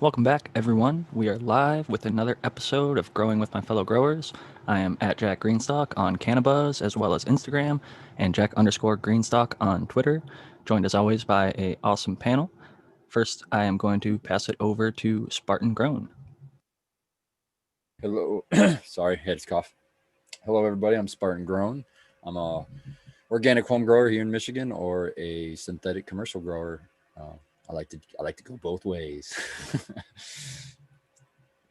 Welcome back, everyone. We are live with another episode of Growing with My Fellow Growers. I am at Jack Greenstock on Cannabuzz as well as Instagram, and Jack_Greenstock on Twitter. Joined as always by a awesome panel. First, I am going to pass it over to Spartan Grown. Hello. Sorry, had to cough. Hello, everybody. I'm Spartan Grown. I'm a organic home grower here in Michigan, or a synthetic commercial grower. I like to go both ways. You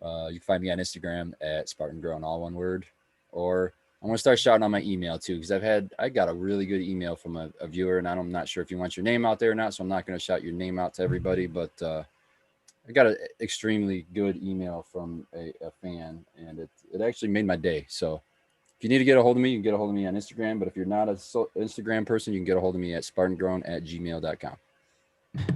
can find me on Instagram at Spartan Grown, all one word. Or I'm gonna start shouting on my email too, because I got a really good email from a viewer, and I'm not sure if you want your name out there or not, so I'm not gonna shout your name out to everybody, but I got an extremely good email from a fan, and it actually made my day. So if you need to get a hold of me, you can get a hold of me on Instagram. But if you're not an Instagram person, you can get a hold of me at spartangrown@gmail.com.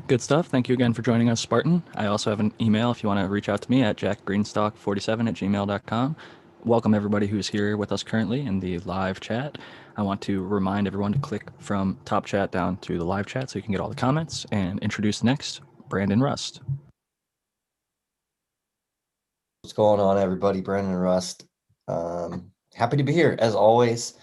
Good stuff. Thank you again for joining us, Spartan. I also have an email if you want to reach out to me at jackgreenstock47@gmail.com. Welcome everybody who's here with us currently in the live chat. I want to remind everyone to click from top chat down to the live chat so you can get all the comments, and introduce next Brandon Rust. What's going on, everybody? Brandon Rust. Happy to be here, as always.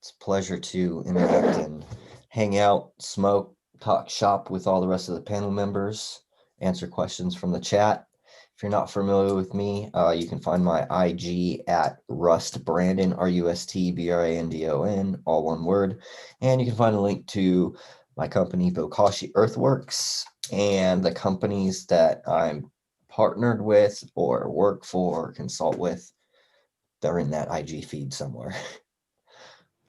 It's a pleasure to interact and hang out, smoke, talk shop with all the rest of the panel members, answer questions from the chat. If you're not familiar with me, you can find my IG at Rust Brandon, RustBrandon, all one word. And you can find a link to my company, Bokashi Earthworks, and the companies that I'm partnered with or work for or consult with. They're in that IG feed somewhere.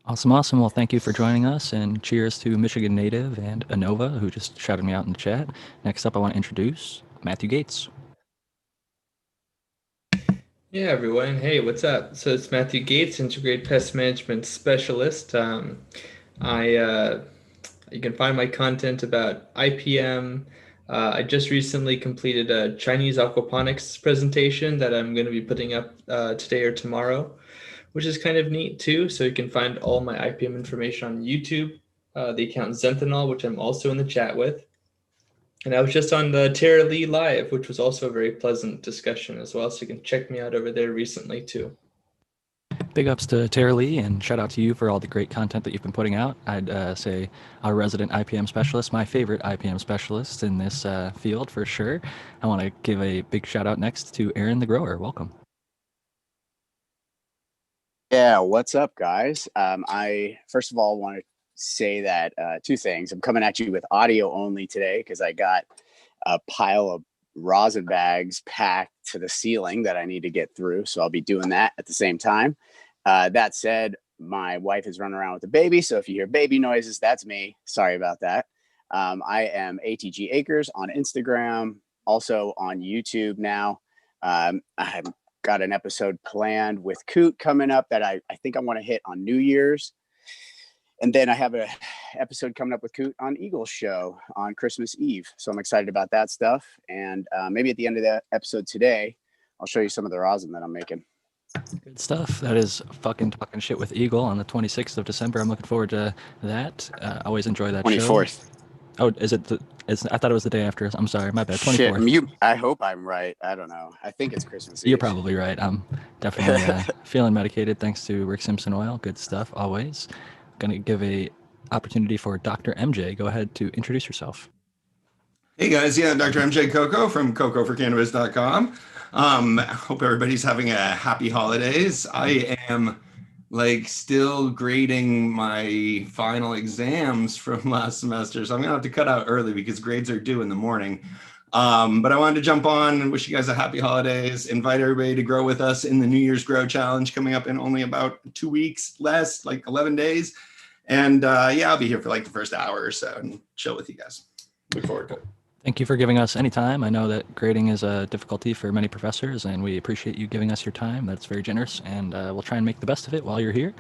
Awesome. Well, thank you for joining us, and cheers to Michigan native and Anova, who just shouted me out in the chat. Next up, I want to introduce Matthew Gates. Yeah, everyone. Hey, what's up? So it's Matthew Gates, Integrated Pest Management Specialist. You can find my content about IPM. I just recently completed a Chinese aquaponics presentation that I'm going to be putting up today or tomorrow, which is kind of neat too. So you can find all my IPM information on YouTube, the account Zenthanol, which I'm also in the chat with. And I was just on the Tara Lee Live, which was also a very pleasant discussion as well. So you can check me out over there recently too. Big ups to Tara Lee, and shout out to you for all the great content that you've been putting out. I'd say our resident IPM specialist, my favorite IPM specialist in this field for sure. I want to give a big shout out next to Aaron the Grower. Welcome. Yeah, what's up, guys? I first of all want to say that two things. I'm coming at you with audio only today because I got a pile of rosin bags packed to the ceiling that I need to get through. So I'll be doing that at the same time. That said, my wife is running around with the baby. So if you hear baby noises, that's me. Sorry about that. I am ATG Acres on Instagram, also on YouTube now. I'm got an episode planned with Coot coming up that I think I want to hit on New Year's. And then I have an episode coming up with Coot on Eagle's show on Christmas Eve. So I'm excited about that stuff. And maybe at the end of that episode today, I'll show you some of the rosin that I'm making. Good stuff. That is fucking talking shit with Eagle on the 26th of December. I'm looking forward to that. Always enjoy that 24th. show. Oh, is it? I thought it was the day after. I'm sorry, my bad. 24th. Shit, I hope I'm right. I don't know. I think it's Christmas Eve. You're probably right. I'm definitely feeling medicated thanks to Rick Simpson oil. Good stuff always. Gonna give a opportunity for Dr. MJ. Go ahead to introduce yourself. Hey guys, yeah, Dr. MJ Coco from cocoforcannabis.com. Hope everybody's having a happy holidays. I am still grading my final exams from last semester, so I'm gonna have to cut out early because grades are due in the morning. But I wanted to jump on and wish you guys a happy holidays, invite everybody to grow with us in the New Year's Grow Challenge coming up in only about 2 weeks less, 11 days. And yeah, I'll be here for the first hour or so and chill with you guys. Look forward to it. Thank you for giving us any time. I know that grading is a difficulty for many professors, and we appreciate you giving us your time. That's very generous, and we'll try and make the best of it while you're here.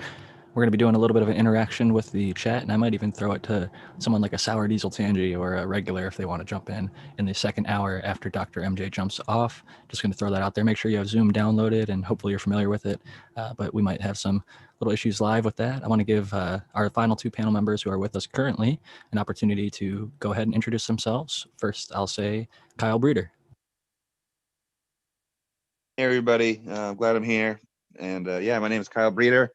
We're going to be doing a little bit of an interaction with the chat, and I might even throw it to someone like a Sour Diesel Tangy or a regular if they want to jump in the second hour after Dr. MJ jumps off. Just going to throw that out there. Make sure you have Zoom downloaded, and hopefully you're familiar with it, but we might have some little issues live with that. I want to give our final two panel members who are with us currently an opportunity to go ahead and introduce themselves. First, I'll say Kyle Breeder. Hey everybody, I'm glad I'm here. And yeah, my name is Kyle Breeder.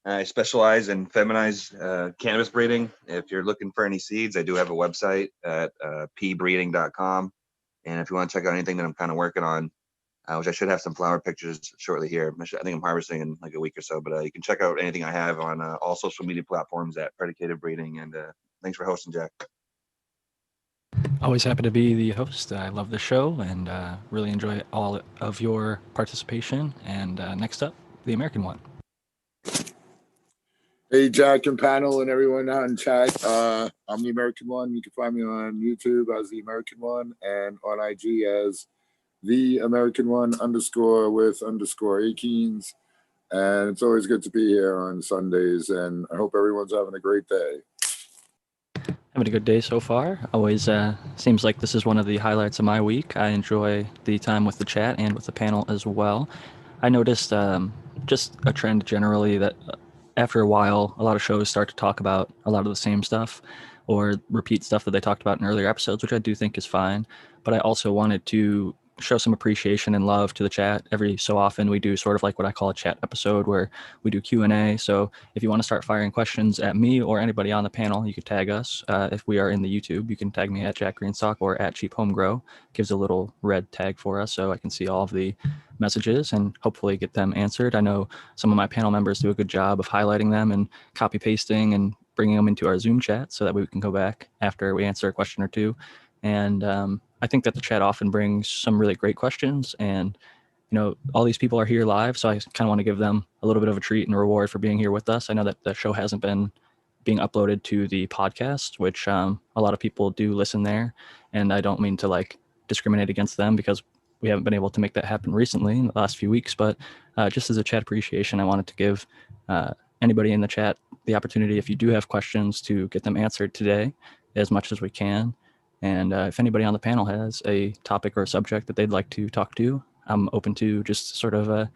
I specialize in feminized cannabis breeding. If you're looking for any seeds, I do have a website at pbreeding.com. And if you want to check out anything that I'm kind of working on, which I should have some flower pictures shortly here. I think I'm harvesting in like a week or so, but you can check out anything I have on all social media platforms at Predicated Breeding. And thanks for hosting, Jack. Always happy to be the host. I love the show and really enjoy all of your participation. And next up, the American one. Hey, Jack and panel and everyone out in chat. I'm the American One. You can find me on YouTube as the American One and on IG as the American One _ Akins. And it's always good to be here on Sundays. And I hope everyone's having a great day. Having a good day so far. Always seems like this is one of the highlights of my week. I enjoy the time with the chat and with the panel as well. I noticed just a trend generally that after a while, a lot of shows start to talk about a lot of the same stuff or repeat stuff that they talked about in earlier episodes, which I do think is fine. But I also wanted to show some appreciation and love to the chat. Every so often we do sort of like what I call a chat episode where we do Q&A. So if you want to start firing questions at me or anybody on the panel, you could tag us. If we are in the YouTube, you can tag me at Jack Greenstock or at Cheap Home Grow. Gives a little red tag for us so I can see all of the messages and hopefully get them answered. I know some of my panel members do a good job of highlighting them and copy pasting and bringing them into our Zoom chat so that we can go back after we answer a question or two. And I think that the chat often brings some really great questions, and all these people are here live, so I kind of want to give them a little bit of a treat and a reward for being here with us. I know that the show hasn't been being uploaded to the podcast, which a lot of people do listen there, and I don't mean to like discriminate against them because we haven't been able to make that happen recently in the last few weeks, but just as a chat appreciation, I wanted to give anybody in the chat the opportunity, if you do have questions, to get them answered today as much as we can. And if anybody on the panel has a topic or a subject that they'd like to talk to, I'm open to just sort of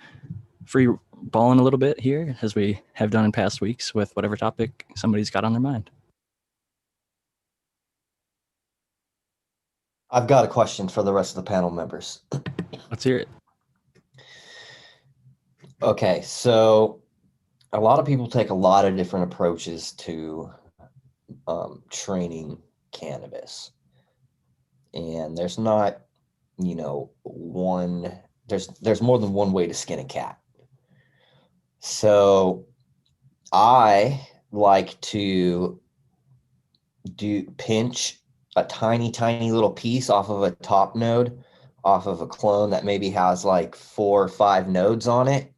free balling a little bit here, as we have done in past weeks, with whatever topic somebody's got on their mind. I've got a question for the rest of the panel members. Let's hear it. Okay, so a lot of people take a lot of different approaches to training cannabis. And there's not, there's more than one way to skin a cat. So I like to pinch a tiny little piece off of a top node, off of a clone that maybe has like 4 or 5 nodes on it.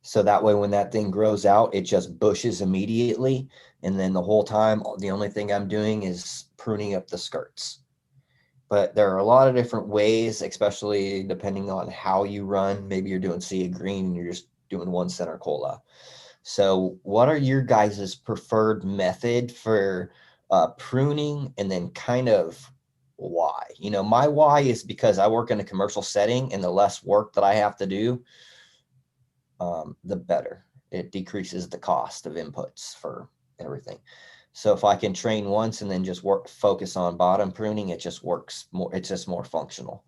So that way, when that thing grows out, it just bushes immediately. And then the whole time, the only thing I'm doing is pruning up the skirts. But there are a lot of different ways, especially depending on how you run. Maybe you're doing sea of green and you're just doing 1 center cola. So what are your guys' preferred method for pruning, and then kind of why? My why is because I work in a commercial setting, and the less work that I have to do, the better. It decreases the cost of inputs for everything. So if I can train once and then just focus on bottom pruning, it just works more. It's just more functional.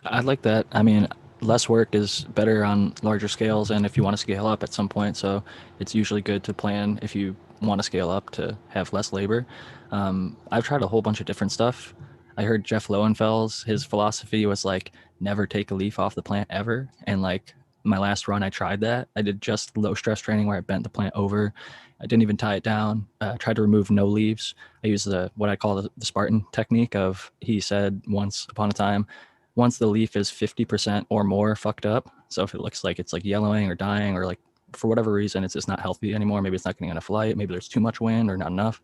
I like that. I mean, less work is better on larger scales, and if you want to scale up at some point, so it's usually good to plan, if you want to scale up, to have less labor. I've tried a whole bunch of different stuff. I heard Jeff Lowenfels, his philosophy was like, never take a leaf off the plant ever. And like my last run, I tried that. I did just low stress training where I bent the plant over. I didn't even tie it down. Tried to remove no leaves. I used what I call the Spartan technique of, he said once upon a time, once the leaf is 50% or more fucked up, so if it looks like it's like yellowing or dying, or like for whatever reason it's just not healthy anymore, maybe it's not getting enough light, maybe there's too much wind or not enough,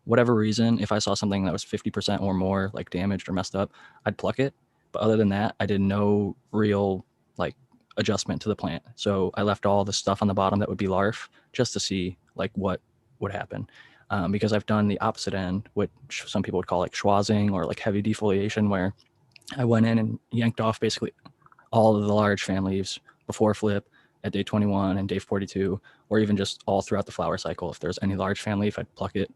whatever reason, if I saw something that was 50% or more like damaged or messed up, I'd pluck it. But other than that, I did no real like adjustment to the plant. So I left all the stuff on the bottom that would be larf just to see like what would happen. Because I've done the opposite end, which some people would call like schwazzing or like heavy defoliation, where I went in and yanked off basically all of the large fan leaves before flip at day 21 and day 42, or even just all throughout the flower cycle. If there's any large fan leaf, I'd pluck it,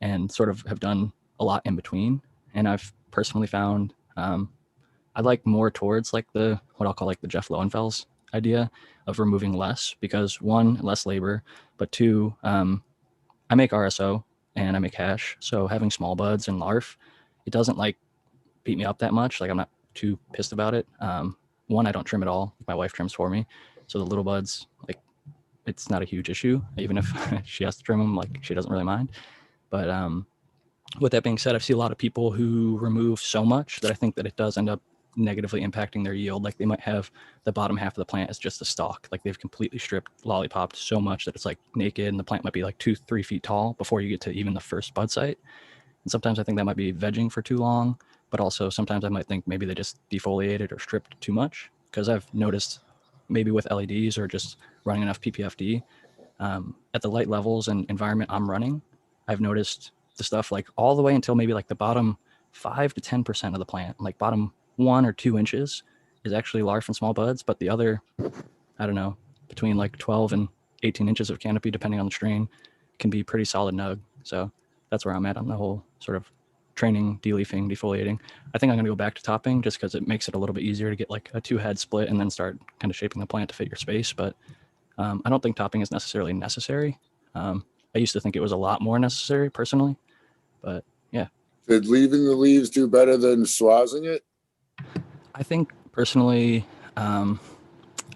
and sort of have done a lot in between. And I've personally found I like more towards like the what I'll call like the Jeff Lowenfels idea of removing less, because one, less labor, but two, I make RSO and I make hash, so having small buds and larf, it doesn't like beat me up that much. Like I'm not too pissed about it. One, I don't trim at all. My wife trims for me, so the little buds, like it's not a huge issue. Even if she has to trim them, like she doesn't really mind. But with that being said, I've seen a lot of people who remove so much that I think that it does end up negatively impacting their yield. Like they might have the bottom half of the plant as just a stalk. Like they've completely stripped, lollipopped so much that it's like naked, and the plant might be like 2-3 feet tall before you get to even the first bud site. And sometimes I think that might be vegging for too long, but also sometimes I might think maybe they just defoliated or stripped too much, because I've noticed maybe with LEDs or just running enough PPFD at the light levels and environment I'm running, I've noticed the stuff like all the way until maybe like the bottom 5 to 10% of the plant, like bottom 1 or 2 inches is actually large and small buds, but the other, I don't know, between like 12 and 18 inches of canopy, depending on the strain, can be pretty solid nug. So that's where I'm at on the whole sort of training, deleafing, defoliating. I think I'm going to go back to topping just because it makes it a little bit easier to get like a 2-head split and then start kind of shaping the plant to fit your space. But I don't think topping is necessarily necessary. I used to think it was a lot more necessary personally, but yeah. Did leaving the leaves do better than swazzing it? I think personally, I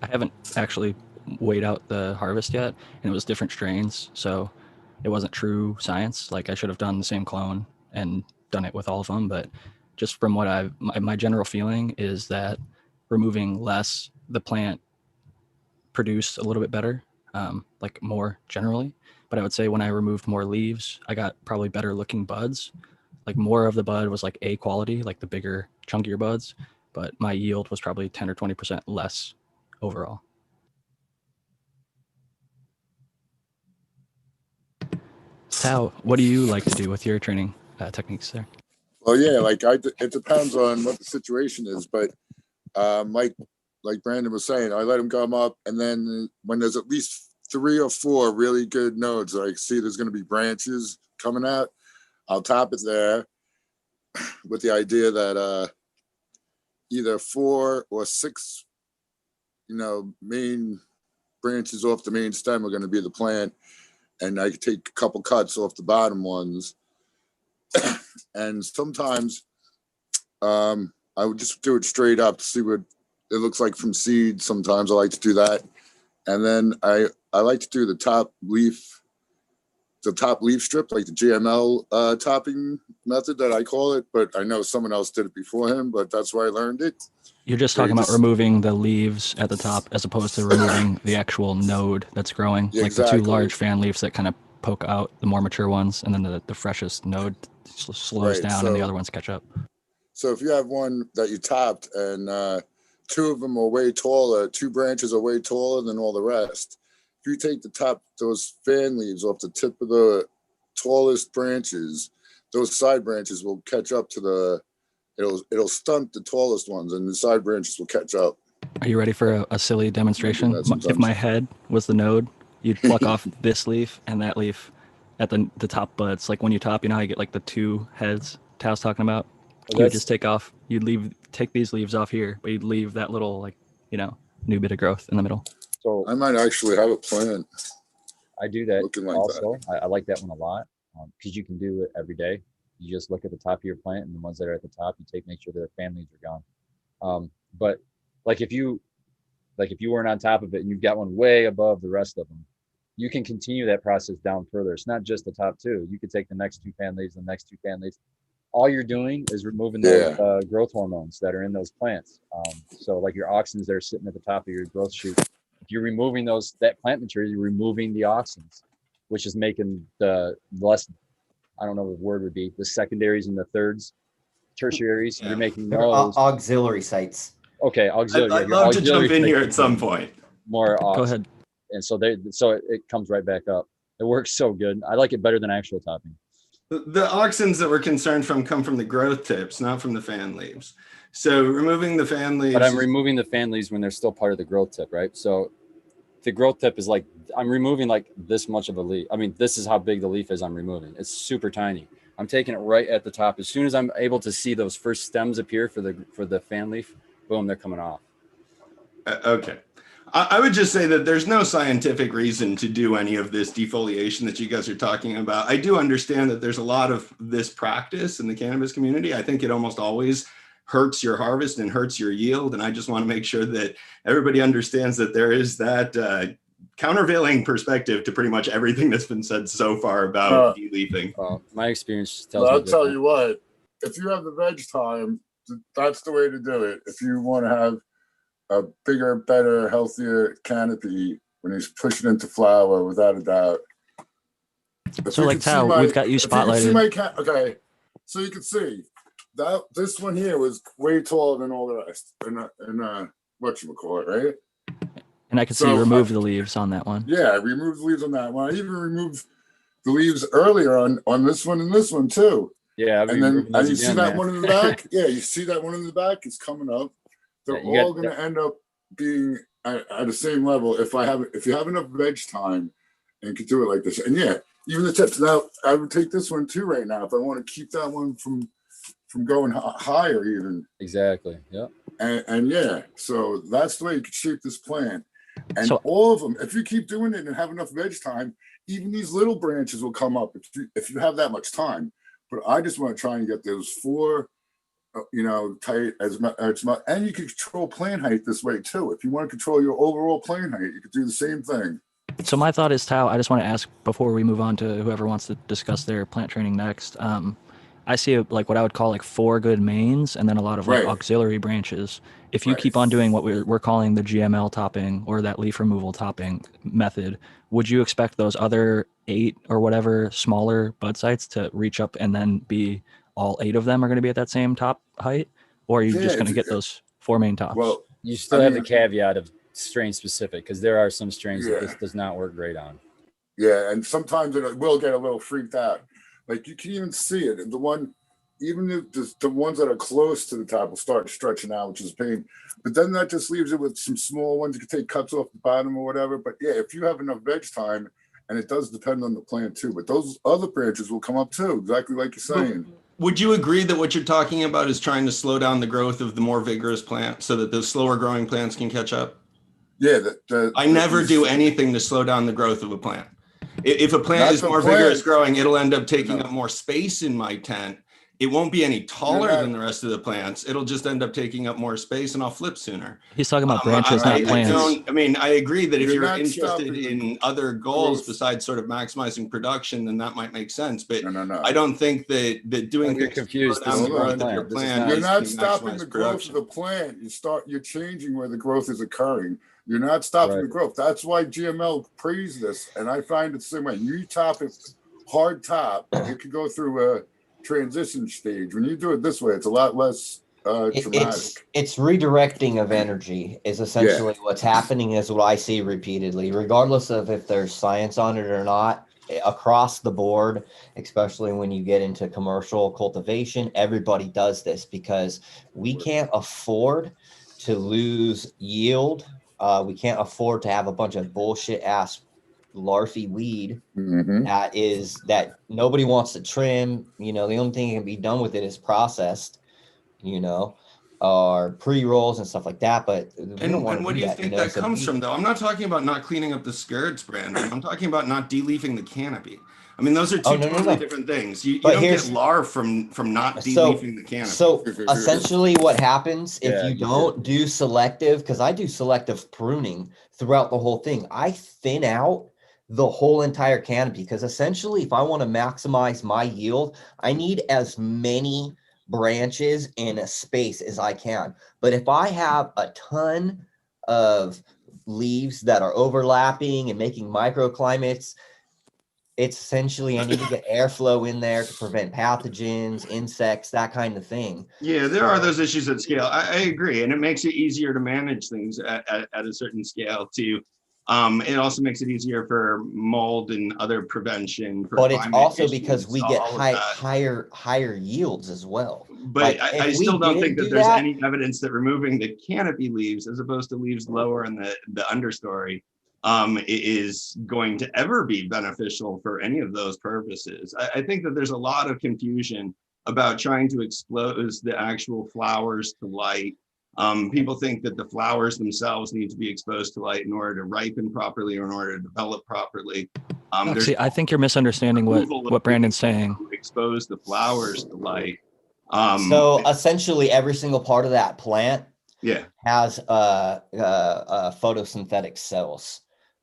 haven't actually weighed out the harvest yet, and it was different strains, so it wasn't true science. Like I should have done the same clone and done it with all of them, but just from what my general feeling is that removing less, the plant produced a little bit better, like more generally. But I would say when I removed more leaves, I got probably better looking buds. Like more of the bud was like A quality, like the bigger, chunkier buds, but my yield was probably 10 or 20% less overall. Tao, what do you like to do with your training techniques there? Well, yeah, like it depends on what the situation is, but like Brandon was saying, I let them come up, and then when there's at least 3 or 4 really good nodes, I see there's going to be branches coming out, I'll top it there with the idea that either 4 or 6, main branches off the main stem are going to be the plant, and I could take a couple cuts off the bottom ones. And sometimes I would just do it straight up to see what it looks like from seed. Sometimes I like to do that. And then I like to do the top leaf strip, like the GML topping method that I call it. But I know someone else did it before him, but that's where I learned it. You're just talking about removing the leaves at the top as opposed to removing the actual node that's growing, Yeah, like the 2 exactly. large fan leaves that kind of poke out, the more mature ones, and then the freshest node slows Right, down and the other ones catch up. So if you have one that you topped and 2 of them are way taller, 2 branches are way taller than all the rest, if you take those fan leaves off the tip of the tallest branches, those side branches will catch up to it'll stunt the tallest ones, and the side branches will catch up. Are you ready for a silly demonstration? If my head was the node, you'd pluck off this leaf and that leaf at the top buds. Like when you top, you know how you get like the 2 heads Tao's talking about? You would just take these leaves off here, but you'd leave that little new bit of growth in the middle. So I might actually have a plan. I do that Looking like also. I like that one a lot because you can do it every day. You just look at the top of your plant, and the ones that are at the top, make sure their fan leaves are gone. But like if you weren't on top of it and you've got one way above the rest of them, you can continue that process down further. It's not just the top 2. You could take the next 2 fan leaves, the next 2 fan leaves. All you're doing is removing those growth hormones that are in those plants. So like your auxins that are sitting at the top of your growth shoot, if you're removing that plant material, you're removing the auxins, which is making the less, I don't know what the word would be, the secondaries and the thirds, tertiaries. You're making those auxiliary sites. Okay, auxiliary. I'd love to jump in here at some point. More auxins. Go ahead. And so it comes right back up. It works so good. I like it better than actual topping. The auxins that we're concerned from come from the growth tips, not from the fan leaves. So removing the fan leaves. But I'm removing the fan leaves when they're still part of the growth tip, right? So the growth tip is like, I'm removing like this much of a leaf. I mean, this is how big the leaf is I'm removing. It's super tiny. I'm taking it right at the top. As soon as I'm able to see those first stems appear for the fan leaf, boom, they're coming off. Okay. I would just say that there's no scientific reason to do any of this defoliation that you guys are talking about. I do understand that there's a lot of this practice in the cannabis community. I think it almost always hurts your harvest and hurts your yield. And I just want to make sure that everybody understands that there is that countervailing perspective to pretty much everything that's been said so far about de-leafing. Well, my experience tells me I'll tell you what, if you have the veg time, that's the way to do it. If you want to have a bigger, better, healthier canopy when he's pushing into flower, without a doubt. So like Tao, we've got you spotlighted. Okay, so you can see that this one here was way taller than all the rest. And whatchamacallit, right? And I can see you removed the leaves on that one. Yeah, I removed the leaves on that one. I even removed the leaves earlier on this one and this one too. Yeah, and you see that one in the back? Yeah, you see that one in the back? It's coming up. They're all going to end up being at the same level if you have enough veg time and can do it like this. And yeah, even the tips. Now I would take this one too right now if I want to keep that one from going higher even. Exactly. Yeah. And yeah, so that's the way you could shape this plant. And all of them, if you keep doing it and have enough veg time, even these little branches will come up if you have that much time. But I just want to try and get those 4, tight as much, and you can control plant height this way too. If you want to control your overall plant height, you could do the same thing. So my thought is, Tao, I just want to ask before we move on to whoever wants to discuss their plant training next. I see like what I would call like 4 good mains and then a lot of like auxiliary branches. If you keep on doing what we're calling the GML topping or that leaf removal topping method, would you expect those other 8 or whatever smaller bud sites to reach up and then be all 8 of them are going to be at that same top height? Or are you just going to get those 4 main tops? Well, you still have the caveat of strain specific because there are some strains that this does not work great on. Yeah, and sometimes it will get a little freaked out. Like you can even see it. And the ones that are close to the top will start stretching out, which is a pain. But then that just leaves it with some small ones. You can take cuts off the bottom or whatever. But yeah, if you have enough veg time, and it does depend on the plant too, but those other branches will come up too, exactly like you're saying. Would you agree that what you're talking about is trying to slow down the growth of the more vigorous plant so that the slower growing plants can catch up? Yeah. I never do anything to slow down the growth of a plant. If a plant is more vigorous growing, it'll end up taking up more space in my tent. It won't be any taller than the rest of the plants. It'll just end up taking up more space and I'll flip sooner. He's talking about branches, not plants. I agree that if you're interested in other goals besides sort of maximizing production, then that might make sense. But I don't think that doing things confused down the growth of your plant. You're not stopping the growth of the plant. You're changing where the growth is occurring. You're not stopping the growth. That's why GML praised this. And I find it the same way. You top it hard top, it could go through a transition stage. When you do it this way, it's a lot less dramatic. It's redirecting of energy is essentially what's happening, is what I see repeatedly, regardless of if there's science on it or not. Across the board, especially when you get into commercial cultivation, everybody does this because we can't afford to lose yield. We can't afford to have a bunch of bullshit ass larfy weed that nobody wants to trim. The only thing that can be done with it is processed, or pre-rolls and stuff like that. But what do you think that comes from, though? I'm not talking about not cleaning up the skirts, Brandon. I'm talking about not de-leafing the canopy. I mean, those are two totally different things. You don't get larvae from not de-leafing the canopy. So essentially what happens if you don't do selective, because I do selective pruning throughout the whole thing, I thin out the whole entire canopy, because essentially if I want to maximize my yield, I need as many branches in a space as I can. But if I have a ton of leaves that are overlapping and making microclimates, it's essentially I need to get airflow in there to prevent pathogens, insects, that kind of thing. Yeah, there are those issues at scale. I agree. And it makes it easier to manage things at a certain scale too. It also makes it easier for mold and other prevention. But it's also because we get higher yields as well. But I still don't think that there's any evidence that removing the canopy leaves as opposed to leaves lower in the understory is going to ever be beneficial for any of those purposes. I think that there's a lot of confusion about trying to expose the actual flowers to light. People think that the flowers themselves need to be exposed to light in order to ripen properly or in order to develop properly. See, I think you're misunderstanding what Brandon's saying. To expose the flowers to light. So essentially, every single part of that plant has photosynthetic cells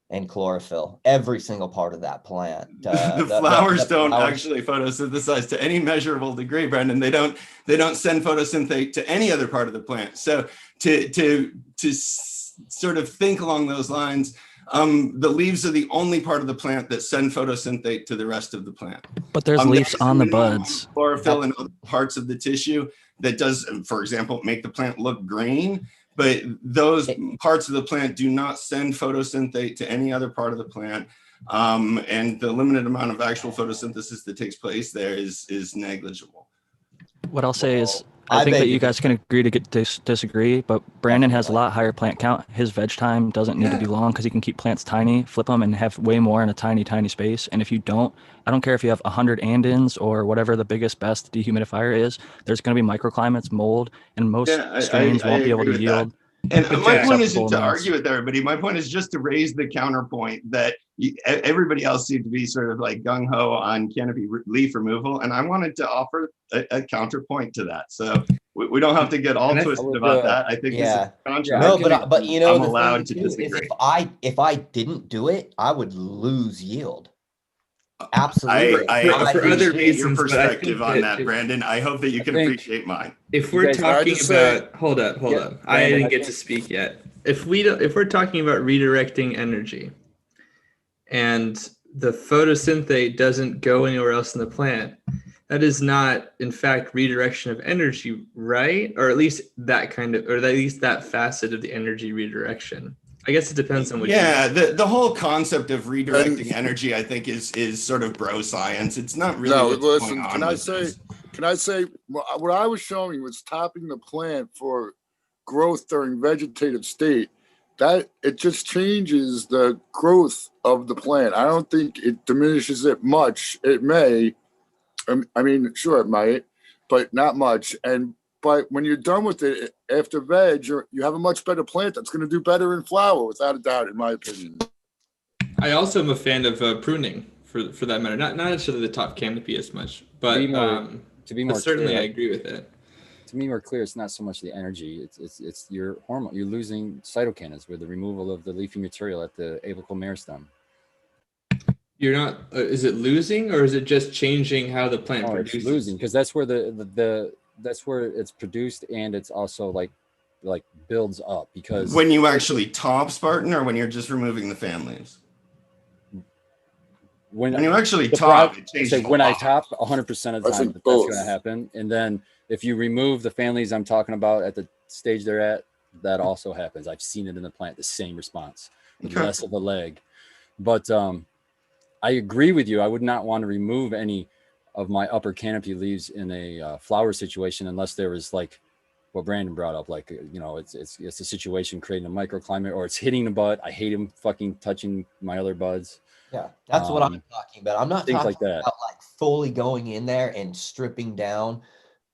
and chlorophyll. Every single part of that plant. The flowers don't actually photosynthesize to any measurable degree, Brendan. They don't send photosynthate to any other part of the plant. So to sort of think along those lines, the leaves are the only part of the plant that send photosynthate to the rest of the plant. But there's leaves on the buds. Chlorophyll in other parts of the tissue that does, for example, make the plant look green. But those parts of the plant do not send photosynthate to any other part of the plant. And the limited amount of actual photosynthesis that takes place there is negligible. What I'll say is, I think that you guys can agree to disagree, but Brandon has a lot higher plant count. His veg time doesn't need to be long because he can keep plants tiny, flip them, and have way more in a tiny, tiny space. And if you don't, I don't care if you have 100 andins or whatever the biggest, best dehumidifier is, there's going to be microclimates, mold, and most strains won't be able to yield. And my point isn't to argue with everybody. My point is just to raise the counterpoint that everybody else seemed to be sort of like gung-ho on canopy leaf removal. And I wanted to offer a counterpoint to that. So we don't have to get all twisted about that. I think this is controversial. No, but you know, I'm allowed to disagree. If I didn't do it, I would lose yield. Absolutely. I appreciate your perspective on that, Brandon. I hope that you can appreciate mine. If we're talking about, hold up. I didn't get to speak yet. If we're talking about redirecting energy, and the photosynthate doesn't go anywhere else in the plant, that is not, in fact, redirection of energy, right? Or at least that kind of, or at least that facet of the energy redirection. I guess it depends on what. Yeah, the whole concept of redirecting energy, I think, is sort of bro science. It's not really. No, listen. Can I say what I was showing was topping the plant for growth during vegetative state. That it just changes the growth of the plant. I don't think it diminishes it much. It may. I mean, sure, it might, but not much. But when you're done with it, after veg, you have a much better plant that's going to do better in flower, without a doubt, in my opinion. I also am a fan of pruning, for that matter. Not necessarily the top canopy as much, but to be more certainly clear, I agree with it. To be more clear, it's not so much the energy; it's your hormone. You're losing cytokinins with the removal of the leafy material at the apical meristem. You're not. Is it losing, or is it just changing how the plant produces? It's losing, because that's where that's where it's produced, and it's also like builds up. Because when you actually top, Spartan, or when you're just removing the fan leaves? When you actually top, when I top 100% of the time, that's going to happen. And then if you remove the fan leaves I'm talking about at the stage they're at, that also happens. I've seen it in the plant, the same response, with less of a leg. But I agree with you. I would not want to remove any of my upper canopy leaves in a flower situation unless there was, like what Brandon brought up, like, you know, it's a situation creating a microclimate, or it's hitting the bud. I hate him fucking touching my other buds. Yeah, that's what I'm talking about. I'm not things talking like that. about like fully going in there and stripping down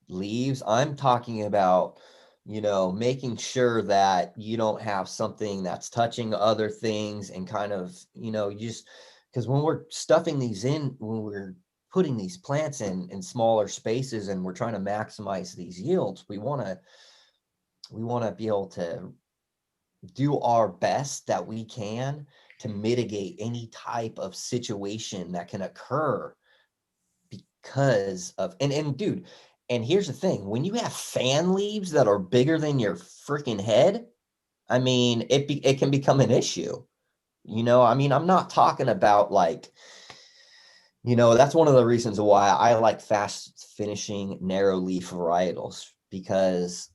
leaves. I'm talking about, you know, making sure that you don't have something that's touching other things, and kind of, you know, just because when we're stuffing these in, when we're putting these plants in smaller spaces and we're trying to maximize these yields, we want to be able to do our best that we can to mitigate any type of situation that can occur because of, and dude, and here's the thing, when you have fan leaves that are bigger than your freaking head, I mean, it can become an issue. You know, I mean, I'm not talking about like, you know, that's one of the reasons why I like fast finishing narrow leaf varietals, because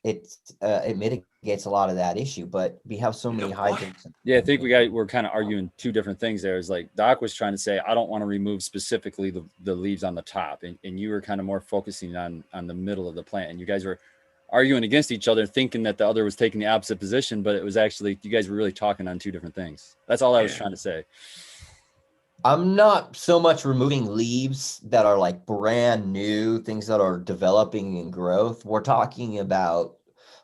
it mitigates a lot of that issue. But we have so many hydrants. Yeah, I think we're kind of arguing two different things there. Is like Doc was trying to say, I don't want to remove specifically the leaves on the top, and you were kind of more focusing on the middle of the plant, and you guys were arguing against each other, thinking that the other was taking the opposite position, but it was actually, you guys were really talking on two different things. That's all I was trying to say. I'm not so much removing leaves that are like brand new, things that are developing in growth.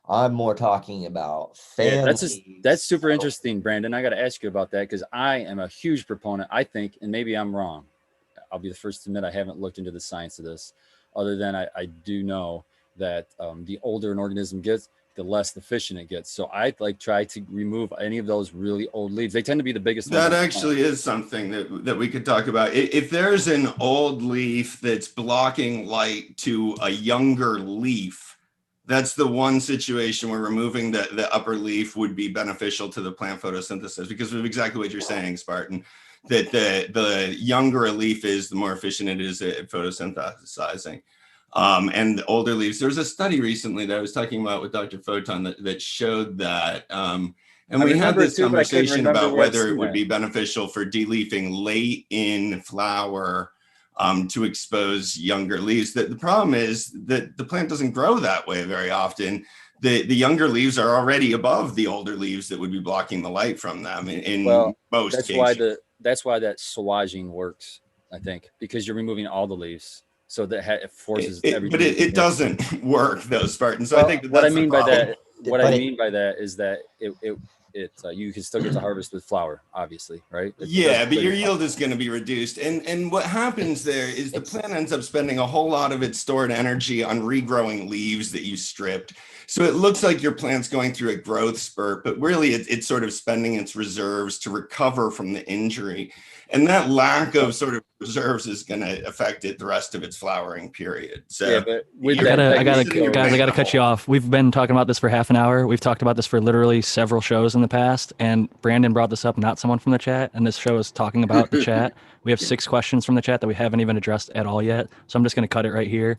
I'm more talking about fan That's leaves. super interesting, Brandon. I got to ask you about that because I am a huge proponent. I think, and maybe I'm wrong, I'll be the first to admit I haven't looked into the science of this, other than I do know that the older an organism gets, the less efficient it gets. So I try to remove any of those really old leaves. They tend to be the biggest ones. That actually is something that we could talk about. If there's an old leaf that's blocking light to a younger leaf, that's the one situation where removing the upper leaf would be beneficial to the plant photosynthesis, because of exactly what you're saying, Spartan, that the younger a leaf is, the more efficient it is at photosynthesizing. And the older leaves, there was a study recently that I was talking about with Dr. Photon that showed that. And we had this conversation about whether it would be beneficial for deleafing late in flower to expose younger leaves. The problem is that the plant doesn't grow that way very often. The younger leaves are already above the older leaves that would be blocking the light from them in most cases. That's why that swaging works, I think, because you're removing all the leaves. So that it forces everything. But it doesn't work, though, Spartan. So well, I think what I mean by that, is that you can still get to harvest with flower, obviously, right? But your yield is going to be reduced. And what happens there is the plant ends up spending a whole lot of its stored energy on regrowing leaves that you stripped. So it looks like your plant's going through a growth spurt, but really it's sort of spending its reserves to recover from the injury. And that lack of sort of reserves is going to affect it the rest of its flowering period. So but I gotta cut you off. We've been talking about this for half an hour. We've talked about this for literally several shows in the past, and Brandon brought this up, not someone from the chat, and this show is talking about the chat. We have 6 questions from the chat that we haven't even addressed at all yet. So I'm just going to cut it right here.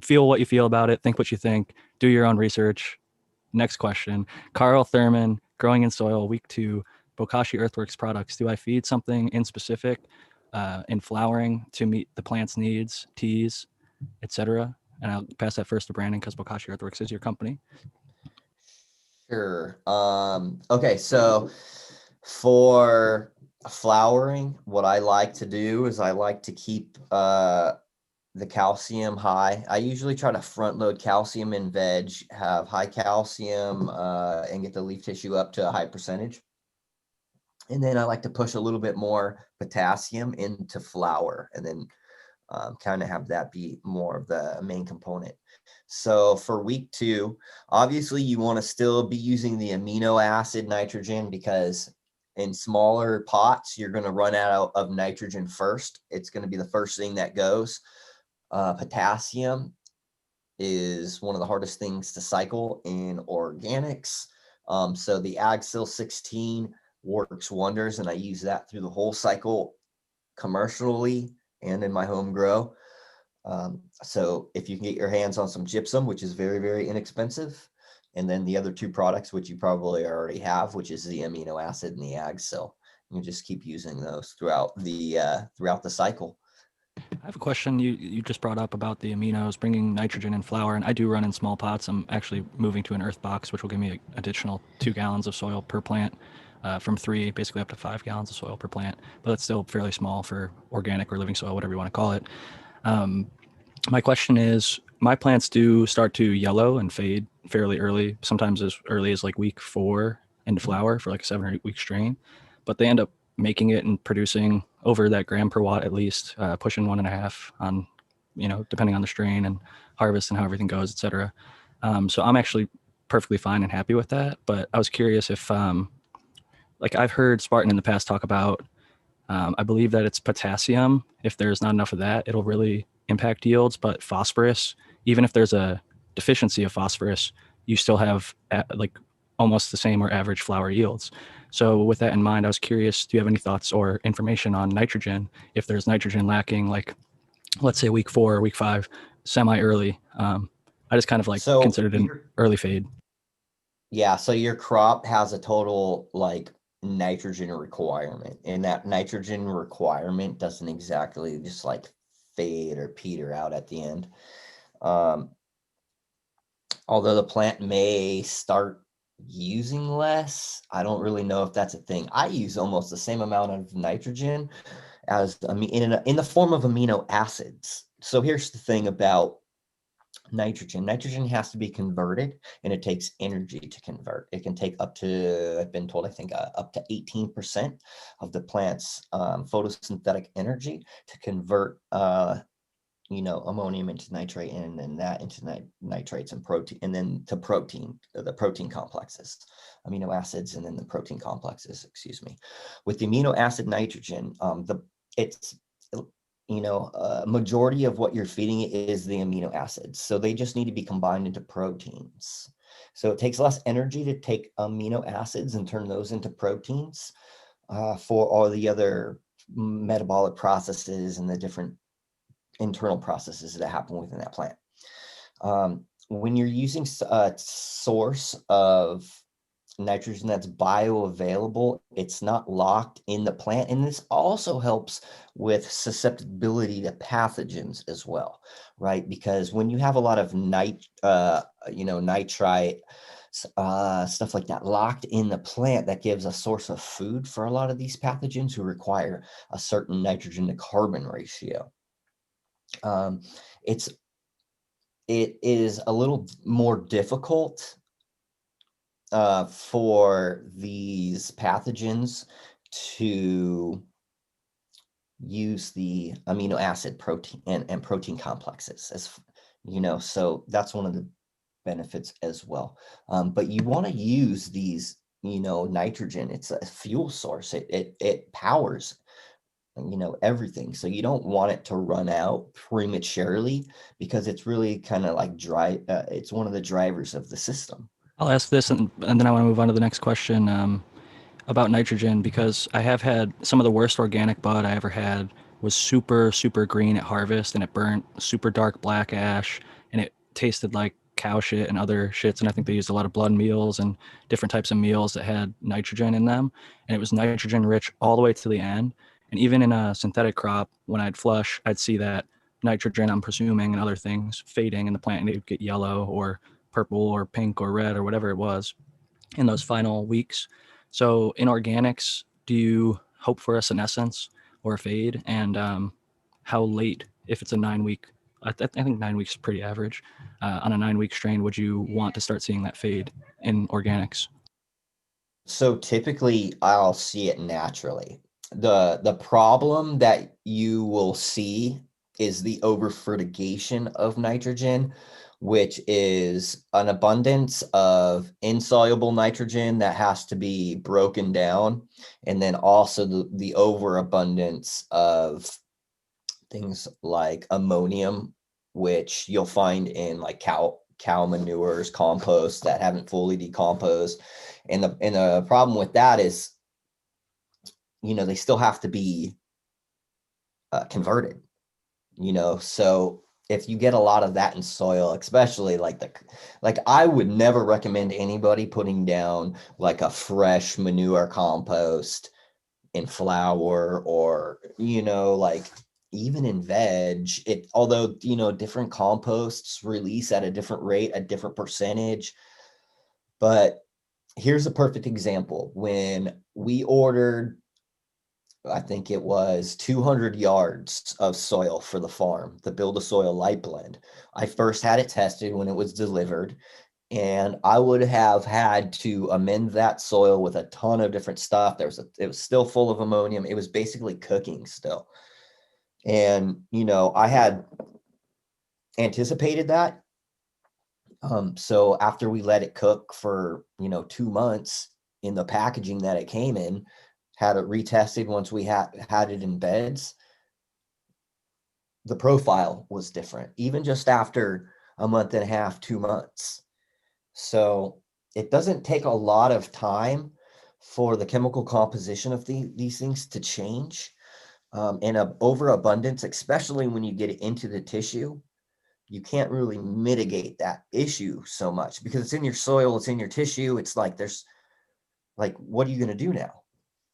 Feel what you feel about it. Think what you think. Do your own research. Next question. Carl Thurman, growing in soil, week 2. Bokashi Earthworks products. Do I feed something in specific in flowering to meet the plant's needs, teas, etc.? And I'll pass that first to Brandon because Bokashi Earthworks is your company. Sure. Okay, so for flowering, what I like to do is I like to keep the calcium high. I usually try to front load calcium in veg, have high calcium, and get the leaf tissue up to a high percentage. And then I like to push a little bit more potassium into flower, and then kind of have that be more of the main component. So for week 2, obviously you want to still be using the amino acid nitrogen, because in smaller pots, you're going to run out of nitrogen first. It's going to be the first thing that goes. Potassium is one of the hardest things to cycle in organics. So the Agsil 16 works wonders, and I use that through the whole cycle commercially and in my home grow. So if you can get your hands on some gypsum, which is very, very inexpensive, and then the other 2 products, which you probably already have, which is the amino acid and the Agsil, you just keep using those throughout the cycle. I have a question you just brought up about the aminos, bringing nitrogen in flower, and I do run in small pots. I'm actually moving to an earth box, which will give me an additional 2 gallons of soil per plant, from 3 basically up to 5 gallons of soil per plant, but it's still fairly small for organic or living soil, whatever you want to call it. My question is, my plants do start to yellow and fade fairly early, sometimes as early as like week 4 into flower for like a 7 or 8 week strain, but they end up making it and producing over that gram per watt at least, pushing 1.5 on, depending on the strain and harvest and how everything goes, etc. So I'm actually perfectly fine and happy with that. But I was curious if, like I've heard Spartan in the past talk about, I believe that it's potassium. If there's not enough of that, it'll really impact yields. But phosphorus, even if there's a deficiency of phosphorus, you still have like almost the same or average flower yields. So with that in mind, I was curious, do you have any thoughts or information on nitrogen? If there's nitrogen lacking, like let's say week 4 or week 5, semi-early, I just kind of like considered an early fade. Yeah, so your crop has a total like nitrogen requirement, and that nitrogen requirement doesn't exactly just like fade or peter out at the end. although the plant may start using less, I don't really know if that's a thing. I use almost the same amount of nitrogen as in the form of amino acids. So here's the thing about nitrogen. Nitrogen has to be converted, and it takes energy to convert. It can take up to, I've been told, I think up to 18% of the plant's photosynthetic energy to convert ammonium into nitrate, and then that into nitrates and protein, and then to protein, the protein complexes, amino acids, and then the protein complexes, excuse me. With the amino acid nitrogen, it's majority of what you're feeding it is the amino acids. So they just need to be combined into proteins. So it takes less energy to take amino acids and turn those into proteins for all the other metabolic processes and the different internal processes that happen within that plant. When you're using a source of nitrogen that's bioavailable, it's not locked in the plant, and this also helps with susceptibility to pathogens as well, right? Because when you have a lot of nitrite, stuff like that locked in the plant, that gives a source of food for a lot of these pathogens who require a certain nitrogen to carbon ratio. It is a little more difficult for these pathogens to use the amino acid protein and protein complexes, as so that's one of the benefits as well. But you want to use these, nitrogen. It's a fuel source. It powers everything. So you don't want it to run out prematurely, because it's really kind of like it's one of the drivers of the system. I'll ask this, and then I want to move on to the next question about nitrogen, because I have had some of the worst organic bud I ever had was super, super green at harvest, and it burnt super dark black ash, and it tasted like cow shit and other shits. And I think they used a lot of blood meals and different types of meals that had nitrogen in them. And it was nitrogen rich all the way to the end. And even in a synthetic crop, when I'd flush, I'd see that nitrogen, I'm presuming, and other things fading in the plant, and it would get yellow or purple or pink or red or whatever it was in those final weeks. So in organics, do you hope for a senescence or a fade? And how late, if it's a 9-week, I think 9 weeks is pretty average. On a 9-week strain, would you want to start seeing that fade in organics? So typically I'll see it naturally. The problem that you will see is the over-fertigation of nitrogen, which is an abundance of insoluble nitrogen that has to be broken down, and then also the overabundance of things like ammonium, which you'll find in like cow manures, compost that haven't fully decomposed. And the problem with that is, they still have to be converted, so if you get a lot of that in soil, especially like I would never recommend anybody putting down like a fresh manure compost in flour, or like even in veg. Although different composts release at a different rate, a different percentage. But here's a perfect example. When we ordered, I think it was 200 yards of soil for the farm, the Build a Soil Light Blend, I first had it tested when it was delivered, and I would have had to amend that soil with a ton of different stuff. It was still full of ammonium. It was basically cooking still. And, I had anticipated that. So after we let it cook for, 2 months in the packaging that it came in, had it retested once we had it in beds, the profile was different, even just after a month and a half, 2 months. So it doesn't take a lot of time for the chemical composition of these things to change. And overabundance, especially when you get it into the tissue, you can't really mitigate that issue so much, because it's in your soil, it's in your tissue. It's like, what are you going to do now?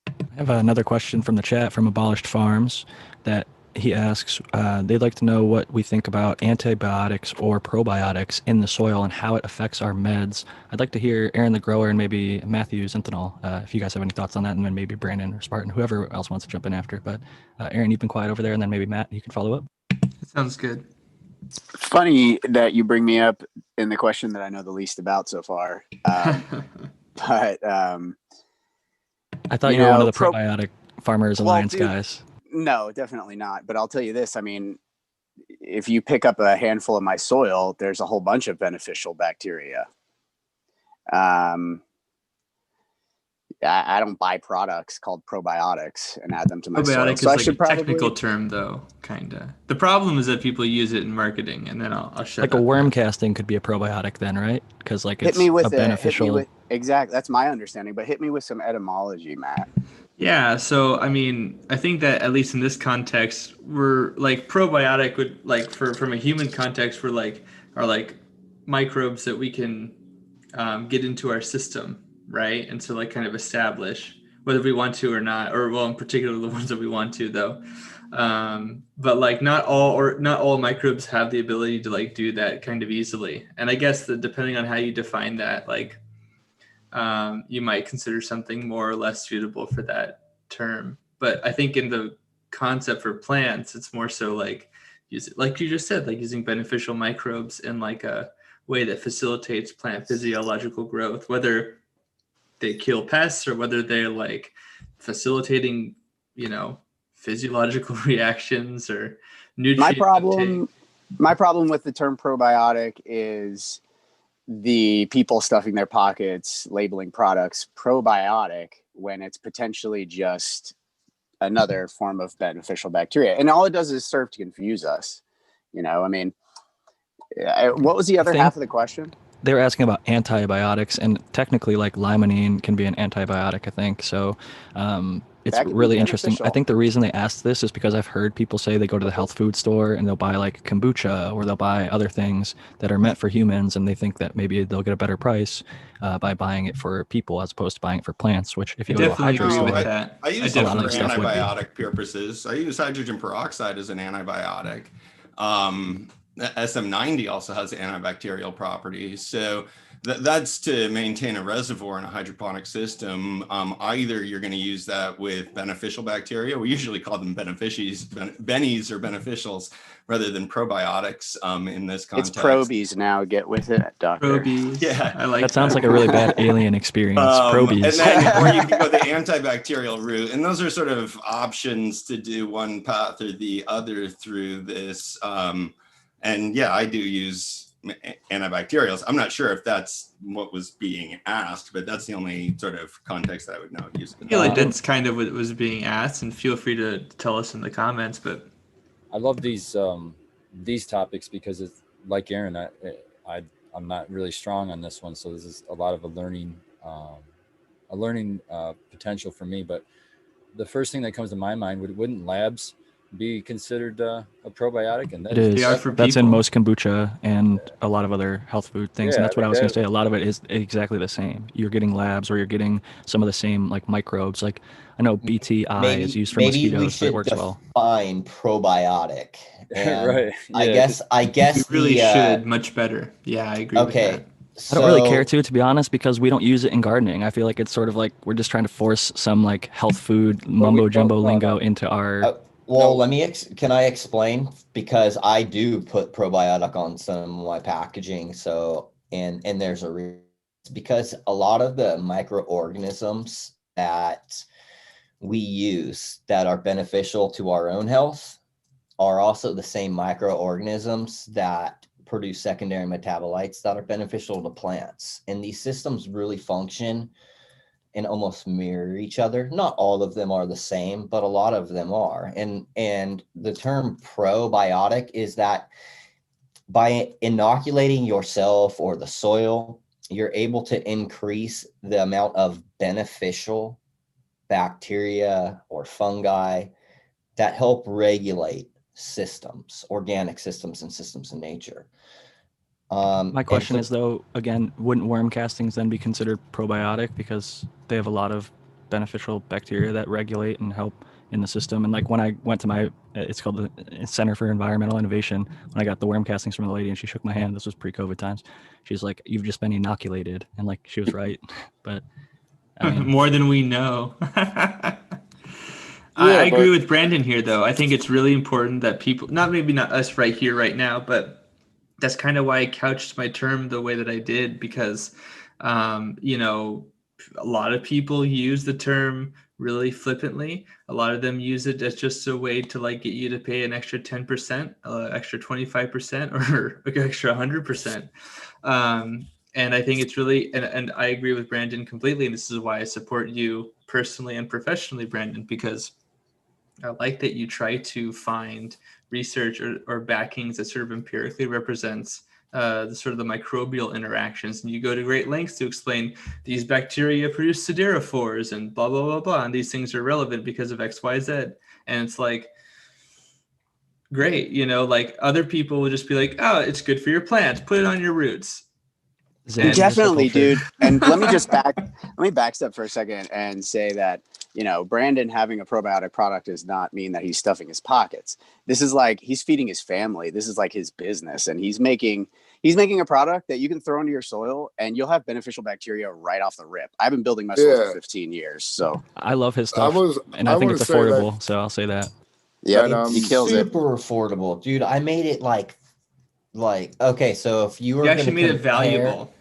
I have another question from the chat from Abolished Farms that he asks, they'd like to know what we think about antibiotics or probiotics in the soil and how it affects our meds. I'd like to hear Aaron the grower and maybe Matthew Zintanol, if you guys have any thoughts on that, and then maybe Brandon or Spartan, whoever else wants to jump in after. But Aaron, you've been quiet over there, and then maybe Matt, you can follow up. That sounds good. Funny that you bring me up in the question that I know the least about so far. But I thought you were one of the probiotic Farmers Alliance guys. No, definitely not. But I'll tell you this. I mean, if you pick up a handful of my soil, there's a whole bunch of beneficial bacteria. I don't buy products called probiotics and add them to my soil. Probiotic So is like a technical term, though, kind of. The problem is that people use it in marketing, and then I'll shut up. Like a worm casting could be a probiotic then, right? Because like it's beneficial. Exactly. That's my understanding. But hit me with some etymology, Matt. Yeah, so I mean, I think that at least in this context, we're like probiotic would like from a human context, we're like are like microbes that we can get into our system, right? And so like kind of establish whether we want to or not, or well, in particular the ones that we want to though. But like not all microbes have the ability to like do that kind of easily. And I guess that depending on how you define that, like you might consider something more or less suitable for that term. But I think in the concept for plants, it's more so like like you just said, like using beneficial microbes in like a way that facilitates plant physiological growth, whether they kill pests or whether they're like facilitating, physiological reactions or nutrient uptake. My problem with the term probiotic is the people stuffing their pockets labeling products probiotic when it's potentially just another form of beneficial bacteria, and all it does is serve to confuse us. I mean, what was the other half of the question? They were asking about antibiotics, and technically like limonene can be an antibiotic, I think. So it's really interesting. I think the reason they asked this is because I've heard people say they go to the health food store and they'll buy like kombucha or they'll buy other things that are meant for humans, and they think that maybe they'll get a better price by buying it for people as opposed to buying it for plants, which if you go to a hydro store, I use it for antibiotic purposes. I use hydrogen peroxide as an antibiotic. SM90 also has antibacterial properties. So that's to maintain a reservoir in a hydroponic system. Either you're going to use that with beneficial bacteria. We usually call them bennies or beneficials rather than probiotics in this context. It's probies now. Get with it, doctor. Probies. Yeah. I like that. Sounds like a really bad alien experience. Probies. And then, or you can go the antibacterial route. And those are sort of options to do one path or the other through this. And yeah, I do use antibacterials. I'm not sure if that's what was being asked, but that's the only sort of context that I would know use. I feel like that's kind of what was being asked, and feel free to tell us in the comments. But I love these topics because it's like Aaron. I'm not really strong on this one, so this is a lot of a learning potential for me. But the first thing that comes to my mind wouldn't labs be considered a probiotic? And it is. That's in most kombucha and a lot of other health food things. And that's what I was going to say. A lot of it is exactly the same. You're getting labs, or you're getting some of the same like microbes. Like I know BTI is used for mosquitoes, but it works well. Define probiotic. Right. Yeah. I guess you really should much better. Yeah, I agree with that. I don't really care to be honest, because we don't use it in gardening. I feel like it's sort of like we're just trying to force some like health food mumbo jumbo lingo into our. Can I explain? Because I do put probiotic on some of my packaging. So, and there's a reason. It's because a lot of the microorganisms that we use that are beneficial to our own health are also the same microorganisms that produce secondary metabolites that are beneficial to plants. And these systems really function and almost mirror each other. Not all of them are the same, but a lot of them are. And the term probiotic is that by inoculating yourself or the soil, you're able to increase the amount of beneficial bacteria or fungi that help regulate systems, organic systems and systems in nature. My question is, though, again, wouldn't worm castings then be considered probiotic because they have a lot of beneficial bacteria that regulate and help in the system. And like when I went to my, it's called the Center for Environmental Innovation, when I got the worm castings from the lady and she shook my hand, this was pre-COVID times. She's like, "You've just been inoculated." And like, she was right. But I mean, more than we know. Yeah, I agree but with Brandon here, though. I think it's really important that people, maybe not us right here, right now, but that's kind of why I couched my term the way that I did, because, you know, a lot of people use the term really flippantly. A lot of them use it as just a way to like get you to pay an extra 10%, extra 25%, or extra 100%. And I think it's really, and I agree with Brandon completely. And this is why I support you personally and professionally, Brandon, because I like that you try to find research or backings that sort of empirically represents the sort of the microbial interactions. And you go to great lengths to explain these bacteria produce siderophores and blah, blah, blah, blah. And these things are relevant because of X, Y, Z. And it's like, great, you know, like other people will just be like, oh, it's good for your plants, put it on your roots. Zen Definitely, agriculture. dude. And let me backstep for a second and say that, you know, Brandon having a probiotic product does not mean that he's stuffing his pockets. This is like he's feeding his family. This is like his business, and he's making a product that you can throw into your soil and you'll have beneficial bacteria right off the rip. I've been building my soil for 15 years, so I love his I stuff, was and I think want it's to say that affordable. So I'll say that. yeah, that he kills it. Super affordable, dude. I made it like okay. So if you were You going actually to made it valuable.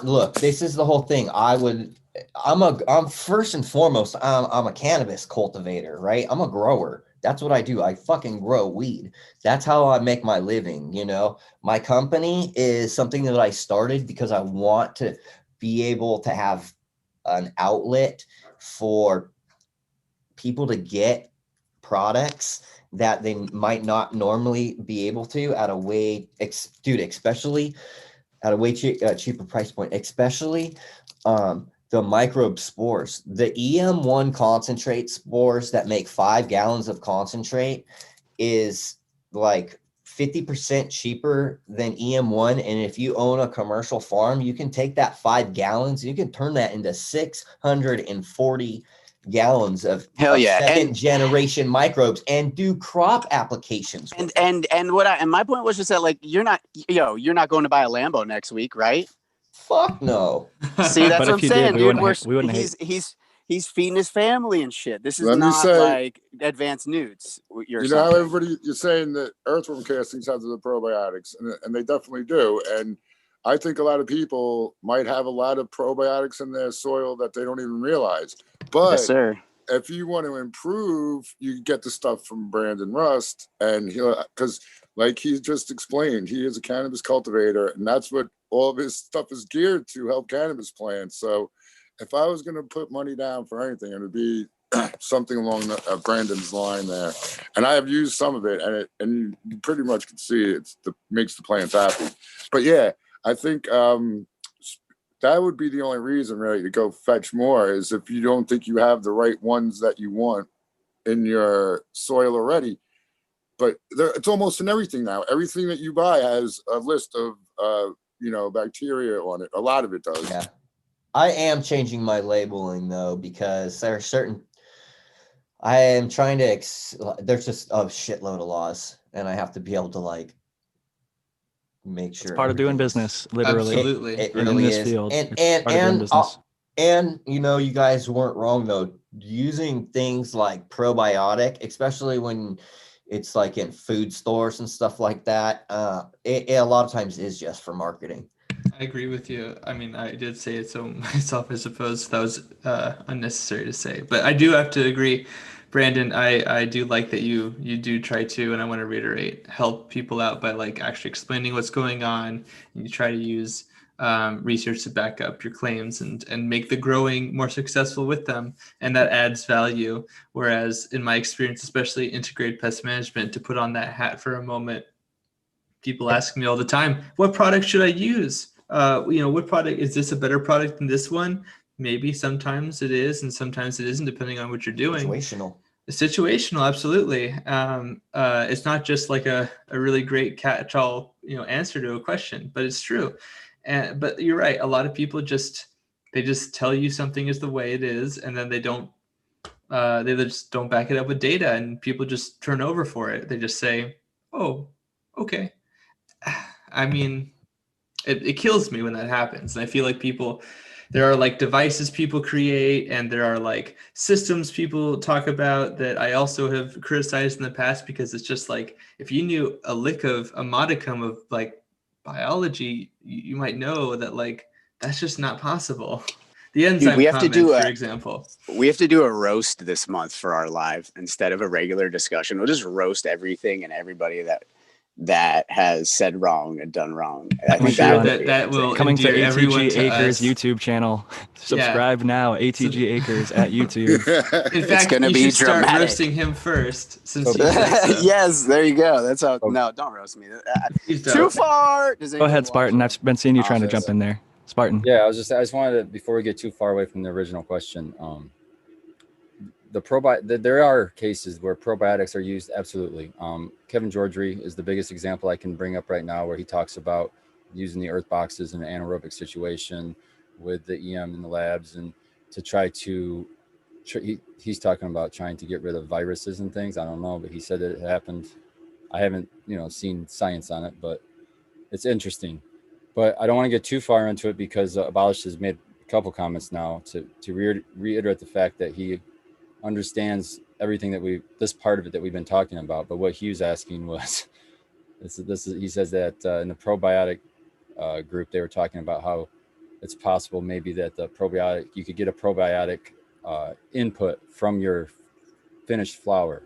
look, this is the whole thing. I'm first and foremost, I'm a cannabis cultivator, right? I'm a grower. That's what I do. I fucking grow weed. That's how I make my living. You know, my company is something that I started because I want to be able to have an outlet for people to get products that they might not normally be able to at a way, especially at a way cheaper price point, especially the microbe spores. The EM1 concentrate spores that make 5 gallons of concentrate is like 50% cheaper than EM1. And if you own a commercial farm, you can take that 5 gallons, you can turn that into 640 gallons of second generation microbes and do crop applications. And my point was just that, like, you're not going to buy a Lambo next week, right? Fuck no. See, that's But what I'm if you saying, did, dude. He's feeding his family and shit. This is Let me not say- like advanced newts. you know how everybody, you're saying that earthworm castings have the probiotics, and they definitely do. And I think a lot of people might have a lot of probiotics in their soil that they don't even realize. But yes, sir. if you want to improve, you get the stuff from Brandon Rust, and because like he just explained, he is a cannabis cultivator, and that's what all of his stuff is geared to, help cannabis plants. So if I was going to put money down for anything, it would be something along Brandon's line there. And I have used some of it, and you pretty much can see it makes the plants happy. But yeah, I think that would be the only reason really to go fetch more, is if you don't think you have the right ones that you want in your soil already. But it's almost in everything now. Everything that you buy has a list of bacteria on it. A lot of it does. Yeah. I am changing my labeling though, because there are certain, I am trying to, there's just a shitload of laws, and I have to be able to like make sure. It's part of doing everything's- business, literally. Absolutely. It in really this is. field, And it's part of doing business. and you know, you guys weren't wrong though. Using things like probiotic, especially when it's like in food stores and stuff like that, it a lot of times is just for marketing. I agree with you. I mean, I did say it so myself, I suppose that was unnecessary to say, but I do have to agree, Brandon. I do like that you do try to, and I want to reiterate, help people out by like actually explaining what's going on, and you try to use research to back up your claims and make the growing more successful with them, and that adds value. Whereas in my experience, especially integrated pest management, to put on that hat for a moment, people ask me all the time, what product should I use? What product, is this a better product than this one? Maybe sometimes it is, and sometimes it isn't, depending on what you're doing. Situational, absolutely. It's not just like a really great catch-all, answer to a question, but it's true. But you're right. A lot of people they just tell you something is the way it is, and then they don't They just don't back it up with data, and people just turn over for it. They just say, "Oh, okay." I mean, it kills me when that happens. And I feel like there are like devices people create, and there are like systems people talk about that I also have criticized in the past, because it's just like, if you knew a modicum of like biology, you might know that like that's just not possible. The Dude, enzyme comment, for example. we have to do a roast this month for our live instead of a regular discussion. We'll just roast everything and everybody that has said wrong and done wrong. And I I'm think sure would be that will Coming to endear everyone ATG to Acres us. YouTube channel. Subscribe now, ATG Acres at YouTube. In fact, gonna you be should start dramatic. roasting him first, since So- he said so. Yes, there you go. That's how. No, don't roast me. He's Too dope. far. Does Go anyone ahead, watch, Spartan. I've been seeing you trying to Office? jump in there. Spartan. Yeah, I just wanted to, before we get too far away from the original question, there are cases where probiotics are used, absolutely. Kevin Georgery is the biggest example I can bring up right now, where he talks about using the earth boxes in an anaerobic situation with the EM in the labs, and to try to he's talking about trying to get rid of viruses and things. I don't know, but he said that it happened. I haven't seen science on it, but it's interesting. But I don't want to get too far into it, because Abolish has made a couple comments now to reiterate the fact that he understands everything this part of it that we've been talking about. But what he was asking was, he says that in the probiotic group, they were talking about how it's possible maybe that you could get a probiotic input from your finished flour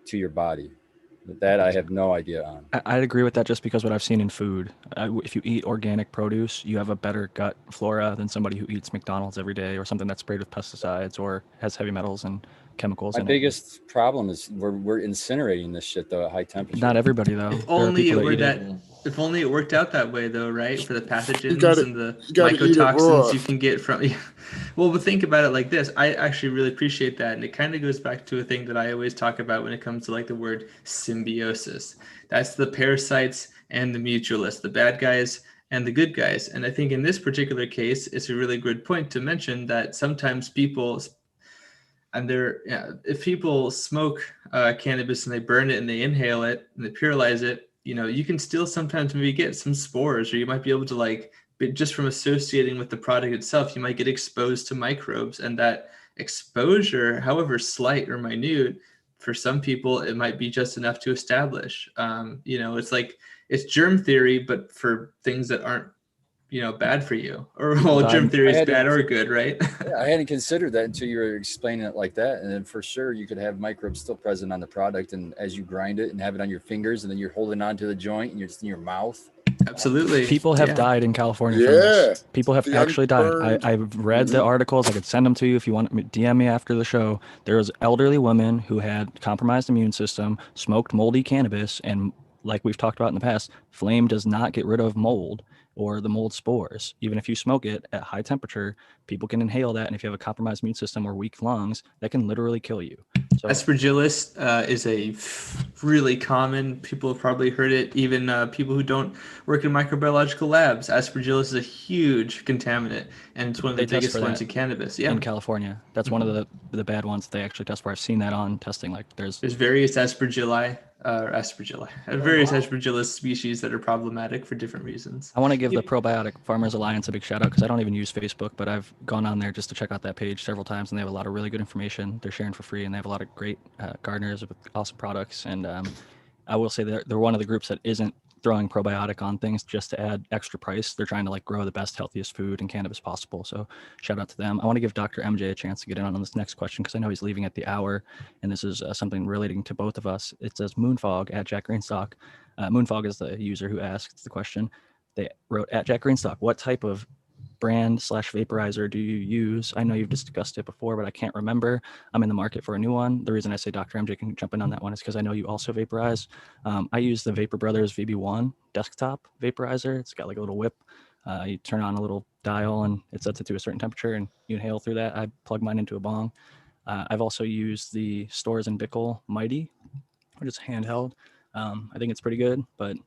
to your body. That I have no idea on. I'd agree with that, just because what I've seen in food. If you eat organic produce, you have a better gut flora than somebody who eats McDonald's every day, or something that's sprayed with pesticides or has heavy metals and chemicals My in biggest problem is we're incinerating this shit though at high it. temperature. Not everybody, though. If There are only people it were eat that. If only it worked out that way, though, right? For the pathogens gotta- and the you gotta eat it raw. mycotoxins you can get from. Yeah. Well, but think about it like this. I actually really appreciate that, and it kind of goes back to a thing that I always talk about when it comes to like the word symbiosis. That's the parasites and the mutualists, the bad guys and the good guys. And I think in this particular case, it's a really good point to mention that sometimes people, and if people smoke cannabis and they burn it and they inhale it and they purify it, you can still sometimes maybe get some spores, or you might be able to just from associating with the product itself, you might get exposed to microbes. And that exposure, however slight or minute, for some people, it might be just enough to establish. It's like, it's germ theory, but for things that aren't bad for you. Or well, germ theory is bad or good, right? Yeah, I hadn't considered that until you were explaining it like that. And then for sure, you could have microbes still present on the product, and as you grind it and have it on your fingers, and then you're holding on to the joint and you're just in your mouth. Absolutely. People have died in California from this. People have actually died. I've read the articles. I could send them to you if you want. DM me after the show. There was an elderly woman who had compromised immune system, smoked moldy cannabis, and like we've talked about in the past, flame does not get rid of mold or the mold spores. Even if you smoke it at high temperature, people can inhale that. And if you have a compromised immune system or weak lungs, that can literally kill you. So Aspergillus is a really common, people have probably heard it, even people who don't work in microbiological labs. Aspergillus is a huge contaminant, and it's one of the biggest ones in cannabis. Yeah, in California. That's one of the bad ones they actually test for. I've seen that on testing. Like there's various Aspergillus, various Aspergillus species that are problematic for different reasons. I want to give the Probiotic Farmers Alliance a big shout out, because I don't even use Facebook, but I've gone on there just to check out that page several times, and they have a lot of really good information they're sharing for free, and they have a lot of great gardeners with awesome products. And I will say they're one of the groups that isn't throwing probiotic on things just to add extra price. They're trying to grow the best, healthiest food and cannabis possible. So shout out to them. I want to give Dr. MJ a chance to get in on this next question, because I know he's leaving at the hour, and this is something relating to both of us. It says Moonfog at Jack Greenstock. Moonfog is the user who asked the question. They wrote, at Jack Greenstock, what type of brand/vaporizer do you use? I know you've discussed it before, but I can't remember. I'm in the market for a new one. The reason I say Dr. MJ can jump in on that one is because I know you also vaporize. I use the Vapor Brothers VB1 desktop vaporizer. It's got a little whip. You turn on a little dial and it sets it to a certain temperature, and you inhale through that. I plug mine into a bong. I've also used the Storz & Bickel Mighty, which is handheld. I think it's pretty good, but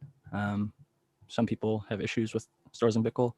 some people have issues with Storz & Bickel,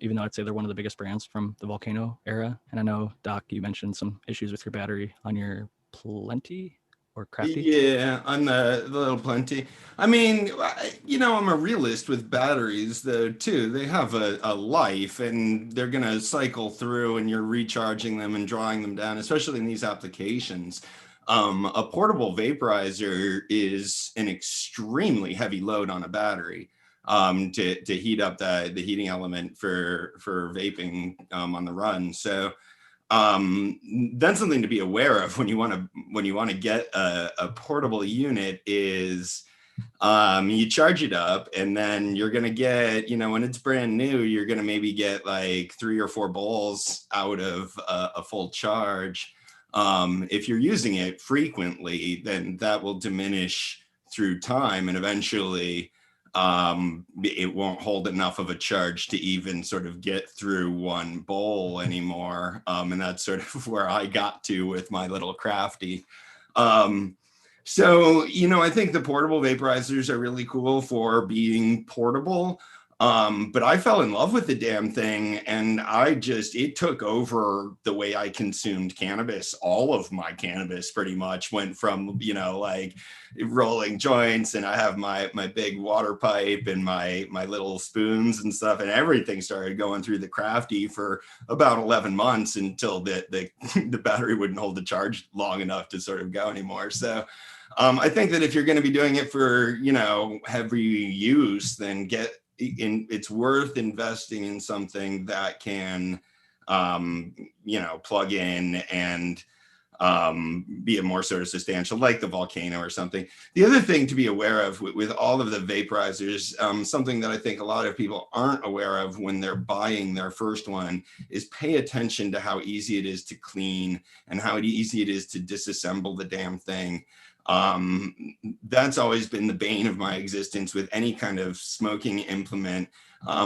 even though I'd say they're one of the biggest brands from the Volcano era. And I know, Doc, you mentioned some issues with your battery on your Plenty or Crafty. Yeah, on the little Plenty. I mean, I'm a realist with batteries though too. They have a life, and they're gonna cycle through, and you're recharging them and drawing them down, especially in these applications. A portable vaporizer is an extremely heavy load on a battery to heat up the heating element for vaping on the run. So that's something to be aware of when you want to get a portable unit is you charge it up, and then you're going to get, when it's brand new, you're going to maybe get like 3 or 4 bowls out of a full charge. If you're using it frequently, then that will diminish through time, and eventually it won't hold enough of a charge to even sort of get through 1 bowl anymore. And that's sort of where I got to with my little Crafty. So, I think the portable vaporizers are really cool for being portable. But I fell in love with the damn thing, and it took over the way I consumed cannabis. All of my cannabis pretty much went from, like rolling joints, and I have my big water pipe and my little spoons and stuff, and everything started going through the Crafty for about 11 months until the battery wouldn't hold the charge long enough to sort of go anymore. So I think that if you're going to be doing it for, heavy use, then it's worth investing in something that can, plug in and be a more sort of substantial, like the Volcano or something. The other thing to be aware of with all of the vaporizers, something that I think a lot of people aren't aware of when they're buying their first one, is pay attention to how easy it is to clean and how easy it is to disassemble the damn thing. That's always been the bane of my existence with any kind of smoking implement.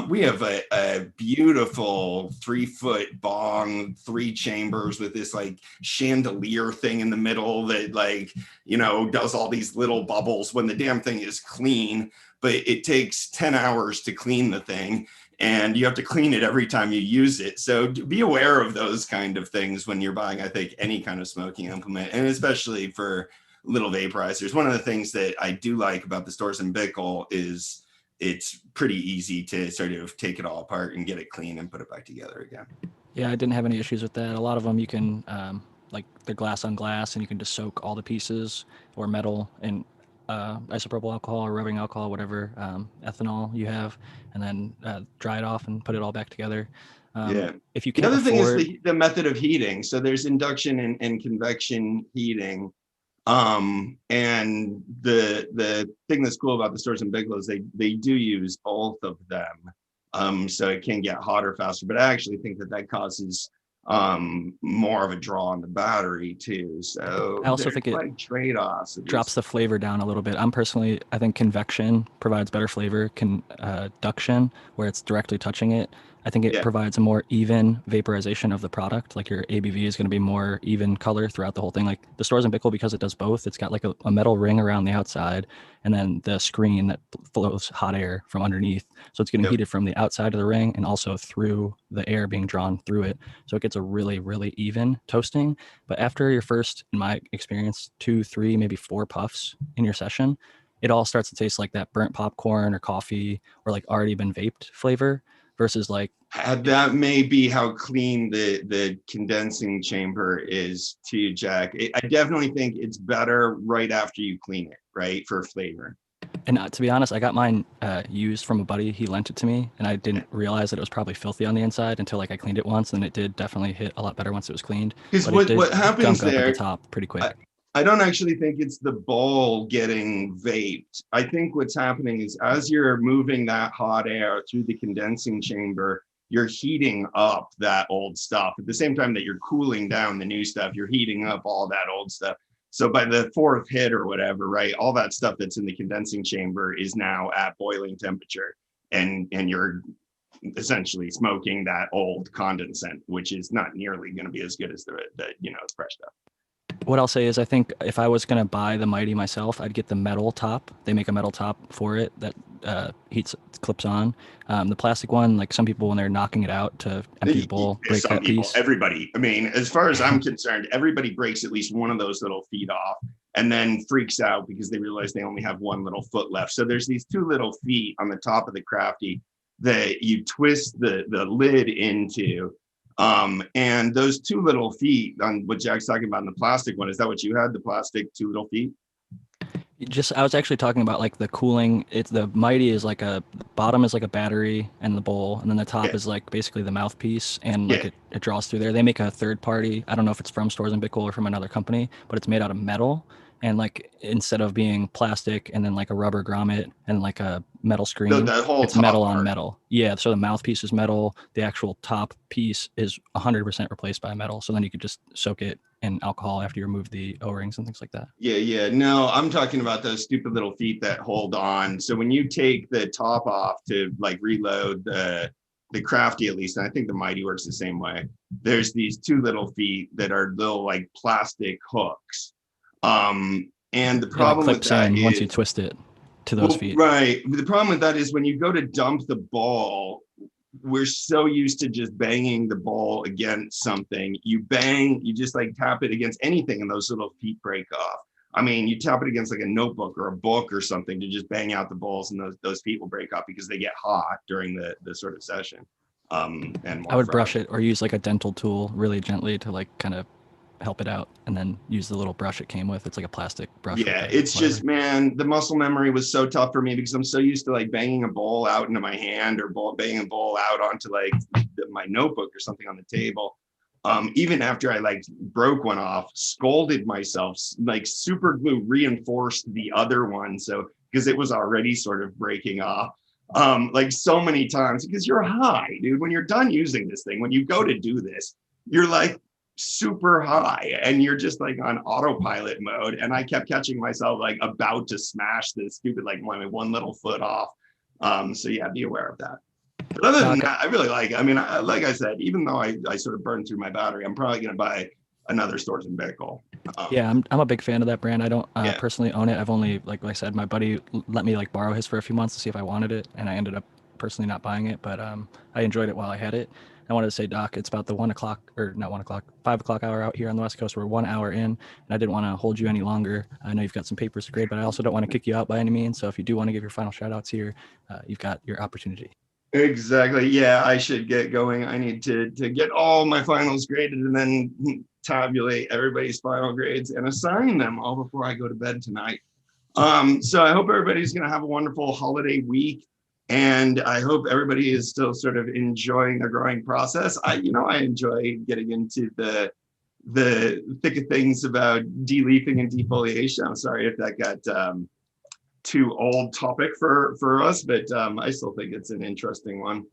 We have a beautiful 3-foot bong, 3 chambers with this like chandelier thing in the middle that does all these little bubbles when the damn thing is clean, but it takes 10 hours to clean the thing, and you have to clean it every time you use it. So be aware of those kind of things when you're buying, I think, any kind of smoking implement, and especially for little vaporizers. One of the things that I do like about the Storz & Bickel is it's pretty easy to sort of take it all apart and get it clean and put it back together again. Yeah, I didn't have any issues with that. A lot of them you can, like they're glass on glass, and you can just soak all the pieces or metal in isopropyl alcohol or rubbing alcohol, whatever ethanol you have, and then dry it off and put it all back together. Yeah. If you The can't other thing afford, is the method of heating. So there's induction and convection heating. And the thing that's cool about the Storz & Bickel is they do use both of them. So it can get hotter faster, but I actually think that causes more of a draw on the battery too. So I also there's think it like trade-offs. drops the flavor down a little bit. I think convection provides better flavor. Conduction, where it's directly touching it, I think it Yeah. provides a more even vaporization of the product. Like your ABV is going to be more even color throughout the whole thing. Like the Storz & Bickel, because it does both, it's got like a metal ring around the outside, and then the screen that flows hot air from underneath. So it's getting Yep. heated from the outside of the ring and also through the air being drawn through it. So it gets a really, really even toasting. But after your first, in my experience, 2, 3, maybe 4 puffs in your session, it all starts to taste like that burnt popcorn or coffee or like already been vaped flavor versus like, That may be how clean the condensing chamber is too, Jack. I definitely think it's better right after you clean it, right, for flavor. and to be honest, I got mine used from a buddy. He lent it to me, and I didn't realize that it was probably filthy on the inside until like I cleaned it once, and it did definitely hit a lot better once it was cleaned. Because But it did what happens gunk up at there, the top pretty quick. I don't actually think it's the bowl getting vaped. I think what's happening is as you're moving that hot air through the condensing chamber, you're heating up that old stuff. At the same time that you're cooling down the new stuff, you're heating up all that old stuff. So by the 4th hit or whatever, right, all that stuff that's in the condensing chamber is now at boiling temperature, and you're essentially smoking that old condensate, which is not nearly going to be as good as the fresh stuff. What I'll say is I think if I was going to buy the Mighty myself, I'd get the metal top. They make a metal top for it that clips on. The plastic one, like some people when they're knocking it out to empty the bowl, break Some that people, piece. everybody. I mean, as far as I'm concerned, everybody breaks at least one of those little feet off and then freaks out because they realize they only have one little foot left. So there's these two little feet on the top of the crafty that you twist the lid into. And those two little feet on what Jack's talking about in the plastic one, is that what you had? The plastic two little feet? I was actually talking about like the cooling. It's the Mighty is like the bottom is like a battery and the bowl, and then the top is like basically the mouthpiece, and like it draws through there. They make a third party. I don't know if it's from Stores and Bickle or from another company, but it's made out of metal. And like instead of being plastic and then like a rubber grommet and like a metal screen, the whole it's top metal part. on metal. Yeah, so the mouthpiece is metal. The actual top piece is 100% replaced by metal. So then you could just soak it in alcohol after you remove the O-rings and things like that. Yeah. No, I'm talking about those stupid little feet that hold on. So when you take the top off to like reload the crafty, at least, and I think the Mighty works the same way, there's these two little feet that are little like plastic hooks. And the problem with that is once you twist it to those feet. Right. The problem with that is when you go to dump the ball, we're so used to just banging the ball against something. You just like tap it against anything and those little feet break off. I mean, you tap it against like a notebook or a book or something to just bang out the balls, and those feet will break off because they get hot during the sort of session. And I would brush it or use like a dental tool really gently to like kind of help it out, and then use the little brush it came with. It's like a plastic brush. Yeah, it's just, man, the muscle memory was so tough for me because I'm so used to like banging a bowl out into my hand or banging a bowl out onto like my notebook or something on the table. Even after I like broke one off, scolded myself, like super glue reinforced the other one. So because it was already sort of breaking off. Like so many times, because you're high, dude. When you're done using this thing, when you go to do this, you're like super high and you're just like on autopilot mode. And I kept catching myself like about to smash this stupid like one little foot off. So yeah, be aware of that. But other than that, I really like, I mean, like I said, even though I sort of burned through my battery, I'm probably going to buy another Stores and Bickle. Yeah, I'm a big fan of that brand. I don't personally own it. I've only, like I said, my buddy let me like borrow his for a few months to see if I wanted it, and I ended up personally not buying it, but I enjoyed it while I had it. I wanted to say, Doc, it's about the 1 o'clock, or not 1 o'clock, 5 o'clock hour out here on the West Coast. We're 1 hour in, and I didn't want to hold you any longer. I know you've got some papers to grade, but I also don't want to kick you out by any means. So if you do want to give your final shout outs here, you've got your opportunity. Exactly. Yeah, I should get going. I need to get all my finals graded and then tabulate everybody's final grades and assign them all before I go to bed tonight. So I hope everybody's going to have a wonderful holiday week. And I hope everybody is still sort of enjoying the growing process. I enjoy getting into the thick of things about de-leafing and defoliation. I'm sorry if that got too old topic for us, but I still think it's an interesting one.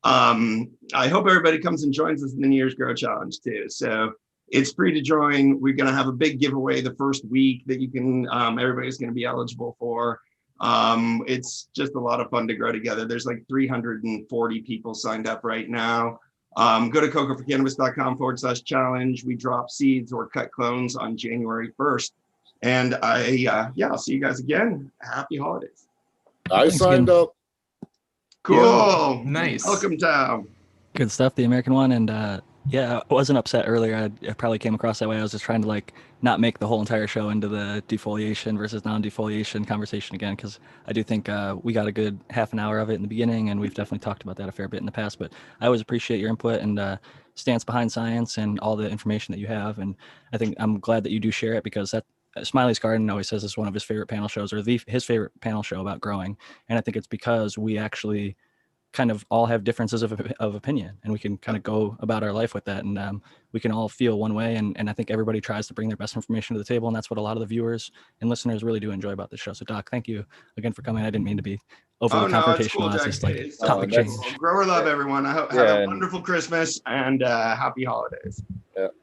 I hope everybody comes and joins us in the New Year's Grow Challenge too. So it's free to join. We're going to have a big giveaway the first week that you can, everybody's going to be eligible for. It's just a lot of fun to grow together. There's like 340 people signed up right now. Go to cocoforcannabis.com/challenge. We drop seeds or cut clones on January 1st. And I'll see you guys again. Happy holidays. I signed up. Cool. Yo, nice. Welcome, Tom. Good stuff, the American one. And yeah, I wasn't upset earlier. I probably came across that way. I was just trying to like not make the whole entire show into the defoliation versus non-defoliation conversation again, because I do think we got a good half an hour of it in the beginning, and we've definitely talked about that a fair bit in the past. But I always appreciate your input and stance behind science and all the information that you have. And I think I'm glad that you do share it, because that Smiley's Garden always says it's one of his favorite panel shows, or his favorite panel show about growing. And I think it's because we actually kind of all have differences of opinion, and we can kind of go about our life with that, and we can all feel one way, and I think everybody tries to bring their best information to the table, and that's what a lot of the viewers and listeners really do enjoy about this show. So Doc, thank you again for coming. I didn't mean to be overly confrontational. Cool, It's just like it's topic change. Grower love, everyone. I hope have a wonderful Christmas and happy holidays.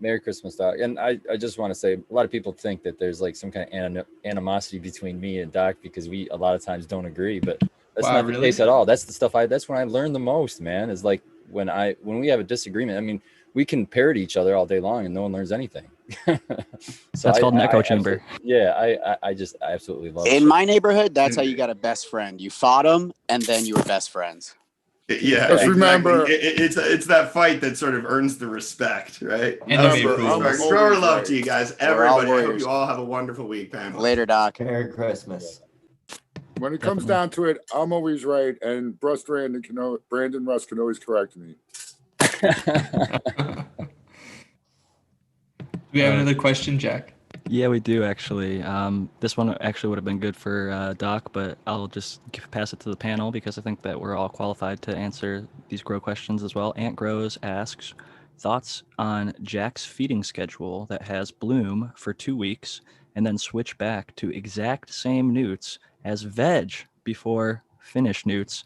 Merry Christmas, Doc. And I just want to say, a lot of people think that there's like some kind of animosity between me and Doc because we a lot of times don't agree, but that's not the case at all. That's the stuff that's when I learn the most, man, is like when we have a disagreement. I mean, we can parrot each other all day long and no one learns anything. So That's called an echo chamber. I just absolutely love In it. my neighborhood, that's how you got a best friend. You fought them, and then you were best friends. Yeah, Just exactly. remember- It's that fight that sort of earns the respect, right? Enemy Remember, I'm approvals. Grower always love right. to you guys, We're all everybody. I hope warriors. you all have a wonderful week, panel. Later, Doc. Merry Christmas. When it comes Definitely. down to it, I'm always right, and Brandon Russ can always correct me. Do we have another question, Jack? Yeah, we do actually. This one actually would have been good for Doc, but I'll just pass it to the panel because I think that we're all qualified to answer these grow questions as well. Ant Grows asks, thoughts on Jack's feeding schedule that has bloom for 2 weeks and then switch back to exact same newts as veg before finish newts.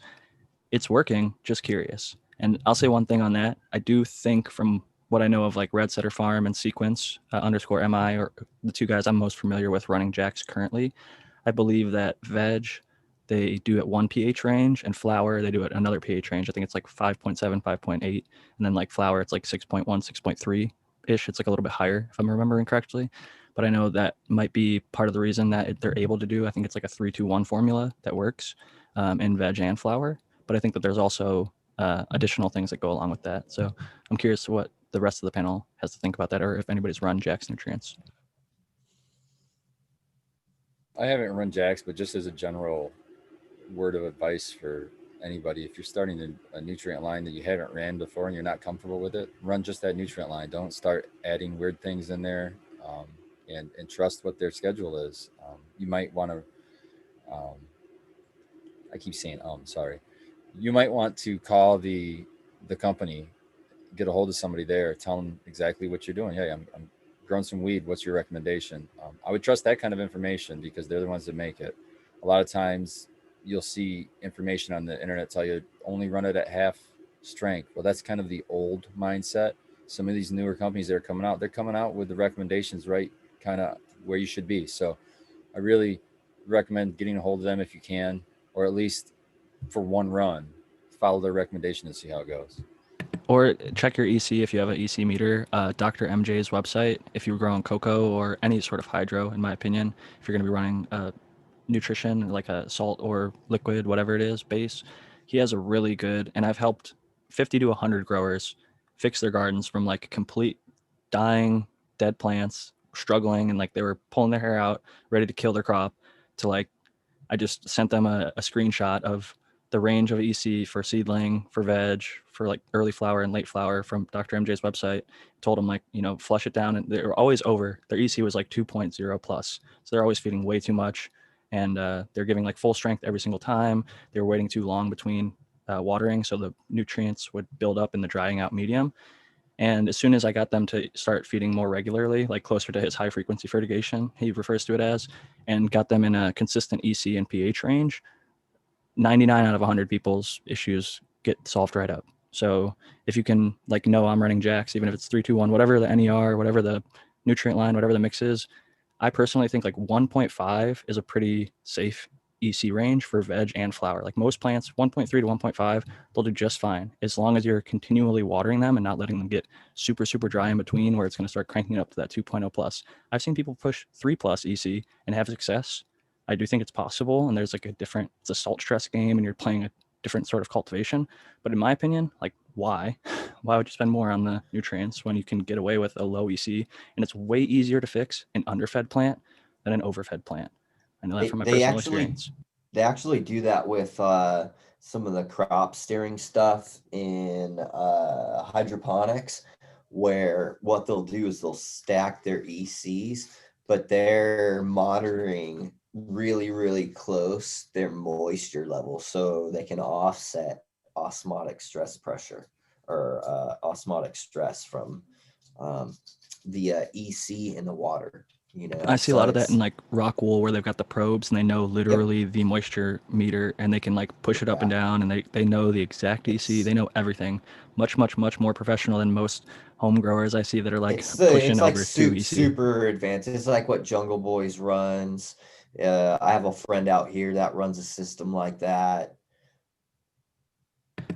It's working, just curious. And I'll say one thing on that. I do think from what I know of like Red Setter Farm and Sequence underscore MI, or the two guys I'm most familiar with running Jacks currently, I believe that veg, they do at 1 pH range, and flour, they do at another pH range. I think it's like 5.7, 5.8. And then like flour, it's like 6.1, 6.3-ish. It's like a little bit higher, if I'm remembering correctly. But I know that might be part of the reason that they're able to do, I think it's like a 3-2-1 formula that works in veg and flour. But I think that there's also additional things that go along with that. So I'm curious what the rest of the panel has to think about that, or if anybody's run Jack's nutrients. I haven't run Jacks, but just as a general word of advice for anybody, if you're starting a nutrient line that you haven't ran before and you're not comfortable with it, run just that nutrient line. Don't start adding weird things in there, and trust what their schedule is. You might want to, I keep saying, sorry. You might want to call the company, get a hold of somebody there, tell them exactly what you're doing. Hey, I'm growing some weed. What's your recommendation? I would trust that kind of information because they're the ones that make it. A lot of times you'll see information on the internet tell you only run it at half strength. Well, that's kind of the old mindset. Some of these newer companies that are coming out, they're coming out with the recommendations right kind of where you should be. So I really recommend getting a hold of them if you can, or at least for one run, follow their recommendation and see how it goes. Or check your EC if you have an EC meter. Dr. MJ's website, if you're growing cocoa or any sort of hydro, in my opinion, if you're going to be running nutrition, like a salt or liquid, whatever it is, base, he has a really good, and I've helped 50 to 100 growers fix their gardens from like complete dying, dead plants, struggling, and like they were pulling their hair out, ready to kill their crop, to like, I just sent them a screenshot of the range of EC for seedling, for veg, for like early flower and late flower from Dr. MJ's website. Told them like, flush it down, and they were always over. Their EC was like 2.0 plus. So they're always feeding way too much, and they're giving like full strength every single time. They were waiting too long between watering, so the nutrients would build up in the drying out medium. And as soon as I got them to start feeding more regularly, like closer to his high frequency fertigation, he refers to it as, and got them in a consistent EC and pH range, 99 out of 100 people's issues get solved right up. So if you can know I'm running Jacks, even if it's 3-2-1, whatever the NER, whatever the nutrient line, whatever the mix is, I personally think like 1.5 is a pretty safe EC range for veg and flower. Like most plants, 1.3 to 1.5, they'll do just fine as long as you're continually watering them and not letting them get super, super dry in between where it's going to start cranking it up to that 2.0 plus. I've seen people push 3 plus EC and have success. I do think it's possible, and there's like it's a salt stress game and you're playing a different sort of cultivation. But in my opinion, like why would you spend more on the nutrients when you can get away with a low EC, and it's way easier to fix an underfed plant than an overfed plant? I know that from my personal experience. They actually do that with some of the crop steering stuff in hydroponics, where what they'll do is they'll stack their ECs, but they're monitoring really, really close their moisture level so they can offset osmotic stress pressure or osmotic stress from the EC in the water. I see a lot of that in like rock wool where they've got the probes and they know literally the moisture meter, and they can like push it up and down, and they know the exact EC. They know everything. Much, much, much more professional than most home growers I see that are like pushing like over 2 EC. Super advanced. It's like what Jungle Boys runs. I have a friend out here that runs a system like that.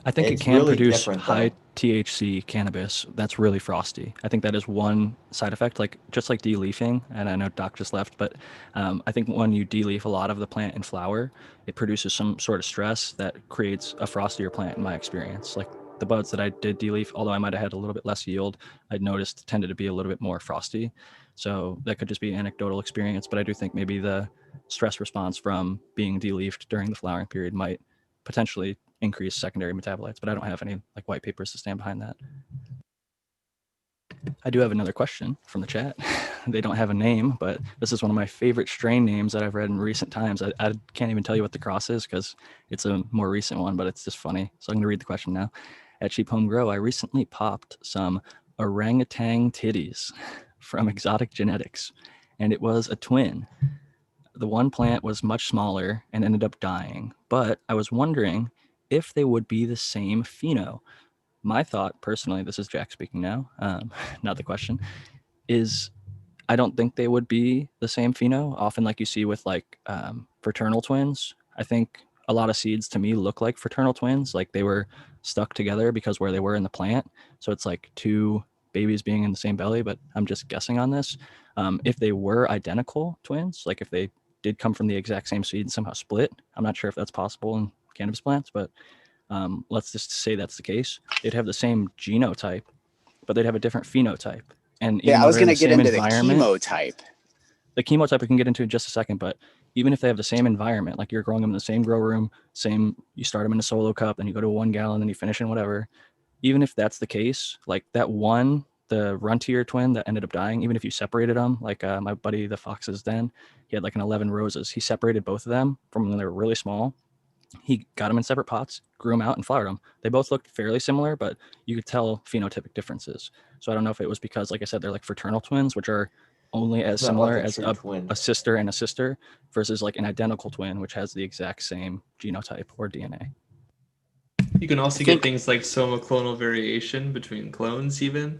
I think It's it can really produce different, high THC cannabis that's really frosty. I think that is one side effect, like just like de-leafing. And I know Doc just left, but I think when you de-leaf a lot of the plant in flower, it produces some sort of stress that creates a frostier plant in my experience. Like the buds that I did de-leaf, although I might have had a little bit less yield, I'd noticed tended to be a little bit more frosty. So that could just be anecdotal experience, but I do think maybe the stress response from being de-leafed during the flowering period might potentially increase secondary metabolites, but I don't have any like white papers to stand behind that. I do have another question from the chat. They don't have a name, but this is one of my favorite strain names that I've read in recent times. I can't even tell you what the cross is because it's a more recent one, but it's just funny. So I'm going to read the question now. At Cheap Home Grow, I recently popped some orangutan titties from Exotic Genetics, and it was a twin. The one plant was much smaller and ended up dying, but I was wondering if they would be the same pheno. My thought, personally, this is Jack speaking now, not the question, is I don't think they would be the same pheno. Often, like you see with like fraternal twins, I think a lot of seeds to me look like fraternal twins, like they were stuck together because where they were in the plant. So it's like two babies being in the same belly, but I'm just guessing on this. If they were identical twins, like if they did come from the exact same seed and somehow split, I'm not sure if that's possible in cannabis plants, but let's just say that's the case. They'd have the same genotype, but they'd have a different phenotype. And even Yeah, I though was they're in going the to get same into the environment, chemotype. the chemotype we can get into in just a second, but even if they have the same environment, like you're growing them in the same grow room, you start them in a solo cup, then you go to a 1 gallon, then you finish in whatever. Even if that's the case, like that one, the Runtier twin that ended up dying, even if you separated them, like my buddy, the Fox's Den, he had like an 11 roses. He separated both of them from when they were really small. He got them in separate pots, grew them out, and flowered them. They both looked fairly similar, but you could tell phenotypic differences. So I don't know if it was because, like I said, they're like fraternal twins, which are only as It's not similar like a as true twin. a sister and a sister, versus like an identical twin, which has the exact same genotype or DNA. You can also get things like somoclonal variation between clones even.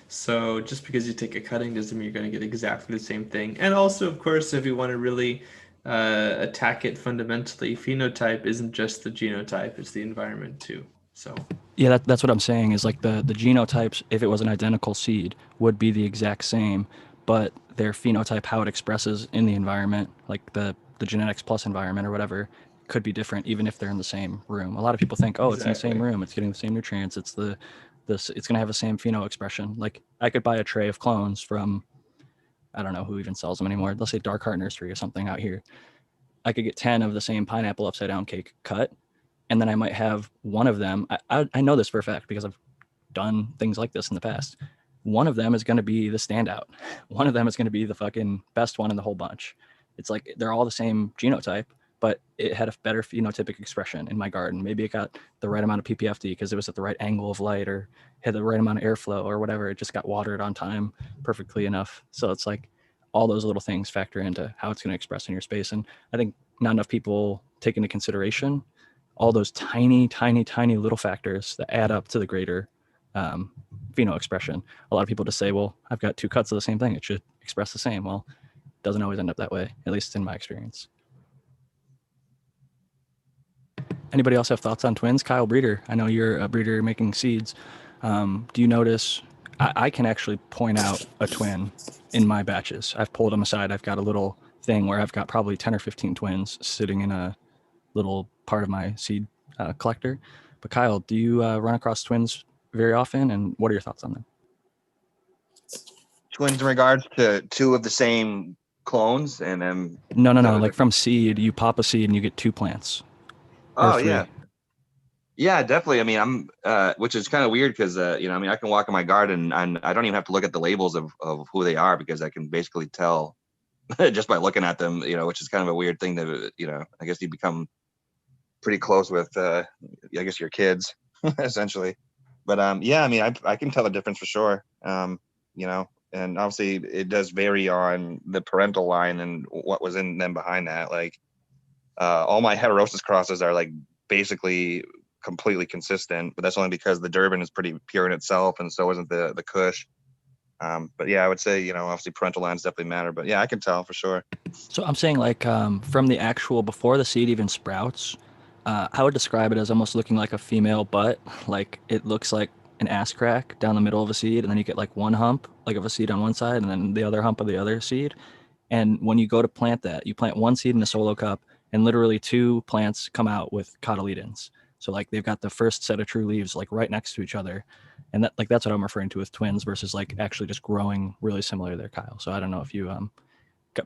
So just because you take a cutting doesn't mean you're going to get exactly the same thing. And also, of course, if you want to really attack it fundamentally, phenotype isn't just the genotype, it's the environment too. So yeah, that's what I'm saying is like the genotypes, if it was an identical seed, would be the exact same, but their phenotype, how it expresses in the environment, like the genetics plus environment or whatever, could be different even if they're in the same room. A lot of people think, oh, it's in the same room, it's getting the same nutrients, it's going to have the same pheno expression. Like I could buy a tray of clones from, I don't know who even sells them anymore. Let's say Dark Heart Nursery or something out here. I could get 10 of the same pineapple upside down cake cut, and then I might have one of them. I know this for a fact because I've done things like this in the past. One of them is going to be the standout. One of them is going to be the fucking best one in the whole bunch. It's like they're all the same genotype, but it had a better phenotypic expression in my garden. Maybe it got the right amount of PPFD because it was at the right angle of light or had the right amount of airflow or whatever. It just got watered on time perfectly enough. So it's like all those little things factor into how it's going to express in your space. And I think not enough people take into consideration all those tiny, tiny, tiny little factors that add up to the greater pheno expression. A lot of people just say, well, I've got two cuts of the same thing, it should express the same. Well, it doesn't always end up that way, at least in my experience. Anybody else have thoughts on twins? Kyle Breeder, I know you're a breeder making seeds. Do you notice, I can actually point out a twin in my batches. I've pulled them aside. I've got a little thing where I've got probably 10 or 15 twins sitting in a little part of my seed collector. But Kyle, do you run across twins very often, and what are your thoughts on them? Twins in regards to two of the same clones, and then No, like from seed, you pop a seed and you get two plants. Oh yeah, definitely. I mean, I'm which is kind of weird because I mean, I can walk in my garden and I don't even have to look at the labels of who they are because I can basically tell just by looking at them, which is kind of a weird thing that I guess you become pretty close with I guess your kids essentially. But yeah, I mean, I can tell the difference for sure. And obviously it does vary on the parental line and what was in them behind that. Like all my heterosis crosses are like basically completely consistent, but that's only because the Durban is pretty pure in itself, and so isn't the Kush. But yeah, I would say obviously parental lines definitely matter, but yeah, I can tell for sure. So I'm saying like from the actual before the seed even sprouts, I would describe it as almost looking like a female butt. Like it looks like an ass crack down the middle of a seed, and then you get like one hump like of a seed on one side and then the other hump of the other seed. And when you go to plant that, you plant one seed in a solo cup, and literally two plants come out with cotyledons. So like they've got the first set of true leaves like right next to each other. And that like that's what I'm referring to with twins versus like actually just growing really similar there, Kyle. So I don't know if you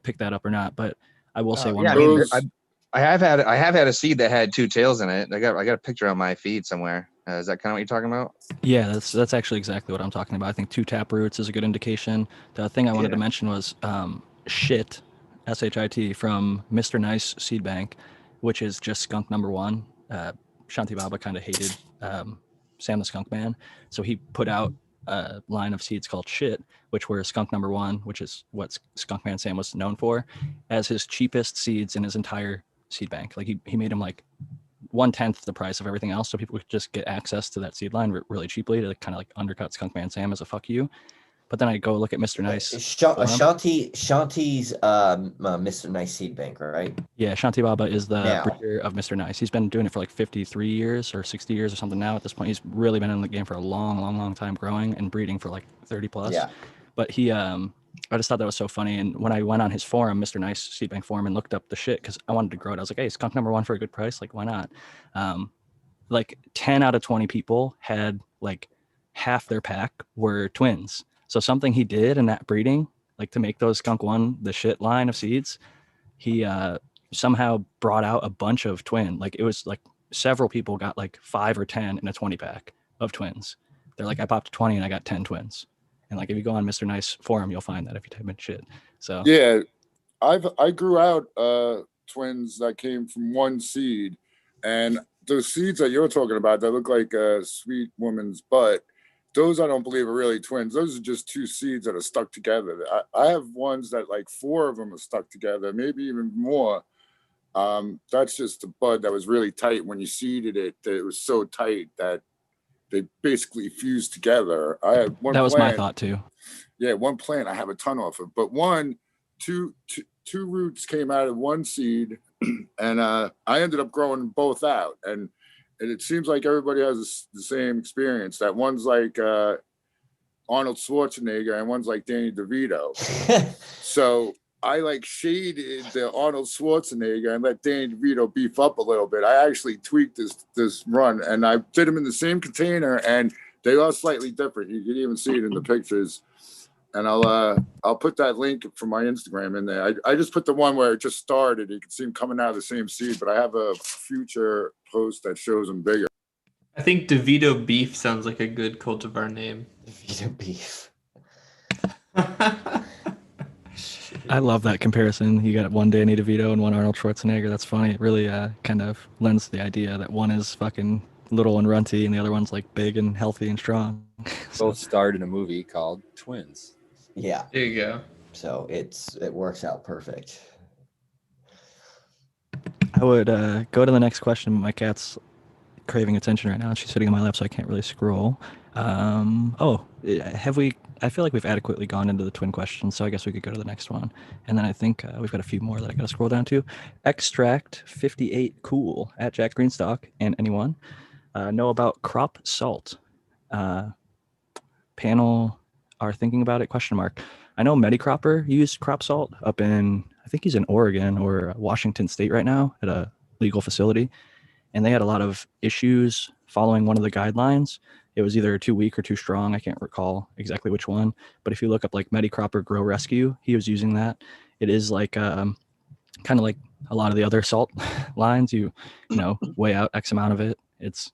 picked that up or not, but I will say one Yeah, I more mean, Those- I have had a seed that had two tails in it. I got a picture on my feed somewhere. Is that kind of what you're talking about? Yeah, that's actually exactly what I'm talking about. I think two tap roots is a good indication. The thing I wanted to Yeah. mention was shit, SHIT from Mr. Nice Seed Bank, which is just skunk number one. Shanti Baba kind of hated Sam the Skunk Man, so he put out a line of seeds called shit, which were skunk number one, which is what Skunk Man Sam was known for, as his cheapest seeds in his entire seed bank. Like he made them like 1/10 the price of everything else, so people could just get access to that seed line really cheaply to kind of like undercut Skunk Man Sam as a fuck you. But then I go look at Mr. Nice. forum. Shanti's Mr. Nice Seed Bank, right? Yeah, Shanti Baba is the Now. breeder of Mr. Nice. He's been doing it for like 53 years or 60 years or something now at this point. He's really been in the game for a long time growing and breeding for like 30 plus. Yeah. But he I just thought that was so funny. And when I went on his forum, Mr. Nice Seed Bank forum, and looked up the shit because I wanted to grow it, I was like, hey, skunk number one for a good price. Like, why not? Like 10 out of 20 people had like half their pack were twins. So something he did in that breeding, like to make those skunk one, the shit line of seeds, he somehow brought out a bunch of twin. Like it was like several people got like 5 or 10 in a 20 pack of twins. They're like, I popped a 20 and I got 10 twins. And like if you go on Mr. Nice forum, you'll find that if you type in shit. So Yeah, I grew out twins that came from one seed, and those seeds that you're talking about that look like a sweet woman's butt, those I don't believe are really twins. Those are just two seeds that are stuck together. I have ones that like 4 of them are stuck together, maybe even more. That's just a bud that was really tight when you seeded it. That it was so tight that they basically fused together. I had one. that was my plant. thought too. Yeah, one plant I have a ton off of, but two roots came out of one seed, and I ended up growing both out. And it seems like everybody has the same experience. That one's like Arnold Schwarzenegger, and one's like Danny DeVito. So I like shaded the Arnold Schwarzenegger and let Danny DeVito beef up a little bit. I actually tweaked this run, and I did them in the same container, and they are slightly different. You can even see it in the pictures. And I'll put that link from my Instagram in there. I just put the one where it just started. You can see them coming out of the same seed, but I have a future post that shows them bigger. I think DeVito Beef sounds like a good cultivar name. DeVito beef. I love that comparison. You got one Danny DeVito and one Arnold Schwarzenegger. That's funny. It really kind of lends the idea that one is fucking little and runty and the other one's like big and healthy and strong. Both starred in a movie called Twins. Yeah. There you go. So it works out perfect. I would go to the next question. My cat's craving attention right now. She's sitting on my lap, so I can't really scroll. Have we? I feel like we've adequately gone into the twin questions, so I guess we could go to the next one. And then I think we've got a few more that I got to scroll down to. Extract 58 cool at Jack Greenstock and anyone know about crop salt. Panel are thinking about it? Question mark. I know Medicropper used crop salt up in, I think he's in Oregon or Washington State right now at a legal facility. And they had a lot of issues following one of the guidelines. It was either too weak or too strong. I can't recall exactly which one. But if you look up like Medicropper Grow Rescue, he was using that. It is like kind of like a lot of the other salt lines. You know, weigh out X amount of it. It's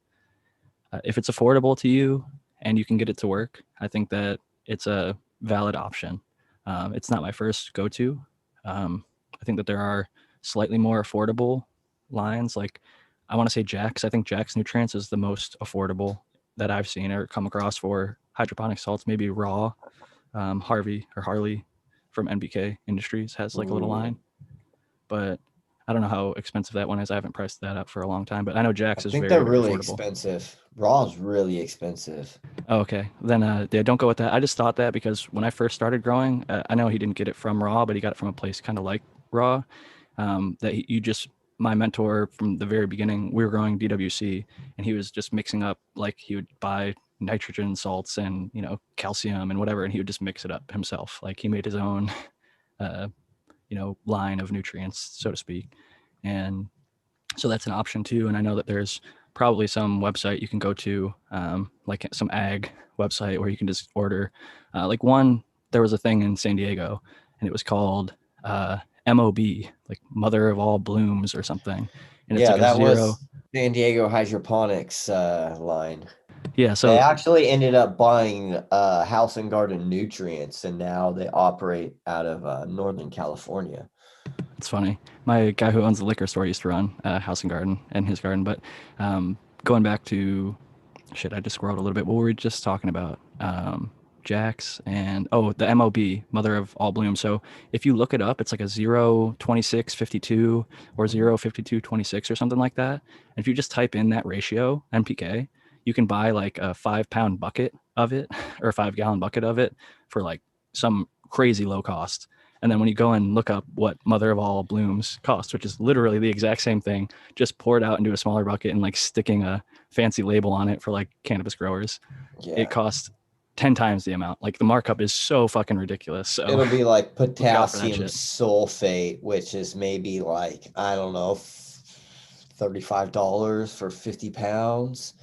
if it's affordable to you and you can get it to work, I think that it's a valid option. It's not my first go-to. I think that there are slightly more affordable lines. Like I want to say Jack's. I think Jack's Nutrients is the most affordable that I've seen or come across for hydroponic salts. Maybe Raw, Harvey or Harley from NBK Industries has like a little line, but I don't know how expensive that one is. I haven't priced that up for a long time, but I know Jack's is I think very, they're very really affordable. expensive. Raw's really expensive. Oh, okay. Then yeah, don't go with that. I just thought that because when I first started growing, I know he didn't get it from Raw, but he got it from a place kind of like Raw. My mentor from the very beginning, we were growing DWC, and he was just mixing up, like he would buy nitrogen salts and, calcium and whatever, and he would just mix it up himself. Like he made his own, line of nutrients, so to speak. And so that's an option too. And I know that there's probably some website you can go to, like some ag website where you can just order. There was a thing in San Diego, and it was called MOB, like Mother of All Blooms or something. And it's Yeah, like a that zero. was San Diego hydroponics line. Yeah, They so actually ended up buying House and Garden Nutrients, and now they operate out of Northern California. it's funny. My guy who owns the liquor store used to run House and Garden and his garden. But going back to shit, I just scrolled a little bit. What were we just talking about? Jax and the MOB, Mother of All Bloom. So if you look it up, it's like a 0.2652 or 0.5226 or something like that. And if you just type in that ratio, NPK, you can buy like a 5-pound bucket of it or a 5-gallon bucket of it for like some crazy low cost. And then when you go and look up what Mother of All Blooms cost, which is literally the exact same thing, just pour it out into a smaller bucket and like sticking a fancy label on it for like cannabis growers, it costs 10 times the amount. Like the markup is so fucking ridiculous. So it'll be like look out for that potassium shit. sulfate, which is maybe like, I don't know, $35 for 50 pounds.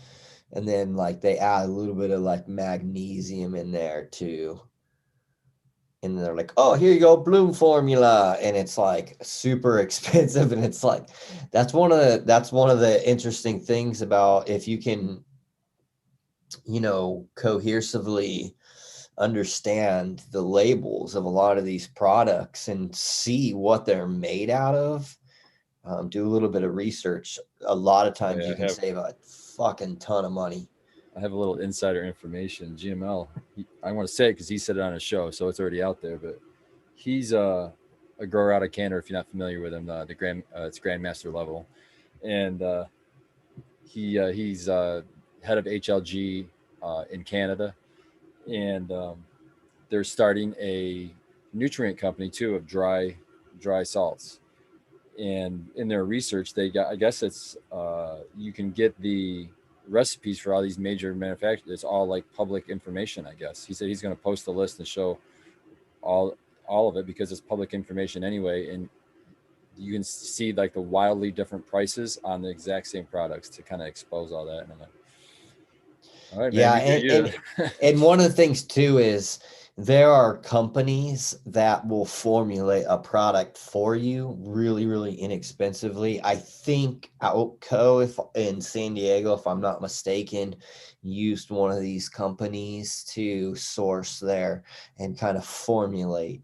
And then like they add a little bit of like magnesium in there too. And they're like, oh, here you go, Bloom formula. And it's like super expensive. And it's like, that's one of the interesting things about if you can, cohesively understand the labels of a lot of these products and see what they're made out of. Do a little bit of research. A lot of times you can save a fucking ton of money. I have a little insider information. GML, I want to say it because he said it on his show, so it's already out there. But he's a grower out of Canada. If you're not familiar with him, it's Grandmaster level, and he's head of HLG in Canada, and they're starting a nutrient company too of dry salts. And in their research, they got, I guess it's you can get the recipes for all these major manufacturers. It's all like public information, I guess. He said he's going to post a list and show all of it because it's public information anyway, and you can see like the wildly different prices on the exact same products to kind of expose all that. And I'm like, all right, man. Yeah, and one of the things too is there are companies that will formulate a product for you really, really inexpensively. I think Outco, if in San Diego, if I'm not mistaken, used one of these companies to source there and kind of formulate,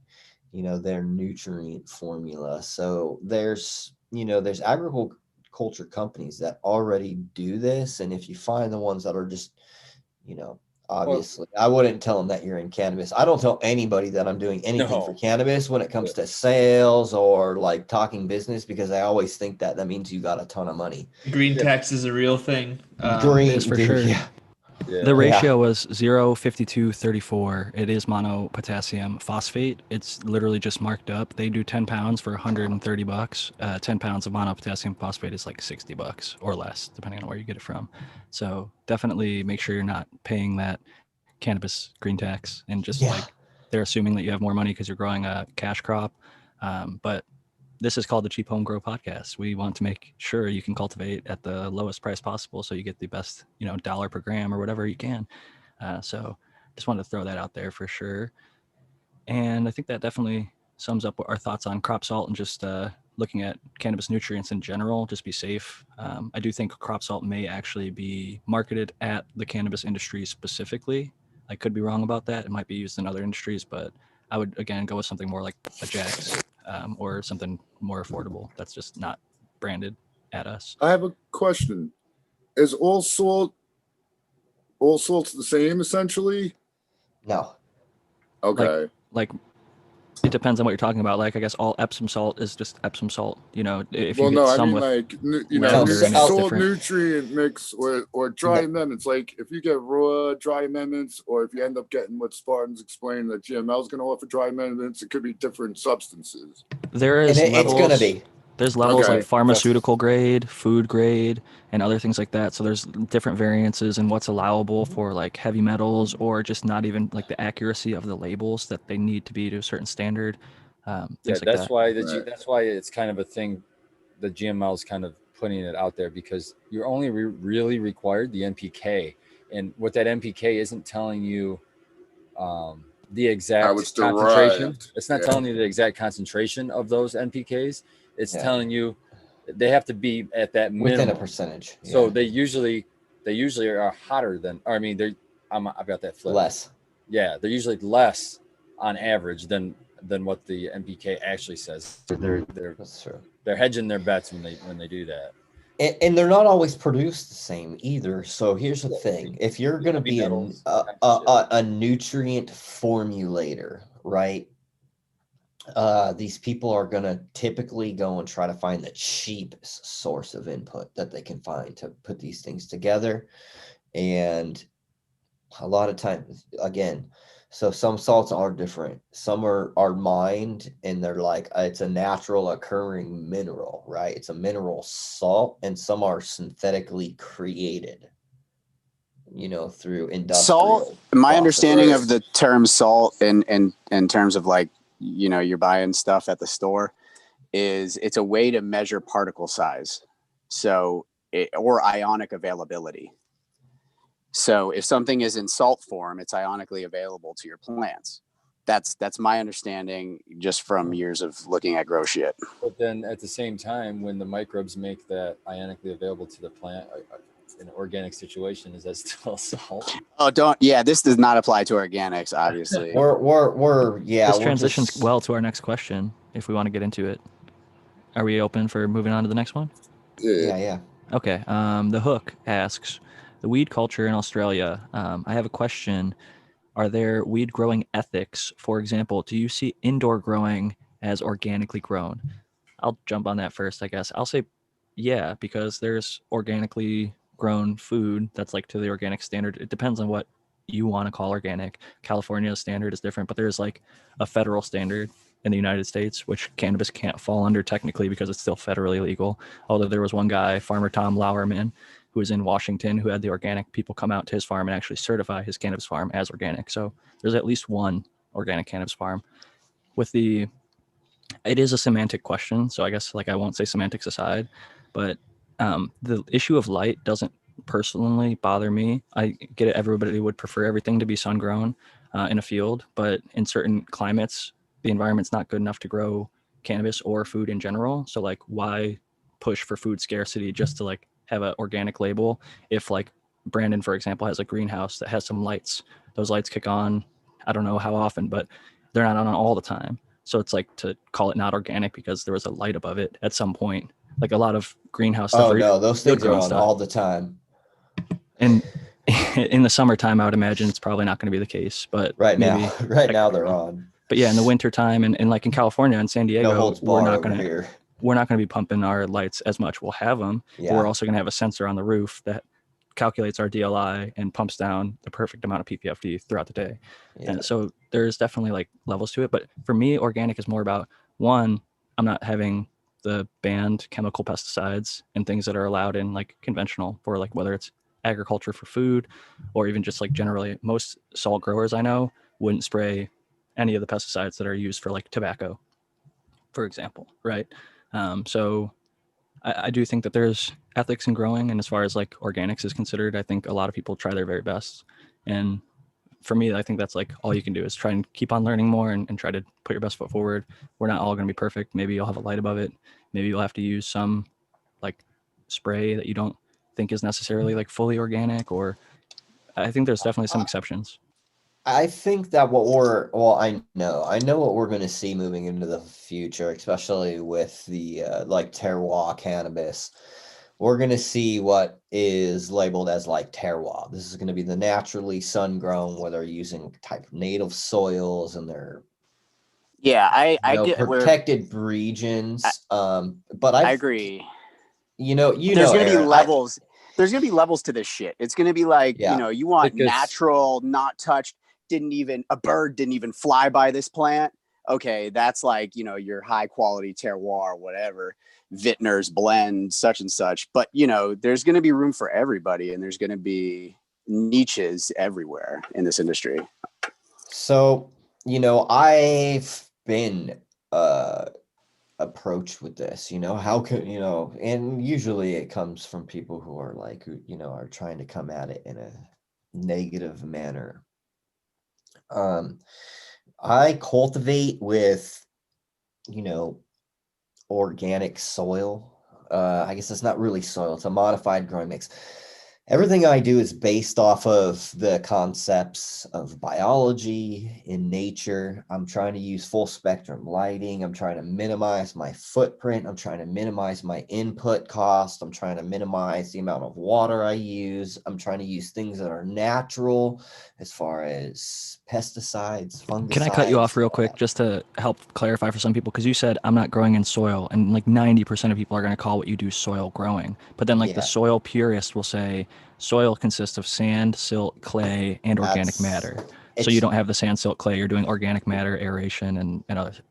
their nutrient formula. So there's agriculture companies that already do this. And if you find the ones that are just, obviously, I wouldn't tell them that you're in cannabis. I don't tell anybody that I'm doing anything for cannabis when it comes to sales or like talking business, because I always think that means you got a ton of money. Green tax is a real thing. Green, for dude, sure. Yeah. The ratio was 0.5234. It is monopotassium phosphate. It's literally just marked up. They do 10 pounds for $130. 10 pounds of monopotassium phosphate is like $60 or less, depending on where you get it from. So definitely make sure you're not paying that cannabis green tax and just like they're assuming that you have more money because you're growing a cash crop. But this is called the Cheap Home Grow Podcast. We want to make sure you can cultivate at the lowest price possible so you get the best, dollar per gram or whatever you can. So just wanted to throw that out there for sure. And I think that definitely sums up our thoughts on crop salt and just looking at cannabis nutrients in general. Just be safe. I do think crop salt may actually be marketed at the cannabis industry specifically. I could be wrong about that. It might be used in other industries, but I would, again, go with something more like a Jax or something more affordable that's just not branded at us. I have a question. Is all salt's the same essentially? No. Okay. Like it depends on what you're talking about. Like I guess all Epsom salt is just Epsom salt. If you get some with salt nutrient mix or dry amendments. Like if you get raw dry amendments, or if you end up getting what Spartan's explained that GML is going to offer dry amendments, it could be different substances. There is levels. It's going to be. There's levels Okay. like pharmaceutical grade, food grade, and other things like that. So there's different variances in what's allowable for like heavy metals, or just not even like the accuracy of the labels that they need to be to a certain standard. Yeah, Things like that's that. why Right. that's why it's kind of a thing. The GML is kind of putting it out there because you're only really required the NPK, and what that NPK isn't telling you the How exact it's concentration. derived. It's not Yeah. telling you the exact concentration of those NPKs. It's Yeah. telling you they have to be at that Within minimum a percentage. So Yeah. they usually are hotter than. Or I mean, I've got that flipped. Less. Yeah, they're usually less on average than what the NPK actually says. That's true. They're hedging their bets when they do that. And they're not always produced the same either. So here's the thing: if you're going to be metals, a nutrient formulator, right? These people are going to typically go and try to find the cheapest source of input that they can find to put these things together. And a lot of times, again, so some salts are different. Some are mined and they're like, it's a natural occurring mineral, right? It's a mineral salt, and some are synthetically created, through industrial Salt, my understanding Right. of the term salt in terms of like, you're buying stuff at the store, is it's a way to measure particle size. So or ionic availability. So if something is in salt form, it's ionically available to your plants. That's my understanding just from years of looking at grow shit. But then at the same time, when the microbes make that ionically available to the plant in an organic situation, is that still salt? Oh, this does not apply to organics, obviously. This transitions just well to our next question if we want to get into it. Are we open for moving on to the next one? yeah. Okay. The Hook asks, the weed culture in Australia. I have a question. Are there weed growing ethics? For example, do you see indoor growing as organically grown? I'll jump on that first, I guess. I'll say yeah, because there's organically grown food that's like to the organic standard. It depends on what you want to call organic. California's standard is different, but there's like a federal standard in the United States, which cannabis can't fall under technically because it's still federally legal. Although there was one guy, Farmer Tom Lauerman, who was in Washington, who had the organic people come out to his farm and actually certify his cannabis farm as organic. So there's at least one organic cannabis farm. It is a semantic question, so I guess like I won't say semantics aside, but the issue of light doesn't personally bother me. I get it; everybody would prefer everything to be sun grown in a field, but in certain climates, the environment's not good enough to grow cannabis or food in general. So like, why push for food scarcity just to like have an organic label? If like Brandon, for example, has a greenhouse that has some lights, those lights kick on. I don't know how often, but they're not on all the time. So it's like to call it not organic because there was a light above it at some point. Like a lot of greenhouse stuff. Oh no, those things are grown on stuff. all the time. And in the summertime, I would imagine it's probably not going to be the case. But Right maybe now they're on. But yeah, in the wintertime and like in California and San Diego, No holds we're barred not over going to here. we're not going to be pumping our lights as much. We'll have them, but Yeah. we're also going to have a sensor on the roof that calculates our DLI and pumps down the perfect amount of ppfd throughout the day. Yeah. And so there's definitely like levels to it, but for me, organic is more about, one, I'm not having the banned chemical pesticides and things that are allowed in like conventional for like whether it's agriculture for food or even just like generally most salt growers I know wouldn't spray any of the pesticides that are used for like tobacco, for example, right? So I do think that there's ethics in growing, and as far as like organics is considered, I think a lot of people try their very best. And for me, I think that's like all you can do is try and keep on learning more and try to put your best foot forward. We're not all going to be perfect. Maybe you'll have a light above it. Maybe you'll have to use some like spray that you don't think is necessarily like fully organic, or I think there's definitely some exceptions. I think that I know what we're going to see moving into the future, especially with the like terroir cannabis. We're going to see what is labeled as like terroir. This is going to be the naturally sun grown, where they're using type of native soils and they're protected regions. But I agree. There's going to be levels. There's going to be levels to this shit. It's going to be like, you want natural, not touched, a bird didn't even fly by this plant. okay, that's like, you know, your high quality terroir, whatever, vintner's blend, such and such. But, you know, there's going to be room for everybody, and there's going to be niches everywhere in this industry. So, you know, I've been approached with this, you know, how could, you know, and usually it comes from people who are like, who, you know, are trying to come at it in a negative manner. I cultivate with, you know, organic soil. I guess it's not really soil, it's a modified growing mix. Everything I do is based off of the concepts of biology in nature. I'm trying to use full spectrum lighting. I'm trying to minimize my footprint. I'm trying to minimize my input cost. I'm trying to minimize the amount of water I use. I'm trying to use things that are natural as far as pesticides, fungicides. Can I cut you off real all quick that. just to help clarify for some people? Because you said I'm not growing in soil, and like 90% of people are going to call what you do soil growing. But then like the Yeah. soil purist will say soil consists of sand, silt, clay, and organic That's- matter. So it's- you don't have the sand, silt, clay. You're doing organic matter, aeration, and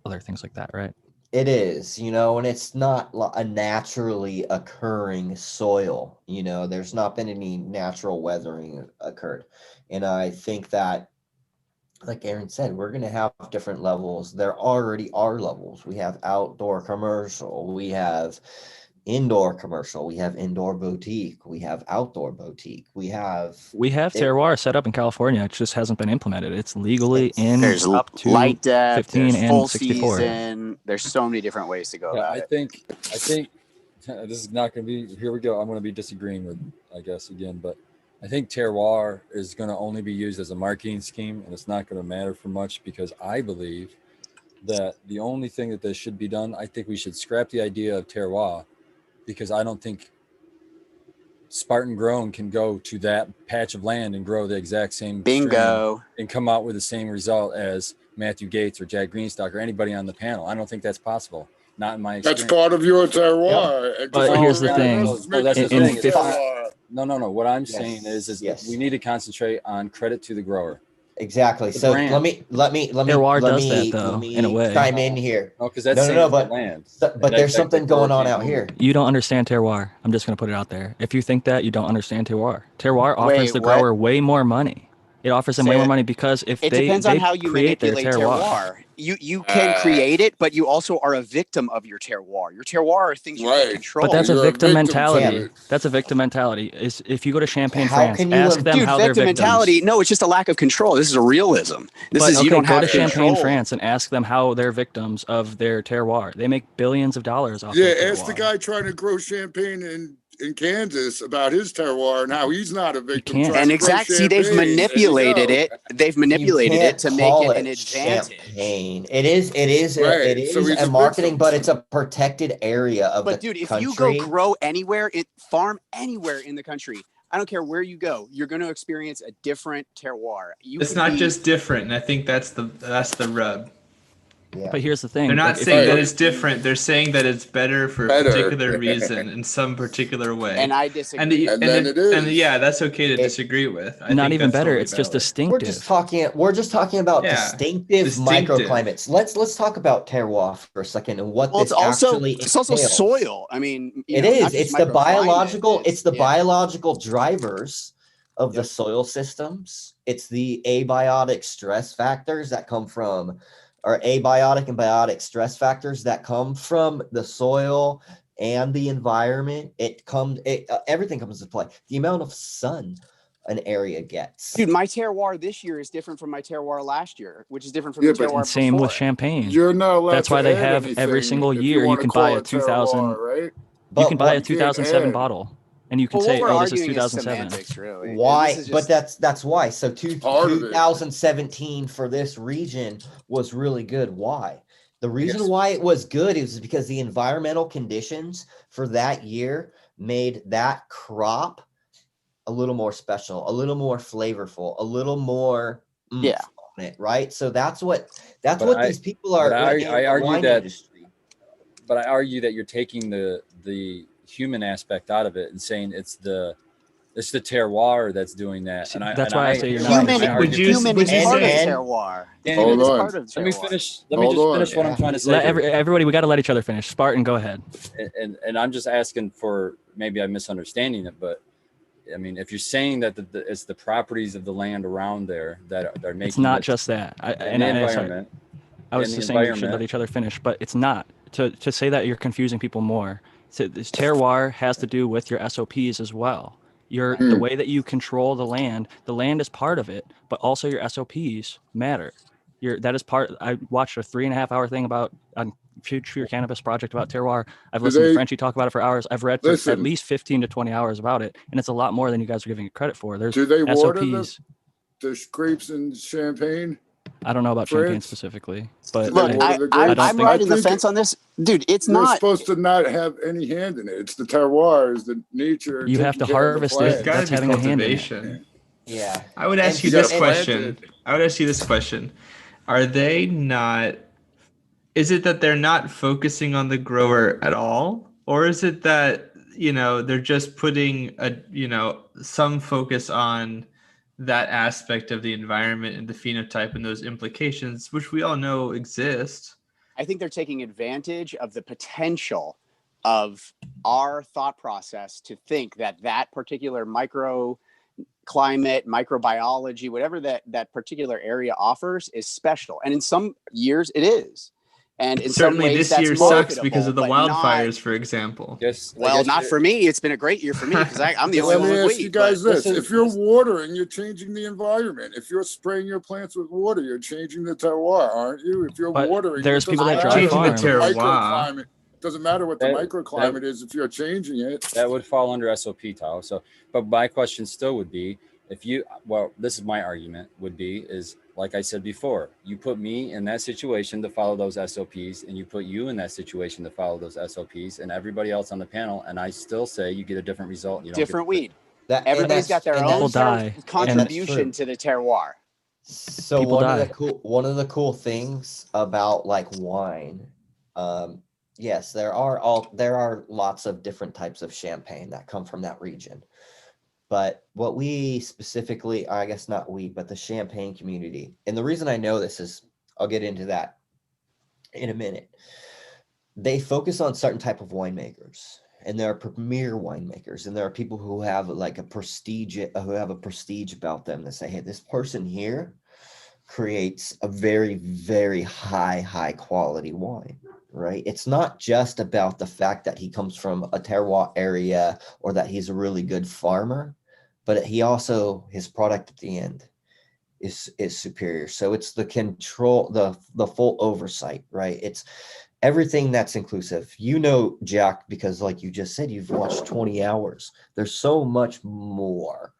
other things like that, right? It is, you know, and it's not a naturally occurring soil. You know, there's not been any natural weathering occurred. And I think that, like Aaron said, we're going to have different levels. There already are levels. We have outdoor commercial, we have indoor commercial, we have indoor boutique, we have outdoor boutique, we have terroir set up in California. It just hasn't been implemented. It's legally in There's up to light depth, 15 there's and full 64. season. There's so many different ways to go Yeah, about I it. think this is not going to be. Here we go. I'm going to be disagreeing with, I guess, again, but I think terroir is going to only be used as a marketing scheme, and it's not going to matter for much, because I believe that the only thing that this should be done, I think we should scrap the idea of terroir, because I don't think Spartan Grown can go to that patch of land and grow the exact same Bingo. strain and come out with the same result as Matthew Gates or Jack Greenstock or anybody on the panel. I don't think that's possible. Not in my experience. That's part of your terroir. But here's the thing. So that's the In thing. It's not, terroir. no. What I'm Yes, saying is yes. we need to concentrate on credit to the grower. Exactly. The So brand. let me Terroir does that, though, let me in a way. chime in here. No, because that's No, saying but the land. but there's something going on out here. You don't understand terroir. I'm just going to put it out there. If you think that, you don't understand terroir. Terroir offers Wait, the what? grower way more money. It offers them Say way more it. money because if It they depends on how you create their manipulate terroir. You can create it, but you also are a victim of your terroir. Your terroir are things you Right. can control. But that's a You're a victim victim to mentality. it. That's a victim mentality. Is if you go to Champagne, How France, can you ask them Dude, how they're victim victims. mentality. No, it's just a lack of control. This is a realism. This But is you okay, don't go have to Champagne, control. France, and ask them how they're victims of their terroir. They make billions of dollars off Yeah, their ask the terroir. guy trying to grow champagne in Kansas about his terroir and how he's not a victim. can't. trying And to grow exactly, see, they've champagne. There you manipulated go. it. They've You manipulated can't it to make call it an it advantage. champagne. It is Right, so he's a a marketing, victim. but it's a protected area of But the dude, if country. you go grow anywhere, farm anywhere in the country, I don't care where you go, you're going to experience a different terroir. It's not just different, and I think that's the rub. Yeah. But here's the thing. They're not like, if saying you that go- it's different. They're saying that it's better for a particular reason in some particular way. And I disagree. And then it is. And yeah, that's okay to disagree with. I not think even that's better. totally It's just valid. distinctive. We're just talking about Yeah, distinctive microclimates. Let's talk about terroir for a second and what this actually it's also entails. soil. I mean, It is. It's the biological. It's the biological drivers of the soil systems. It's the abiotic stress factors that come from, or abiotic and biotic stress factors that come from the soil and the environment. Everything comes into play. The amount of sun an area gets. Dude, my terroir this year is different from my terroir last year, which is different from the terroir And same before. with Champagne. You're not allowed That's why to they add have anything every single if year you wanna can call buy a it 2000. terroir, right? You But can buy a you can't 2007 add. bottle, and you can Well, say, what "Oh, we're this is arguing is 2007." semantics, really. Why? This is But that's why. So Part of it. 2017 for this region was really good. Why? The reason why it was good is because the environmental conditions for that year made that crop a little more special, a little more flavorful, a little more on it, right? So that's what these people are. I argue that. But I argue that you're taking the human aspect out of it and saying it's the It's the terroir that's doing that, and That's why I say you're not Human, understanding. human would is you part of say- terroir. Danny, Human is Hold on. part of let me terroir. finish. Let me Hold just on. finish what I'm trying to say. here. Everybody, we got to let each other finish. Spartan, go ahead. And I'm just asking for, maybe I'm misunderstanding it, but I mean, if you're saying that it's the properties of the land around there that are making It's not this- just that. and the environment. I was and the just saying we should let environment. each other finish, but it's not. To say that, you're confusing people more. So this terroir has to do with your SOPs as well. The way that you control the land is part of it, but also your SOPs matter. That is part. I watched a 3.5-hour thing about on Future Cannabis Project about terroir. I've listened to Frenchie talk about it for hours. I've read for at least 15 to 20 hours about it, and it's a lot more than you guys are giving it credit for. There's Do they water SOPs. the grapes in Champagne? I don't know about Champagne France? specifically, but Look, water the I'm grapes? think- riding the think fence on this, dude. It's You're not. supposed to not have any hand in it. It's the terroir, is the nature. You have to taking care of the harvest it. There's plant. got That's to be having a hand in it. cultivation. Yeah. I would ask And you you this gotta plant question. it. I would ask you this question. Are they not, is it that they're not focusing on the grower at all? Or is it that, they're just putting some focus on that aspect of the environment and the phenotype and those implications, which we all know exist? I think they're taking advantage of the potential of our thought process to think that particular microclimate, microbiology, whatever that particular area offers is special. And in some years it is. And in Certainly some ways this year that's sucks because of the marketable, but wildfires, for example. Yes. Well, not for me. It's been a great year for me because I'm the only Let one me with ask weed. you guys but this. listen- If you're watering, you're changing the environment. If you're spraying your plants with water, you're changing the terroir, aren't you? If you're But watering, there's it people doesn't that matter dry what the farm. microclimate. Doesn't matter what the That- microclimate is if you're changing it. That would fall under SOP, Tyler. So, but my question still would be, this is my argument, is like I said before, you put me in that situation to follow those SOPs, and you put you in that situation to follow those SOPs, and everybody else on the panel, and I still say you get a different result. And you don't different get weed. That, Everybody's got their own People die. contribution to the terroir. So People one die. of the cool things about like wine, yes, there are lots of different types of champagne that come from that region. But what we specifically, I guess not we, but the champagne community, and the reason I know this is, I'll get into that in a minute. They focus on certain type of winemakers, and there are premier winemakers, and there are people who have like a prestige about them that say, hey, this person here creates a very, very high quality wine, right? It's not just about the fact that he comes from a terroir area or that he's a really good farmer, but he also, his product at the end is superior. So it's the control, the full oversight, right? It's everything that's inclusive. Jack, because like you just said, you've watched 20 hours. There's so much more.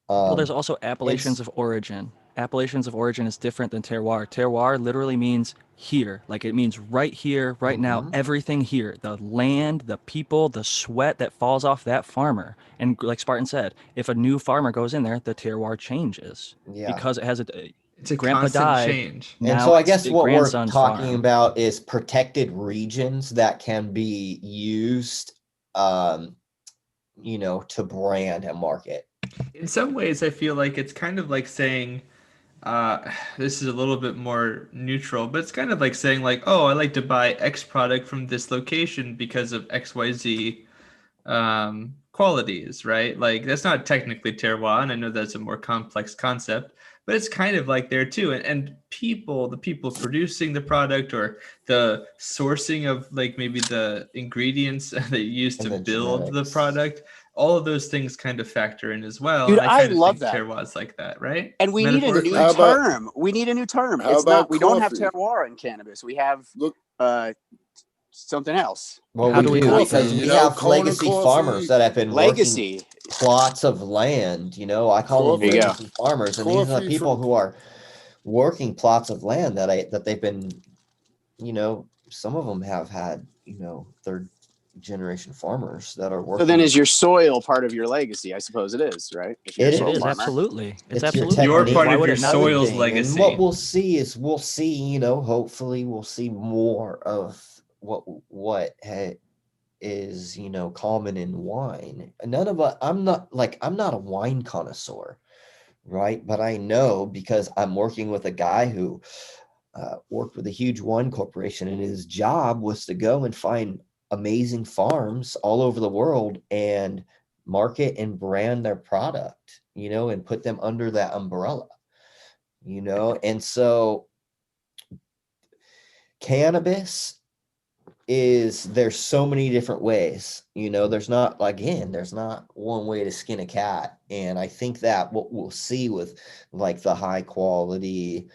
Well, there's also appellations of origin. Appellations of origin is different than terroir. Terroir literally means here, like it means right here, right now, everything here, the land, the people, the sweat that falls off that farmer. And like Spartan said, if a new farmer goes in there, the terroir changes because it has It's a grandpa constant died. change. And so I guess what we're grandson's talking farm. about is protected regions that can be used, to brand and market. In some ways, I feel like it's kind of like saying, this is a little bit more neutral, but it's kind of like saying like, oh, I like to buy X product from this location because of XYZ qualities, right? Like that's not technically terroir, and I know that's a more complex concept, but it's kind of like there too. And the people producing the product or the sourcing of like maybe the ingredients that you use to build the product, all of those things kind of factor in as well. Dude, and I kind of love think that. terroir is like that, right? And we need a new term. We need a new term. How It's about not. We don't have coffee? terroir in cannabis. We have something else. Well, How do we not because then? we have Kona legacy coffee. farmers that have been Legacy. working plots of land. I call them There you go. legacy farmers, and these are the Coffee people from- who are working plots of land that they've been, some of them have had, third generation farmers that are working. So then, is your soil part of your legacy? I suppose it is, right? If you're a It soil It is farmer. It's absolutely. It's your absolutely. You're technique. part Why of would your it not be? soil's Everything. legacy. And what we'll see, hopefully we'll see more of what is, you know, common in wine. None of us, I'm not a wine connoisseur, right? But I know because I'm working with a guy who worked with a huge wine corporation, and his job was to go and find amazing farms all over the world and market and brand their product, you know, and put them under that umbrella, you know. And so cannabis there's so many different ways, you know. There's not one way to skin a cat. And I think that what we'll see with like the high quality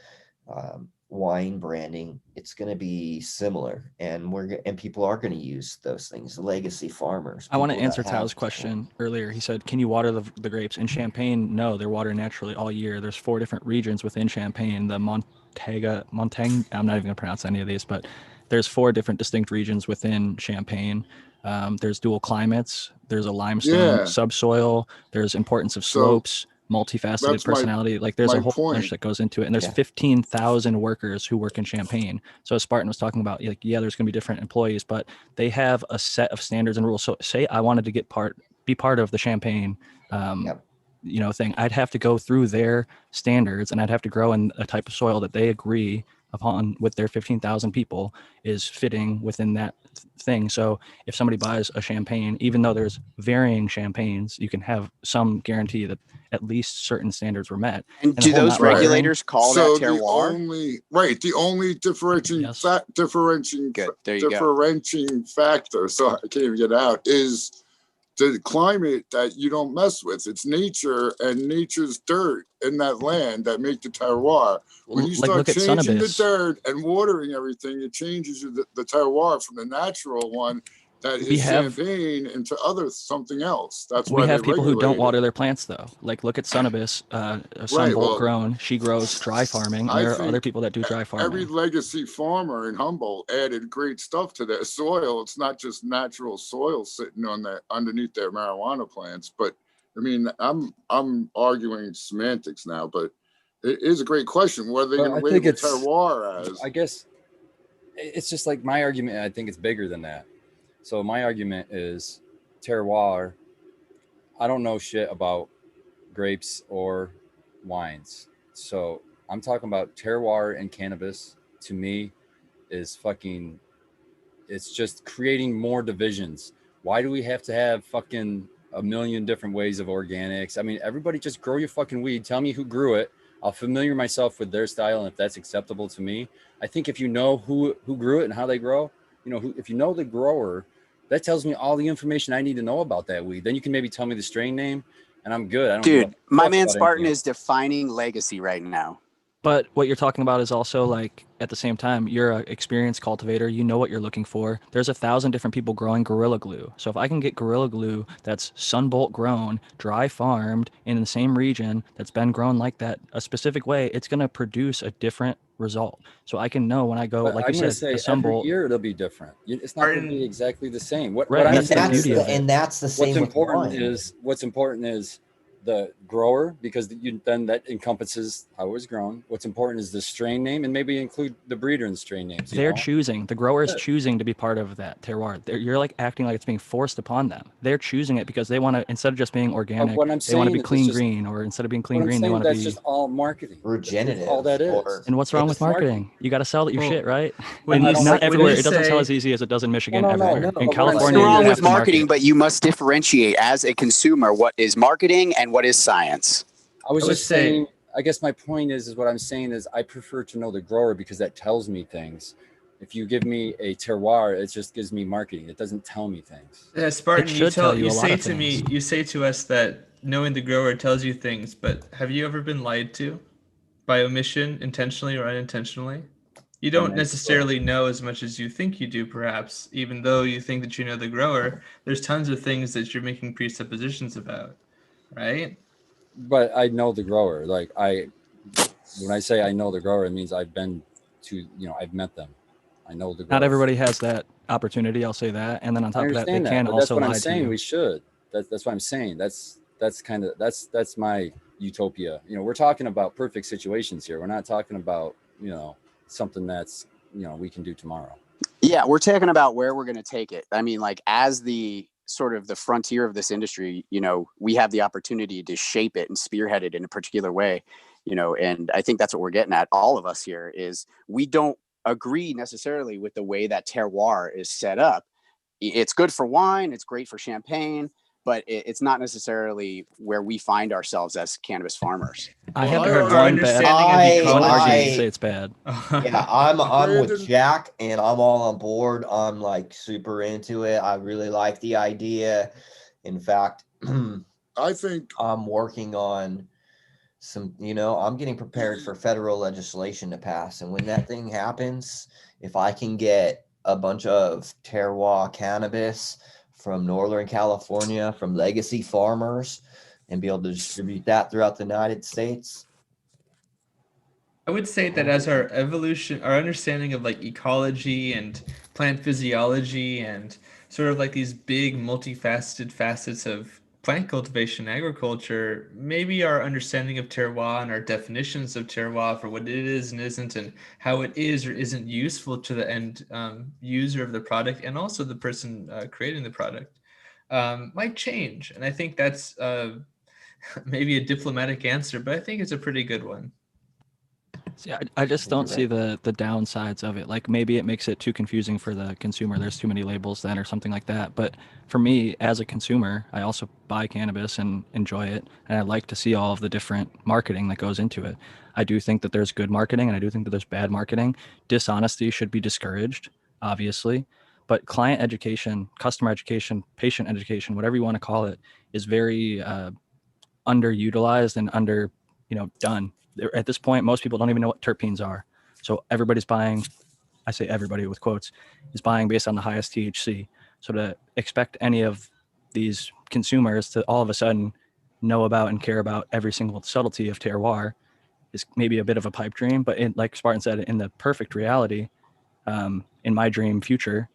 wine branding, it's going to be similar, and people are going to use those things. Legacy farmers. I want to people that answer Tao's have- question earlier. He said, can you water the grapes? In Champagne, no, they're watered naturally all year. There's 4 different regions within Champagne. The Montaigne, I'm not even going to pronounce any of these, but there's 4 different distinct regions within Champagne. There's dual climates. There's a limestone subsoil. There's importance of slopes, multifaceted that's personality. Like there's a my whole point. bunch that goes into it. And there's 15,000 workers who work in Champagne. So as Spartan was talking about, like, yeah, there's going to be different employees, but they have a set of standards and rules. So say I wanted to be part of the Champagne, you know, thing, I'd have to go through their standards, and I'd have to grow in a type of soil that they agree upon with their 15,000 people is fitting within that thing. So if somebody buys a Champagne, even though there's varying Champagnes, you can have some guarantee that at least certain standards were met. And do those regulators call that terroir? The only differentiating factor, so I can't even get out, is the climate that you don't mess with. It's nature and nature's dirt in that land that make the terroir. When you start changing the dirt and watering everything, it changes the terroir from the natural one that is Champagne into something else. That's why we have people who don't water their plants, though. Like look at Sunibus, Sunbolt grown. She grows dry farming, and there are other people that do dry farming. Every legacy farmer in Humboldt added great stuff to their soil. It's not just natural soil sitting on underneath their marijuana plants. But I mean, I'm arguing semantics now, but it is a great question. What are they going to label terroir as? I guess it's just like my argument. I think it's bigger than that. So my argument is terroir. I don't know shit about grapes or wines. So I'm talking about terroir and cannabis. To me, is fucking. It's just creating more divisions. Why do we have to have fucking a million different ways of organics? I mean, everybody just grow your fucking weed. Tell me who grew it. I'll familiar myself with their style, and if that's acceptable to me. I think if you know who grew it and how they grow, you know, if you know the grower, that tells me all the information I need to know about that weed. Then you can maybe tell me the strain name, and I'm good. I don't. Dude, my man Spartan is defining legacy right now. But what you're talking about is also like at the same time, you're an experienced cultivator. You know what you're looking for. There's 1,000 different people growing Gorilla Glue. So if I can get Gorilla Glue that's Sunbolt grown, dry farmed in the same region that's been grown like that, a specific way, it's going to produce a different result. So I can know when I go, like you said, every year it'll be different. It's not going to be exactly the same. That's the same. What's important is the grower, because then that encompasses how it was grown. What's important is the strain name, and maybe include the breeder and strain names. They're choosing. The grower is choosing to be part of that terroir. You're like acting like it's being forced upon them. They're choosing it because they want to, instead of just being organic, they want to be clean green, or instead of being clean green, they want to be. That's just all marketing. Regenerative. All that is. And what's wrong with marketing? You got to sell your shit, right? Not everywhere. It doesn't sell as easy as it does in Michigan. Everywhere. In California, what's wrong with marketing? But you must differentiate as a consumer what is marketing and what is science. I was just saying, I guess my point is what I'm saying is I prefer to know the grower, because that tells me things. If you give me a terroir, it just gives me marketing. It doesn't tell me things. Yeah, Spartan, you say to us that knowing the grower tells you things, but have you ever been lied to by omission, intentionally or unintentionally? You don't necessarily know as much as you think you do, perhaps, even though you think that you know the grower. There's tons of things that you're making presuppositions about, right? But I know the grower. Like when I say I know the grower, it means I've been to, I've met them. I know the grower. Not everybody has that opportunity. I'll say that. And then on top of that, they can also lie to you. That's what I'm saying. We should. That's what I'm saying. That's my utopia. We're talking about perfect situations here. We're not talking about, something that's, we can do tomorrow. Yeah, we're talking about where we're going to take it. I mean, like as the sort of the frontier of this industry, we have the opportunity to shape it and spearhead it in a particular way, and I think that's what we're getting at. All of us here is we don't agree necessarily with the way that terroir is set up. It's good for wine, it's great for champagne, but it's not necessarily where we find ourselves as cannabis farmers. I Well, haven't our heard one understanding of argument to ecology- say it's bad. Yeah, I'm with Brandon- Jack, and I'm all on board. I'm like super into it. I really like the idea. In fact, I think I'm working on some, I'm getting prepared for federal legislation to pass. And when that thing happens, if I can get a bunch of terroir cannabis from Northern California, from legacy farmers, and be able to distribute that throughout the United States. I would say that as our understanding of like ecology and plant physiology and sort of like these big multifaceted facets of plant cultivation, agriculture, maybe our understanding of terroir and our definitions of terroir for what it is and isn't, and how it is or isn't useful to the end user of the product and also the person creating the product might change. And I think that's maybe a diplomatic answer, but I think it's a pretty good one. See, I just don't see the downsides of it. Like maybe it makes it too confusing for the consumer. There's too many labels then or something like that. But for me as a consumer, I also buy cannabis and enjoy it. And I like to see all of the different marketing that goes into it. I do think that there's good marketing and I do think that there's bad marketing. Dishonesty should be discouraged, obviously. But client education, customer education, patient education, whatever you want to call it, is very underutilized and done. At this point, most people don't even know what terpenes are. So everybody's buying, I say everybody with quotes, is buying based on the highest THC. So to expect any of these consumers to all of a sudden know about and care about every single subtlety of terroir is maybe a bit of a pipe dream. But like Spartan said, in the perfect reality, in my dream future,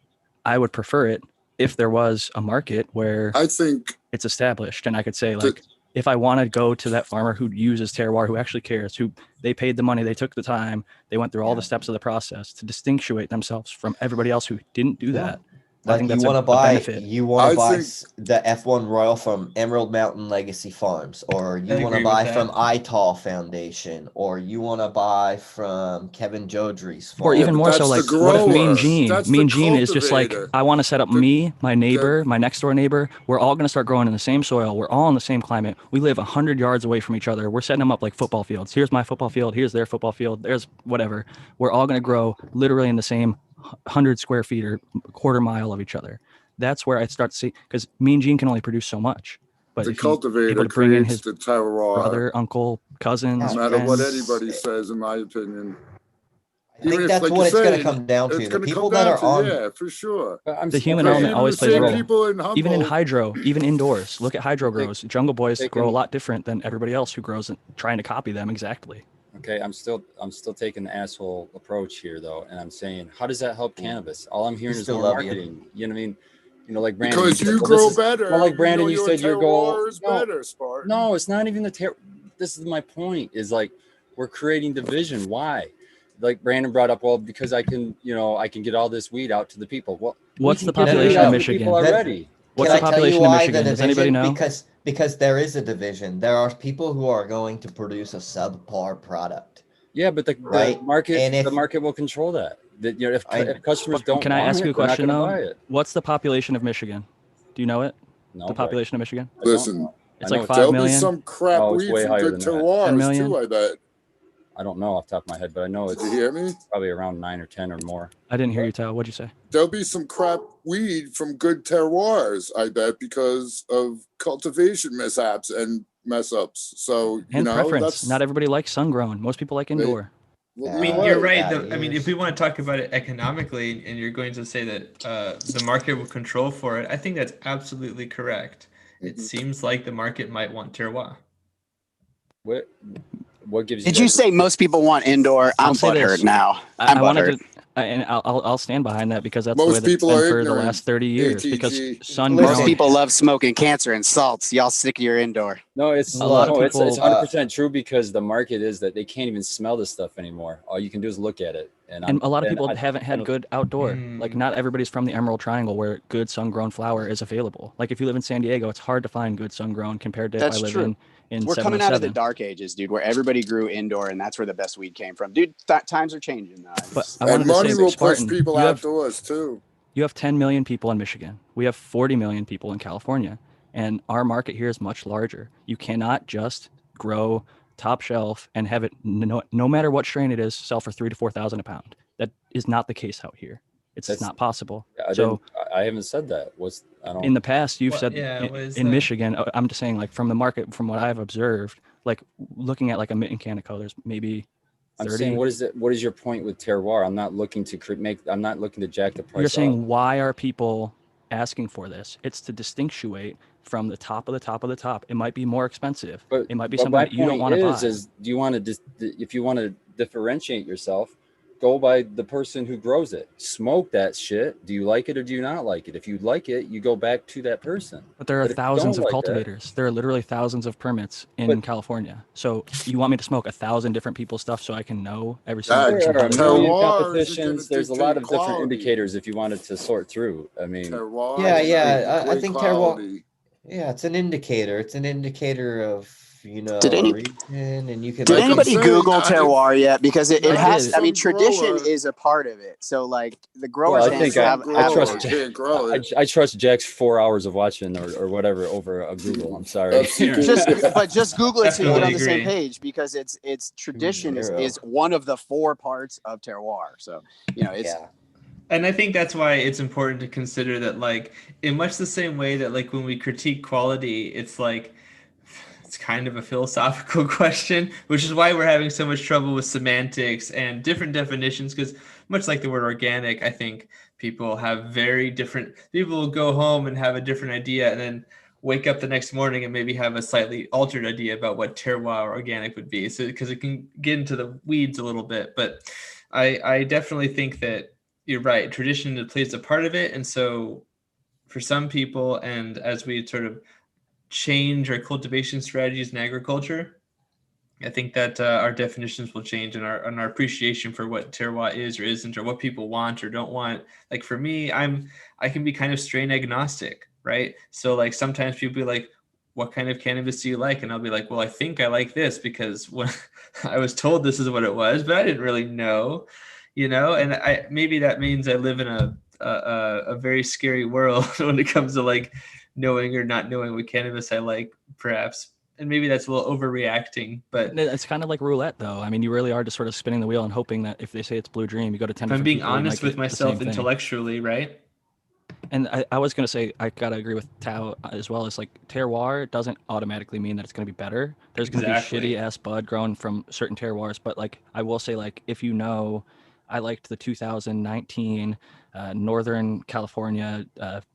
I would prefer it if there was a market where I think it's established and I could say like, if I want to go to that farmer who uses terroir, who actually cares, who they paid the money, they took the time, they went through all the steps of the process to distinguish themselves from everybody else who didn't do that. I think that's a benefit. You want to buy think- the F1 Royal from Emerald Mountain Legacy Farms, or you I want to agree buy with from that. ITAL Foundation, or you want to buy from Kevin Jodry's farm. Or even but more so, that's like, the what if Mean grower. Gene? That's Mean the Gene is just like, cultivator. I want to set up me, my neighbor, my next door neighbor. We're all going to start growing in the same soil. We're all in the same climate. We live 100 yards away from each other. We're setting them up like football fields. Here's my football field. Here's their football field. There's whatever. We're all going to grow literally in the same 100 square feet or quarter mile of each other. That's where I start to see, because Mean Gene can only produce so much. But The if he's able cultivator to bring in creates his the terroir. brother, uncle, cousins, Yeah, No matter what friends, anybody says, in my opinion. I think Even if, that's like what you it's going to say, come down to. It's The going to people come that down are to, on, yeah, for sure. the human Because element even always the plays a same role. people in Even in Humboldt, hydro, even indoors. Look at hydro Okay. grows. Jungle Boys Taking- grow a lot different than everybody else who grows and trying to copy them exactly. Okay, I'm still taking the asshole approach here though, and I'm saying, how does that help cannabis? All I'm hearing is still more love you. marketing. You know what I mean? Like Brandon. because said, you well, grow this is- better. Well, like Brandon, you your said your goal. terroir is better, Spartan. No, it's not even the This is my point. Is like we're creating division. Why? Like Brandon brought up, well, because I can get all this weed out to the people. Well, What's we the can get population weed of out to Michigan? people already. What's Can the I tell you population of why Michigan? the Does anybody division? know? Because there is a division. There are people who are going to produce a subpar product. Yeah, but the Right. market, And if- the market will control that. That if customers don't, Can I want ask you a it, they're not question gonna though? buy it. What's the population of Michigan? Do you know it? No, The but population of Michigan? I don't Listen, know. It's I know like it's- 5 there'll be million. some crap No, it's weed way from higher good than that. 10 terroirs million? too, I bet. I don't know off the top of my head, but I know Did it's you hear me? probably around 9 or 10 or more. I didn't hear you, Tal. What'd you say? There'll be some crap weed from good terroirs, I bet, because of cultivation mishaps and mess ups. So, And preference. that's Not everybody likes sun grown. Most people like indoor. I mean, you're right. Yeah, I mean, if we want to talk about it economically, and you're going to say that the market will control for it, I think that's absolutely correct. It seems like the market might want terroir. What gives you? Did you guys- say most people want indoor? I'm I'll say butthurt this. now. I'm I wanted butthurt. to, and I'll stand behind that because that's Most the way that's people been are for the ignorant, last 30 years. ATG. Because sun Listen, Most grown, people love smoking cancer and salts. Y'all stick to your indoor. No, it's A lot of it's people- 100% true, because the market is that they can't even smell this stuff anymore. All you can do is look at it. And a lot of people haven't I had don't- good outdoor. Like, Mm. not everybody's from the Emerald Triangle where good sun-grown flower is available. Like, if you live in San Diego, it's hard to find good sun-grown compared to That's if I live true. in We're coming out of the 707. dark ages, dude, where everybody grew indoor, and that's where the best weed came from. Dude, times are changing now. But I wanted And to money say, will Spartan, push people you have outdoors too. you have 10 million people in Michigan. We have 40 million people in California, and our market here is much larger. You cannot just grow top shelf and have it, no matter what strain it is, sell for 3,000 to 4,000 a pound. That is not the case out here. It's That's- not possible. I So I haven't said that. I don't. in the past, you've What- said yeah, what is in that? Michigan, I'm just saying, like, from the market, from what I've observed, like looking at like a mitten can of colors, maybe I'm 30. saying, what is your point with terroir? I'm not looking to I'm not looking to jack the price You're saying, up. why are people asking for this? It's to distinguish from the top of the top of the top. It might be more expensive. But It might be but something my that you don't point want to buy. is, do you want to if you want to differentiate yourself, go by the person who grows it. Smoke that shit. Do you like it or do you not like it? If you like it, you go back to that person. But there are But if you thousands don't of like that- cultivators. There are literally thousands of permits in But- California. So you want me to smoke 1,000 different people's stuff so I can know every single Yeah, person? There are a who terroir grows it? million isn't competitions. gonna There's a lot of dictate different quality. indicators if you wanted to sort through. I mean, Terroir Yeah, is yeah, I great think quality. Yeah, it's an indicator. It's an indicator of, Did a any- region, and you can. Did Like I'm anybody saying, Google terroir yet? Because it I has. did. I mean, Some tradition grower- is a part of it. So like the Well, growers I have think to I have trust a- can't grow it. I trust Jack's 4 hours of watching or whatever over a Google. I'm sorry. If you can- just Google it so you get on Definitely the same agree. page, because it's tradition is 2-0. one of the 4 parts of terroir. So it's Yeah. And I think that's why it's important to consider that, like, in much the same way that, like, when we critique quality, it's like, it's kind of a philosophical question, which is why we're having so much trouble with semantics and different definitions. Because much like the word organic, I think people have people will go home and have a different idea and then wake up the next morning and maybe have a slightly altered idea about what terroir organic would be. So, because it can get into the weeds a little bit, but I definitely think that you're right. Tradition plays a part of it. And so for some people, and as we sort of change our cultivation strategies in agriculture, I think that our definitions will change, and our appreciation for what terroir is or isn't, or what people want or don't want. Like for me, I can be kind of strain agnostic, right? So like sometimes people be like, what kind of cannabis do you like? And I'll be like, well, I think I like this because when I was told this is what it was, but I didn't really know, and maybe that means I live in a very scary world when it comes to like knowing or not knowing what cannabis I like, perhaps. And maybe that's a little overreacting, but It's kind of like roulette, though. I mean, you really are just sort of spinning the wheel and hoping that if they say it's Blue Dream, you go to 10 if I'm different being people, you might honest with get the myself same thing. intellectually, right? And I was going to say, I got to agree with Tao as well. It's like terroir doesn't automatically mean that it's going to be better. There's going to Exactly. be shitty ass bud grown from certain terroirs. But like, I will say, like, if I liked the 2019 Northern California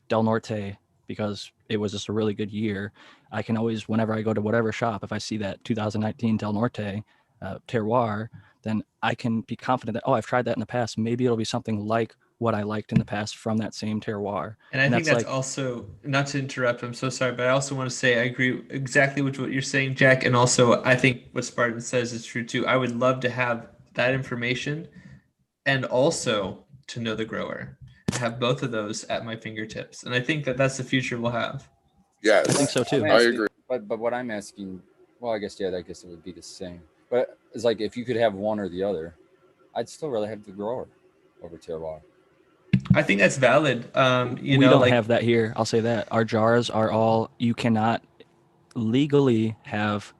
Del Norte because it was just a really good year. I can always, whenever I go to whatever shop, if I see that 2019 Del Norte terroir, then I can be confident that, I've tried that in the past. Maybe it'll be something like what I liked in the past from that same terroir. And I think that's like, also, not to interrupt, I'm so sorry, but I also want to say I agree exactly with what you're saying, Jack. And also, I think what Spartan says is true too. I would love to have that information and also to know the grower. I have both of those at my fingertips. And I think that that's the future we'll have. Yes. I think so too. I agree. But what I'm asking, well, I guess it would be the same. But it's like if you could have one or the other, I'd still rather have the grower over terroir. I think that's valid. We don't have that here. I'll say that. Our jars are all, you cannot legally have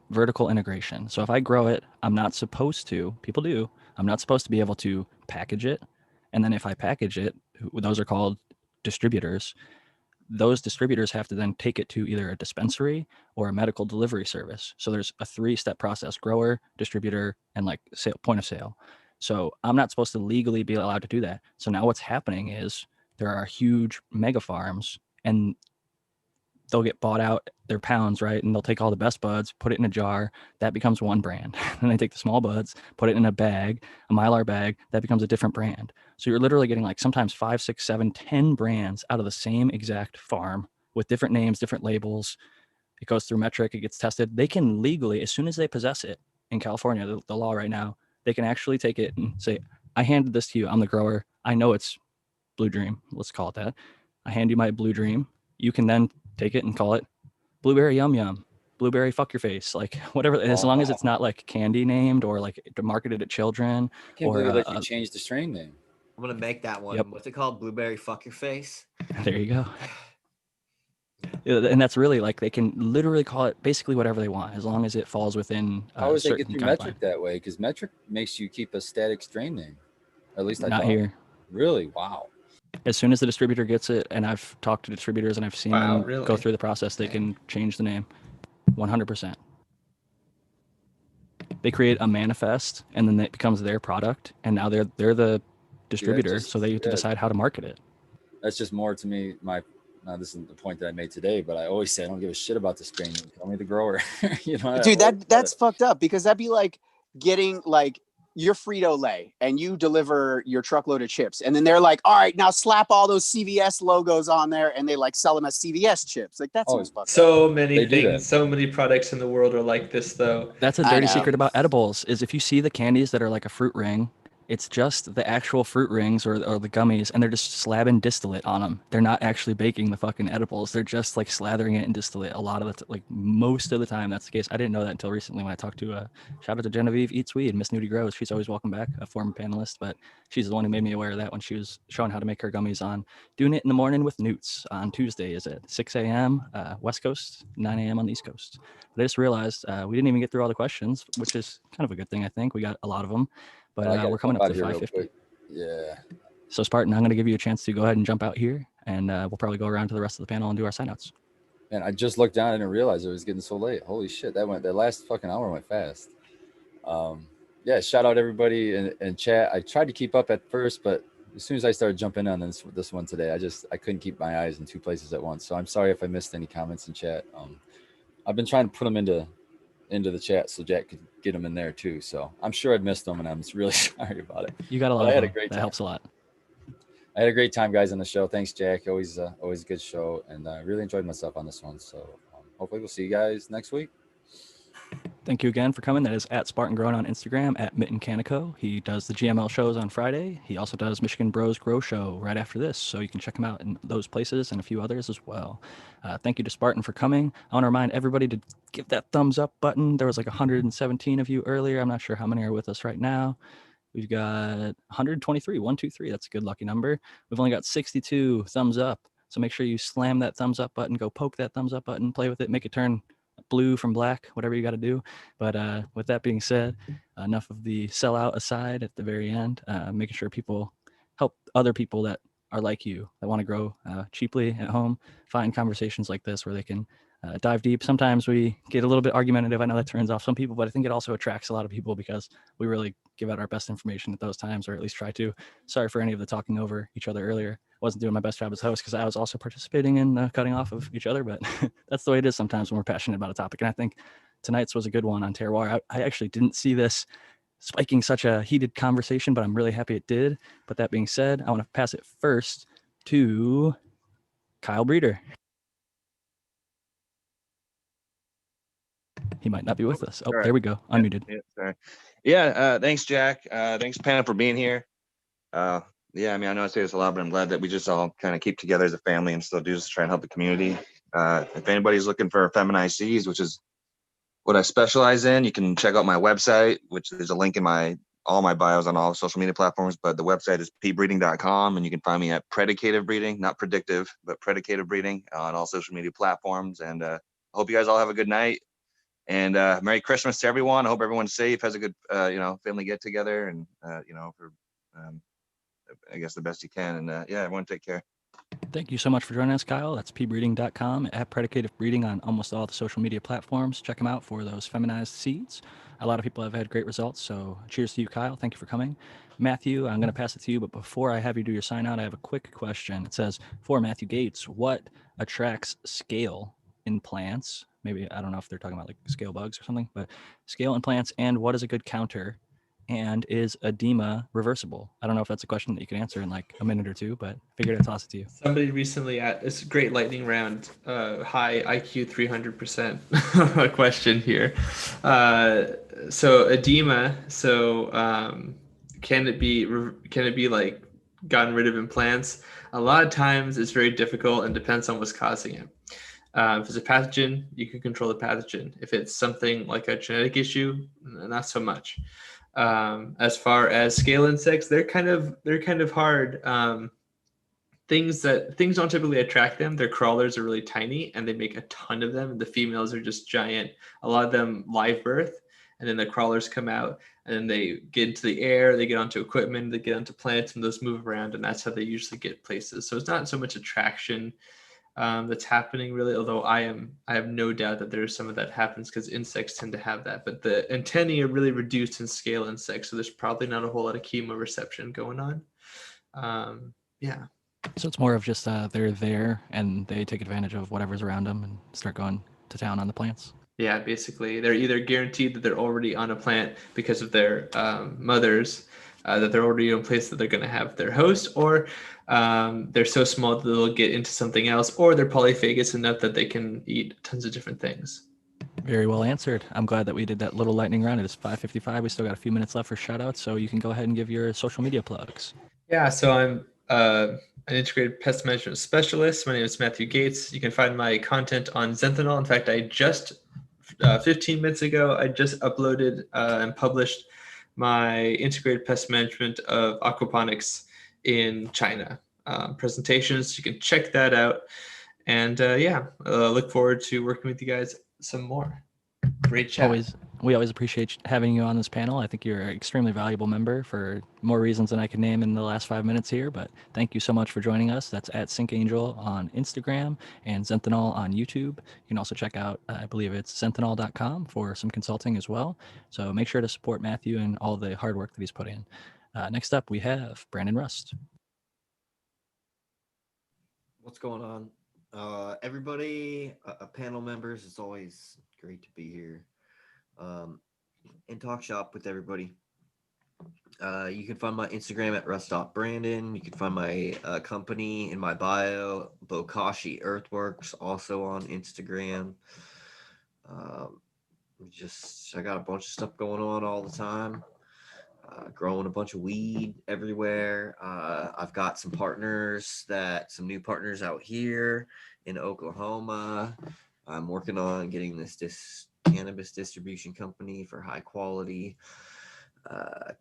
vertical integration. So if I grow it, I'm not supposed to, people do, I'm not supposed to be able to package it. And then if I package it, those are called distributors. Those distributors have to then take it to either a dispensary or a medical delivery service. So there's a 3-step process: grower, distributor, and like point of sale. So I'm not supposed to legally be allowed to do that. So now what's happening is there are huge mega farms and they'll get bought out their pounds, right? And they'll take all the best buds, put it in a jar, that becomes one brand. And they take the small buds, put it in a bag, a Mylar bag, that becomes a different brand. So you're literally getting like sometimes 5, 6, 7, 10 brands out of the same exact farm with different names, different labels. It goes through metric, it gets tested. They can legally, as soon as they possess it in California, the law right now, they can actually take it and say, I handed this to you. I'm the grower. I know it's Blue Dream. Let's call it that. I hand you my Blue Dream. You can then take it and call it Blueberry Yum Yum, Blueberry Fuck Your Face, like whatever. As long as it's not like candy named or like marketed at children. I can't or believe like you changed the strain name. I'm gonna make that one. Yep. What's it called? Blueberry Fuck Your Face. There you go. And that's really like they can literally call it basically whatever they want as long as it falls within How would they certain get through guideline. metric that way? Because metric makes you keep a static strain name. Or at least I Not thought. here. Really? Wow. As soon as the distributor gets it, and I've talked to distributors and I've seen them really? go through the process, they can change the name 100%. They create a manifest and then it becomes their product, and now they're the distributor, so they get to decide how to market it. That's just more to me. Now this isn't the point that I made today, but I always say I don't give a shit about the strain name. Tell me the grower. You know, Dude, that's fucked up, because that'd be like getting like your Frito-Lay and you deliver your truckload of chips, and then they're like, all right, now slap all those CVS logos on there, and they like sell them as CVS chips. Like that's fucked up. So many They do that. things, so many products in the world are like this, though. That's a dirty secret about edibles is if you see the candies that are like a fruit ring, it's just the actual fruit rings or the gummies, and they're just slabbing distillate on them. They're not actually baking the fucking edibles. They're just like slathering it in distillate. A lot of the like most of the time that's the case. I didn't know that until recently when I talked to shout out to Genevieve Eats Weed, Miss Nudie Grows. She's always welcome back, a former panelist, but she's the one who made me aware of that when she was showing how to make her gummies on Doing It in the Morning with Newts on Tuesday. Is at 6 a.m. West Coast, 9 a.m. on the East Coast. But I just realized we didn't even get through all the questions, which is kind of a good thing. I think we got a lot of them. But we're coming up to 5:50. Yeah. So Spartan, I'm going to give you a chance to go ahead and jump out here, and we'll probably go around to the rest of the panel and do our sign-outs. Man, I just looked down and didn't realize it was getting so late. Holy shit, that last fucking hour went fast. Yeah, shout out everybody in chat. I tried to keep up at first, but as soon as I started jumping on this one today, I couldn't keep my eyes in two places at once. So I'm sorry if I missed any comments in chat. I've been trying to put them into the chat so Jack could get them in there too. So I'm sure I'd missed them, and I'm really sorry about it. You got a lot. I had of a great time. That helps a lot. I had a great time, guys, on the show. Thanks, Jack. Always a good show, and I really enjoyed myself on this one. So hopefully we'll see you guys next week. Thank you again for coming. That is at Spartan Grown on Instagram, at Mitten Canico. He does the GML shows on Friday. He also does Michigan Bros Grow Show right after this, so you can check him out in those places and a few others as well. Thank you to Spartan for coming. I want to remind everybody to give that thumbs up button. There was like 117 of you earlier. I'm not sure how many are with us right now. We've got 123, 123. That's a good lucky number. We've only got 62 thumbs up. So make sure you slam that thumbs up button, go poke that thumbs up button, play with it, make it turn blue from black, whatever you got to do. But with that being said, enough of the sellout aside at the very end, making sure people help other people that are like you, that want to grow cheaply at home, find conversations like this where they can dive deep. Sometimes we get a little bit argumentative. I know that turns off some people, but I think it also attracts a lot of people because we really give out our best information at those times, or at least try to. Sorry for any of the talking over each other earlier. I wasn't doing my best job as host because I was also participating in cutting off of each other, but that's the way it is sometimes when we're passionate about a topic. And I think tonight's was a good one on terroir. I actually didn't see this spiking such a heated conversation, but I'm really happy it did. But that being said, I want to pass it first to Kyle Breeder. He might not be with us. Oh, All right. There we go. Unmuted. Yeah, sorry. Yeah, thanks, Jack. Thanks, Pam, for being here. Yeah, I mean, I know I say this a lot, but I'm glad that we just all kind of keep together as a family and still do this to try and help the community. If anybody's looking for feminized seeds, which is what I specialize in, you can check out my website, which there's a link in all my bios on all social media platforms, but the website is pbreeding.com, and you can find me at Predicative Breeding, not predictive, but Predicative Breeding on all social media platforms. And I hope you guys all have a good night. And Merry Christmas to everyone. I hope everyone's safe, has a good, family get together, and for I guess the best you can. And yeah, everyone take care. Thank you so much for joining us, Kyle. That's pbreeding.com, at Predicative Breeding on almost all the social media platforms. Check them out for those feminized seeds. A lot of people have had great results, so cheers to you, Kyle. Thank you for coming. Matthew, I'm going to pass it to you, but before I have you do your sign out, I have a quick question. It says, for Matthew Gates, what attracts scale in plants? Maybe, I don't know if they're talking about like scale bugs or something, but scale in plants, and what is a good counter And is edema reversible? I don't know if that's a question that you can answer in like a minute or two, but figured I'd toss it to you. Somebody recently it's a great lightning round, high IQ 300% question here. So edema. So can it be like gotten rid of in plants? A lot of times it's very difficult and depends on what's causing it. If it's a pathogen, you can control the pathogen. If it's something like a genetic issue, not so much. As far as scale insects, they're kind of hard. Things don't typically attract them. Their crawlers are really tiny, and they make a ton of them. And the females are just giant. A lot of them live birth, and then the crawlers come out, and then they get into the air. They get onto equipment. They get onto plants, and those move around, and that's how they usually get places. So it's not so much attraction that's happening really, although I have no doubt that there's some of that happens because insects tend to have that, but the antennae are really reduced in scale insects, so there's probably not a whole lot of chemoreception going on. Yeah. So it's more of just they're there and they take advantage of whatever's around them and start going to town on the plants. Yeah, basically they're either guaranteed that they're already on a plant because of their mothers, that they're already in a place that they're going to have their host, or they're so small that they'll get into something else, or they're polyphagous enough that they can eat tons of different things. Very well answered. I'm glad that we did that little lightning round. It is 5:55. We still got a few minutes left for shout outs, so you can go ahead and give your social media plugs. Yeah, so I'm an integrated pest management specialist. My name is Matthew Gates. You can find my content on Zenthonol. In fact, I just 15 minutes ago, I just uploaded and published my integrated pest management of aquaponics in China presentations. You can check that out. And look forward to working with you guys some more. Great chat. We always appreciate having you on this panel. I think you're an extremely valuable member for more reasons than I can name in the last 5 minutes here, but thank you so much for joining us. That's at SyncAngel on Instagram and Zenthonol on YouTube. You can also check out, I believe it's zenthonol.com for some consulting as well. So make sure to support Matthew and all the hard work that he's put in. Next up, we have Brandon Rust. What's going on? Everybody, panel members, it's always great to be here and talk shop with everybody. You can find my Instagram at rust.brandon. You can find my company in my bio, Bokashi Earthworks, also on Instagram. I got a bunch of stuff going on all the time. Growing a bunch of weed everywhere. I've got some new partners out here in Oklahoma. I'm working on getting this cannabis distribution company for high quality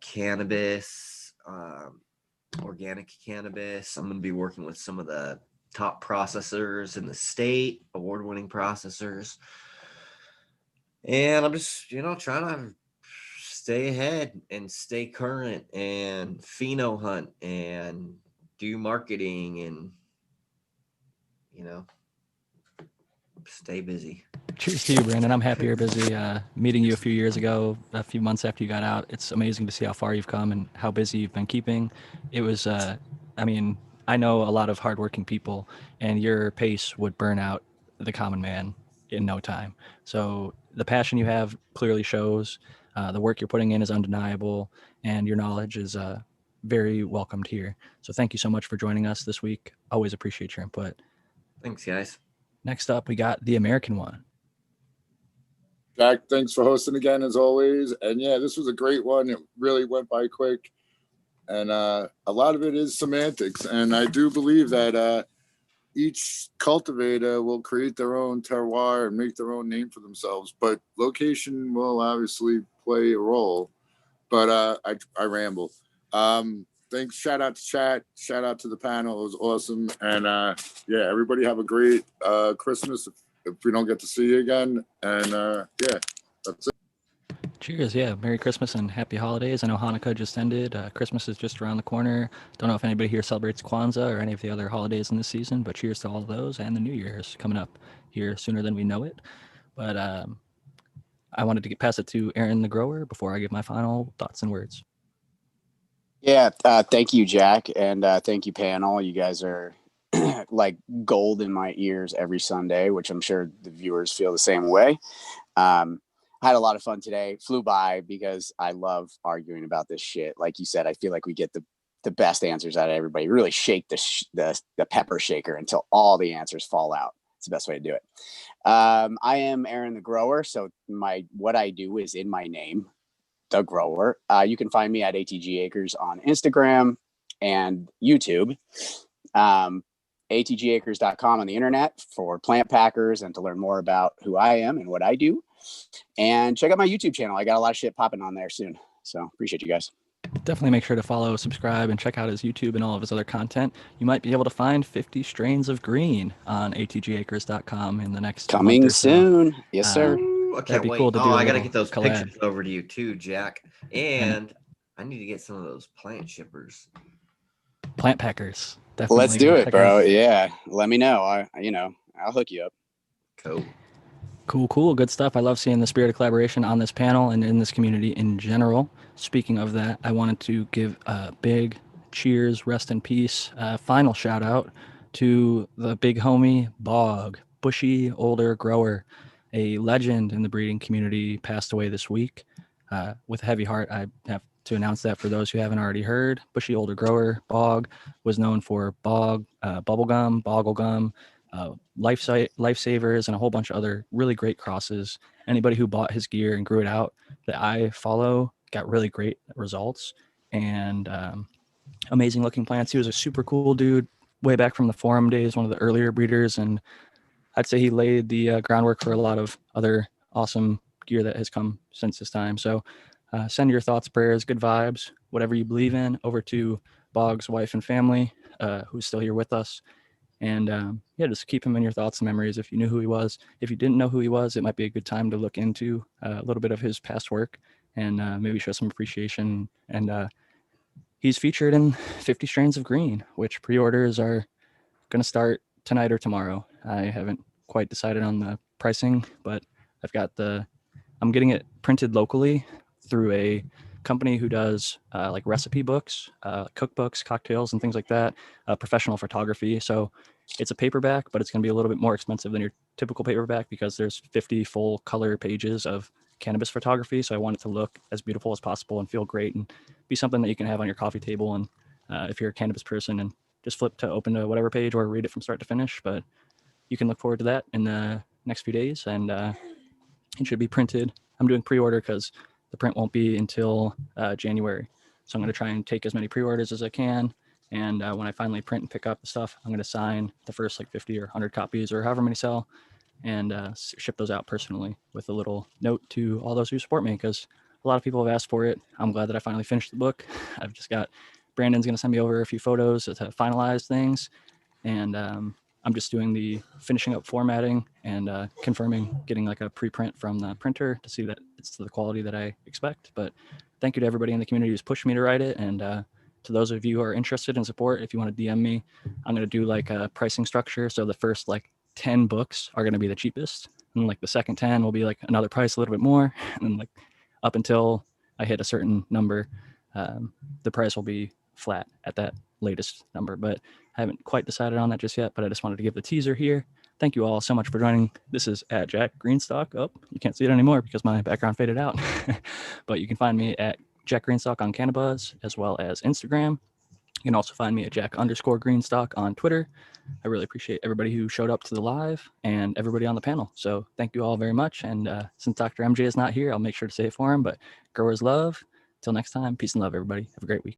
cannabis, organic cannabis. I'm going to be working with some of the top processors in the state, award-winning processors. And I'm just, trying to stay ahead and stay current and pheno hunt and do marketing and, stay busy. Cheers to you, Brandon. I'm happy you're busy. Meeting you a few years ago, a few months after you got out, it's amazing to see how far you've come and how busy you've been keeping. It was, I know a lot of hardworking people, and your pace would burn out the common man in no time. So the passion you have clearly shows. The work you're putting in is undeniable, and your knowledge is very welcomed here. So thank you so much for joining us this week. Always appreciate your input. Thanks, guys. Next up, we got the American one. Jack, thanks for hosting again, as always. And yeah, this was a great one. It really went by quick. And a lot of it is semantics. And I do believe that each cultivator will create their own terroir and make their own name for themselves. But location will obviously play a role. But I ramble. Thanks. Shout out to chat. Shout out to the panel. It was awesome. And everybody have a great Christmas if we don't get to see you again. And that's it. Cheers. Yeah. Merry Christmas and happy holidays. I know Hanukkah just ended. Christmas is just around the corner. Don't know if anybody here celebrates Kwanzaa or any of the other holidays in this season, but cheers to all of those. And the New Year's coming up here sooner than we know it. But I wanted to pass it to Aaron the Grower before I give my final thoughts and words. Yeah, thank you, Jack, and thank you, panel. You guys are like gold in my ears every Sunday, which I'm sure the viewers feel the same way. had a lot of fun today. Flew by because I love arguing about this shit. Like you said, I feel like we get the best answers out of everybody. Really shake the pepper shaker until all the answers fall out. It's the best way to do it. I am Aaron the Grower, so what I do is in my name, the Grower. You can find me at ATG Acres on Instagram and YouTube. ATGacres.com on the internet for plant packers and to learn more about who I am and what I do. And check out my YouTube channel. I got a lot of shit popping on there soon. So appreciate you guys. Definitely make sure to follow, subscribe, and check out his YouTube and all of his other content. You might be able to find 50 Strains of Green on atgacres.com in the next Coming month or so. soon. Yes, sir. Ooh, I That'd can't be wait. cool to do Oh, a I gotta little get those collab. pictures over to you too, Jack. And I need to get some of those plant shippers. Plant packers. Definitely. Let's do it, bro. Yeah. Let me know. I'll hook you up. Cool. Good stuff. I love seeing the spirit of collaboration on this panel and in this community in general. Speaking of that, I wanted to give a big cheers, rest in peace, final shout out to the big homie Bog, bushy older grower, a legend in the breeding community, passed away this week. With a heavy heart, I have to announce that for those who haven't already heard. Bushy older grower Bog was known for bubblegum, bogglegum, lifesavers, and a whole bunch of other really great crosses. Anybody who bought his gear and grew it out that I follow got really great results and amazing looking plants. He was a super cool dude way back from the forum days, one of the earlier breeders, and I'd say he laid the groundwork for a lot of other awesome gear that has come since his time. So send your thoughts, prayers, good vibes, whatever you believe in, over to Bog's wife and family, who's still here with us. And yeah, just keep him in your thoughts and memories if you knew who he was. If you didn't know who he was, it might be a good time to look into a little bit of his past work and maybe show some appreciation. And he's featured in 50 Strains of Green, which pre-orders are going to start tonight or tomorrow. I haven't quite decided on the pricing, but I'm getting it printed locally through a company who does like recipe books, cookbooks, cocktails, and things like that, professional photography. So it's a paperback, but it's going to be a little bit more expensive than your typical paperback because there's 50 full color pages of cannabis photography. So I want it to look as beautiful as possible and feel great and be something that you can have on your coffee table. And if you're a cannabis person, and just flip to open to whatever page or read it from start to finish. But you can look forward to that in the next few days, and it should be printed. I'm doing pre-order because the print won't be until January. So I'm going to try and take as many pre-orders as I can. And when I finally print and pick up the stuff, I'm going to sign the first like 50 or 100 copies or however many sell and ship those out personally with a little note to all those who support me, because a lot of people have asked for it. I'm glad that I finally finished the book. I've just got Brandon's going to send me over a few photos to finalize things. And I'm just doing the finishing up formatting and confirming getting like a preprint from the printer to see that it's to the quality that I expect. But thank you to everybody in the community who's pushed me to write it. And to those of you who are interested in support, if you want to DM me, I'm going to do like a pricing structure. So the first like 10 books are going to be the cheapest. And like the second 10 will be like another price a little bit more. And then like up until I hit a certain number, the price will be flat at that latest number. But I haven't quite decided on that just yet, but I just wanted to give the teaser here. Thank you all so much for joining. This is at Jack Greenstock. Oh, you can't see it anymore because my background faded out. But you can find me at Jack Greenstock on Cannabis as well as Instagram. You can also find me at Jack_Greenstock on Twitter. I really appreciate everybody who showed up to the live and everybody on the panel. So thank you all very much. And since Dr. MJ is not here, I'll make sure to say it for him. But growers love. Till next time, peace and love, everybody. Have a great week.